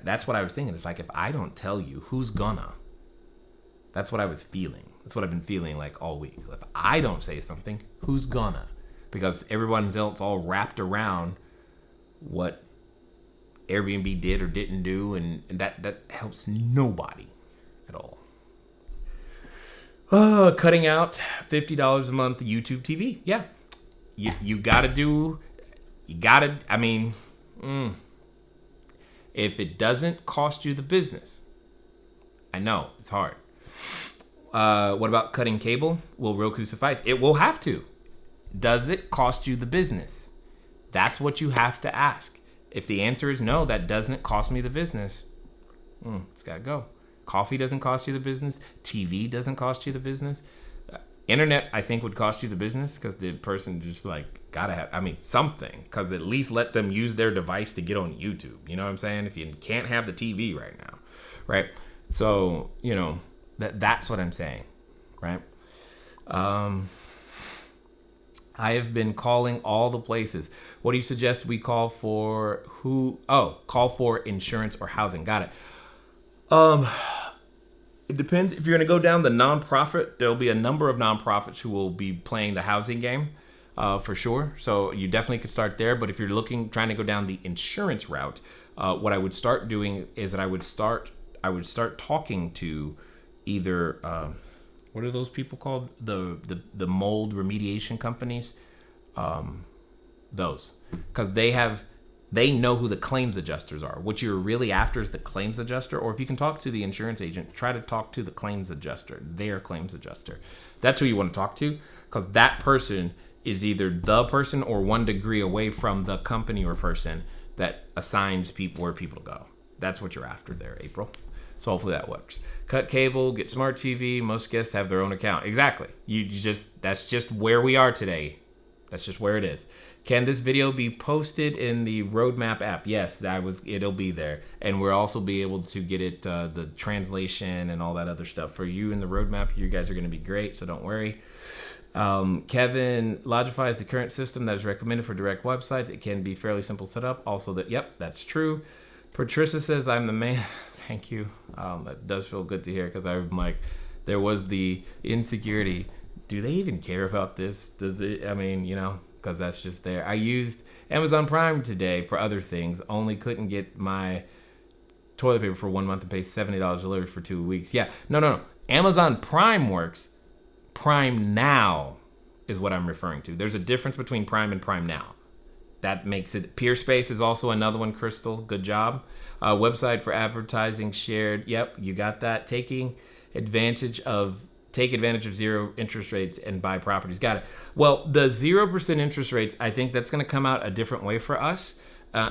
that's what I was thinking. It's like, if I don't tell you, who's gonna? That's what I was feeling. That's what I've been feeling like all week. If I don't say something, who's gonna? Because everyone else all wrapped around what Airbnb did or didn't do, and that helps nobody at all. Cutting out $50 a month YouTube TV. Yeah, you gotta. I mean, if it doesn't cost you the business, I know it's hard. What about cutting cable? Will Roku suffice? It will have to. Does it cost you the business? That's what you have to ask. If the answer is no, that doesn't cost me the business, it's got to go. Coffee doesn't cost you the business. TV doesn't cost you the business. Internet, I think, would cost you the business, because the person just gotta have, something, because at least let them use their device to get on YouTube. You know what I'm saying? If you can't have the TV right now, right? So, that's what I'm saying, right? I have been calling all the places. What do you suggest we call for? Call for insurance or housing. Got it. It depends. If you're going to go down the nonprofit, there'll be a number of nonprofits who will be playing the housing game, for sure. So you definitely could start there. But if you're trying to go down the insurance route, what I would start doing is that I would start talking to either what are those people called? The mold remediation companies. Those, because they know who the claims adjusters are. What you're really after is the claims adjuster, or if you can talk to the insurance agent, try to talk to the claims adjuster, their claims adjuster. That's who you want to talk to, because that person is either the person or 1 degree away from the company or person that assigns people where people to go. That's what you're after there, April. So hopefully that works. Cut cable, get smart TV. Most guests have their own account. Exactly. That's just where we are today. That's just where it is. Can this video be posted in the Roadmap app? Yes, it'll be there. And we'll also be able to get it, the translation and all that other stuff. For you in the Roadmap, you guys are going to be great, so don't worry. Kevin, Logify is the current system that is recommended for direct websites. It can be fairly simple setup. Also, that's true. Patricia says, I'm the man. Thank you. That does feel good to hear, because I'm like, there was the insecurity. Do they even care about this? Does it? Because that's just there. I used Amazon Prime today for other things. Only couldn't get my toilet paper for 1 month and pay $70 delivery for 2 weeks. Yeah, no. Amazon Prime works. Prime Now is what I'm referring to. There's a difference between Prime and Prime Now. That makes it. Peerspace is also another one, Crystal. Good job. Website for advertising shared. Yep, you got that. Take advantage of 0 interest rates and buy properties. Got it. Well, the 0% interest rates, I think that's going to come out a different way for us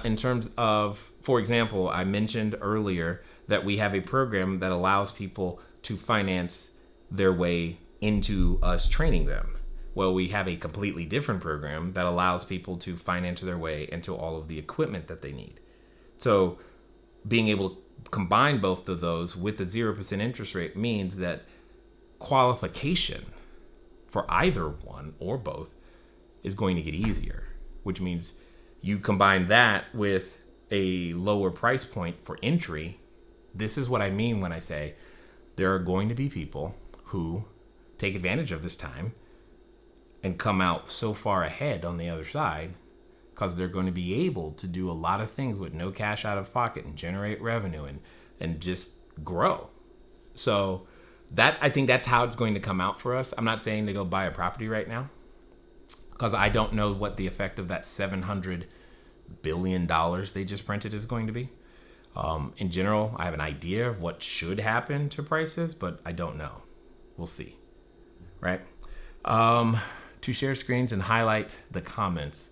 in terms of, for example, I mentioned earlier that we have a program that allows people to finance their way into us training them. Well, we have a completely different program that allows people to finance their way into all of the equipment that they need. So being able to combine both of those with the 0% interest rate means that qualification for either one or both is going to get easier, which means you combine that with a lower price point for entry. This is what I mean when I say there are going to be people who take advantage of this time and come out so far ahead on the other side, because they're going to be able to do a lot of things with no cash out of pocket and generate revenue and just grow. So I think that's how it's going to come out for us. I'm not saying to go buy a property right now, because I don't know what the effect of that $700 billion they just printed is going to be. In general, I have an idea of what should happen to prices, but I don't know. We'll see. Right? To share screens and highlight the comments.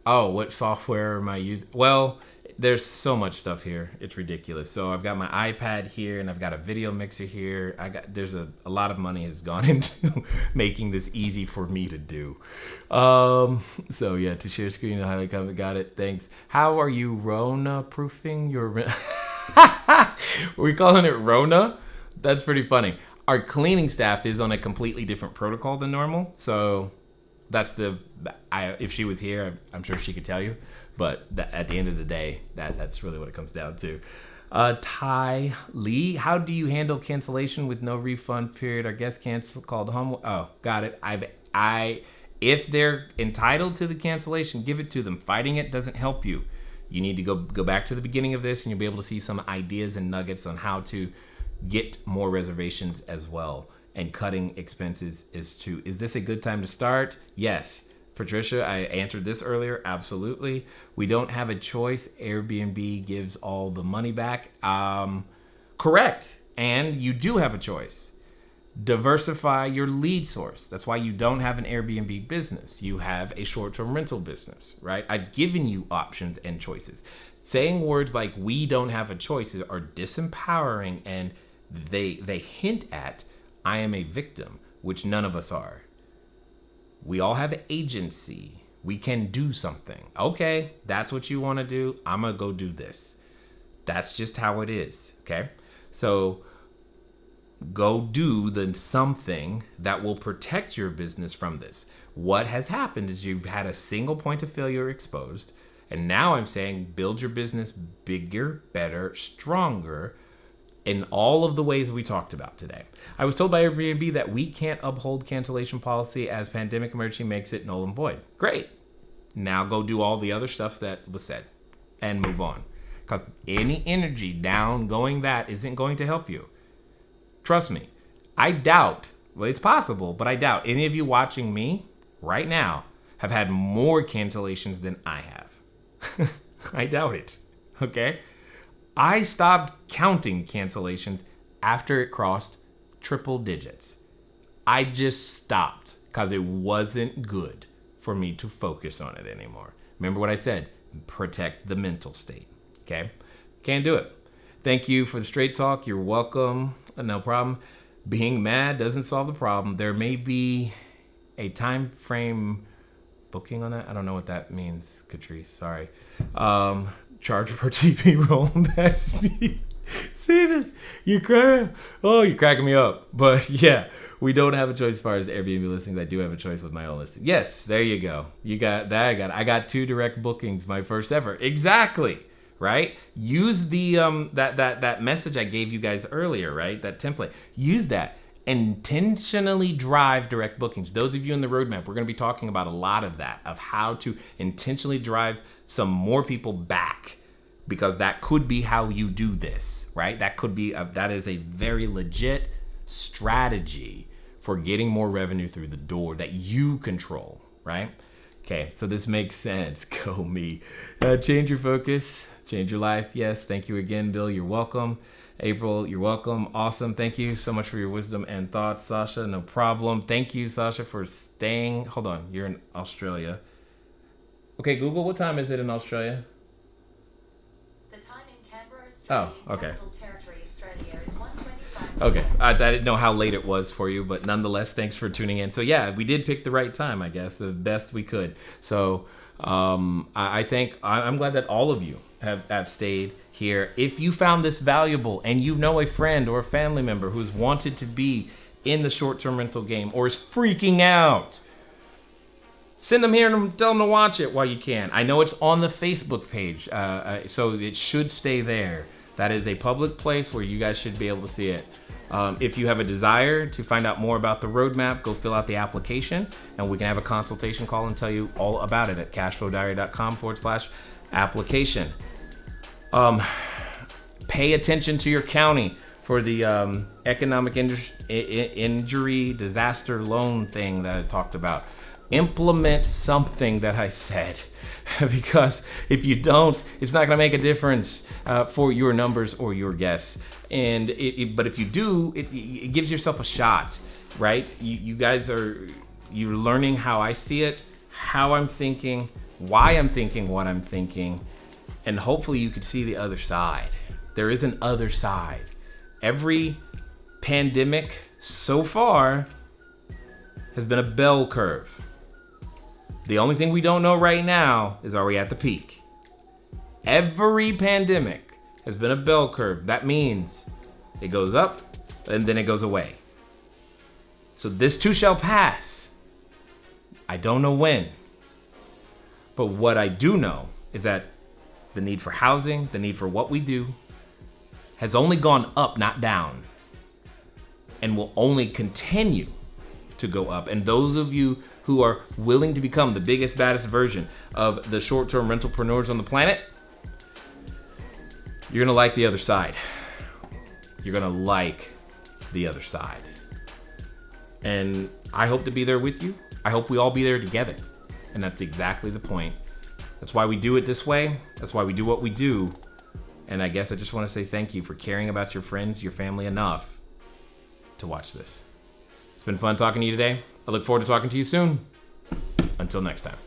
Oh, what software am I using? Well, there's so much stuff here. It's ridiculous. So I've got my iPad here, and I've got a video mixer here. There's a lot of money has gone into making this easy for me to do. So yeah, to share screen and highlight comment. Got it. Thanks. How are you Rona proofing your We're calling it Rona. That's pretty funny. Our cleaning staff is on a completely different protocol than normal. So that's if she was here, I'm sure she could tell you. But at the end of the day, that's really what it comes down to. Ty Lee, how do you handle cancellation with no refund period? Our guest called home. Oh, got it. If they're entitled to the cancellation, give it to them. Fighting it doesn't help you. You need to go back to the beginning of this, and you'll be able to see some ideas and nuggets on how to get more reservations as well. And cutting expenses is too. Is this a good time to start? Yes. Patricia, I answered this earlier. Absolutely. We don't have a choice. Airbnb gives all the money back. Correct. And you do have a choice. Diversify your lead source. That's why you don't have an Airbnb business. You have a short-term rental business, right? I've given you options and choices. Saying words like we don't have a choice are disempowering, and they hint at I am a victim, which none of us are. We all have agency. We can do something. Okay, that's what you want to do. I'm going to go do this. That's just how it is, okay? So go do the something that will protect your business from this. What has happened is you've had a single point of failure exposed, and now I'm saying build your business bigger, better, stronger, in all of the ways we talked about today. I was told by Airbnb that we can't uphold cancellation policy as pandemic emergency makes it null and void. Great. Now go do all the other stuff that was said and move on. Because any energy down going that isn't going to help you. Trust me. I doubt, well, it's possible, but I doubt any of you watching me right now have had more cancellations than I have. I doubt it. Okay? I stopped counting cancellations after it crossed triple digits. I just stopped because it wasn't good for me to focus on it anymore. Remember what I said? Protect the mental state. Okay? Can't do it. Thank you for the straight talk. You're welcome. No problem. Being mad doesn't solve the problem. There may be a time frame booking on that. I don't know what that means, Catrice. Sorry. Charge per TP roll. Steven, you're cracking me up. But yeah, we don't have a choice as far as Airbnb listings. I do have a choice with my own listing. Yes, there you go. You got that. I got 2 direct bookings, my first ever. Exactly. Right? Use the that message I gave you guys earlier, right? That template. Use that. Intentionally drive direct bookings. Those of you in the roadmap, we're going to be talking about a lot of that, of how to intentionally drive some more people back, because that could be how you do this, right? That is a very legit strategy for getting more revenue through the door that you control, right? Okay, so this makes sense. Go me. Change your focus, change your life. Yes, thank you again, Bill. You're welcome. April, you're welcome. Awesome. Thank you so much for your wisdom and thoughts, Sasha. No problem. Thank you, Sasha, for staying. Hold on. You're in Australia. Okay, Google, what time is it in Australia? The time in Canberra, Australia, oh, okay. Capital Territory, Australia is 1:25. Okay, I didn't know how late it was for you, but nonetheless, thanks for tuning in. So yeah, we did pick the right time, I guess, the best we could. So I'm glad that all of you have stayed here. If you found this valuable and you know a friend or a family member who's wanted to be in the short-term rental game or is freaking out, send them here and tell them to watch it while you can. I know it's on the Facebook page, so it should stay there. That is a public place where you guys should be able to see it. If you have a desire to find out more about the roadmap, go fill out the application and we can have a consultation call and tell you all about it at cashflowdiary.com/application. Pay attention to your county for the economic injury disaster loan thing that I talked about. Implement something that I said, because if you don't, it's not going to make a difference for your numbers or your guests. And but if you do, it gives yourself a shot, right? You guys you're learning how I see it, how I'm thinking, why I'm thinking what I'm thinking, and hopefully you could see the other side. There is an other side. Every pandemic so far has been a bell curve. The only thing we don't know right now is, are we at the peak? Every pandemic has been a bell curve. That means it goes up and then it goes away. So this too shall pass. I don't know when. But what I do know is that the need for housing, the need for what we do, has only gone up, not down, and will only continue to go up. And those of you who are willing to become the biggest, baddest version of the short-term rentalpreneurs on the planet, you're gonna like the other side. You're gonna like the other side. And I hope to be there with you. I hope we all be there together. And that's exactly the point. That's why we do it this way. That's why we do what we do. And I guess I just want to say thank you for caring about your friends, your family enough to watch this. It's been fun talking to you today. I look forward to talking to you soon. Until next time.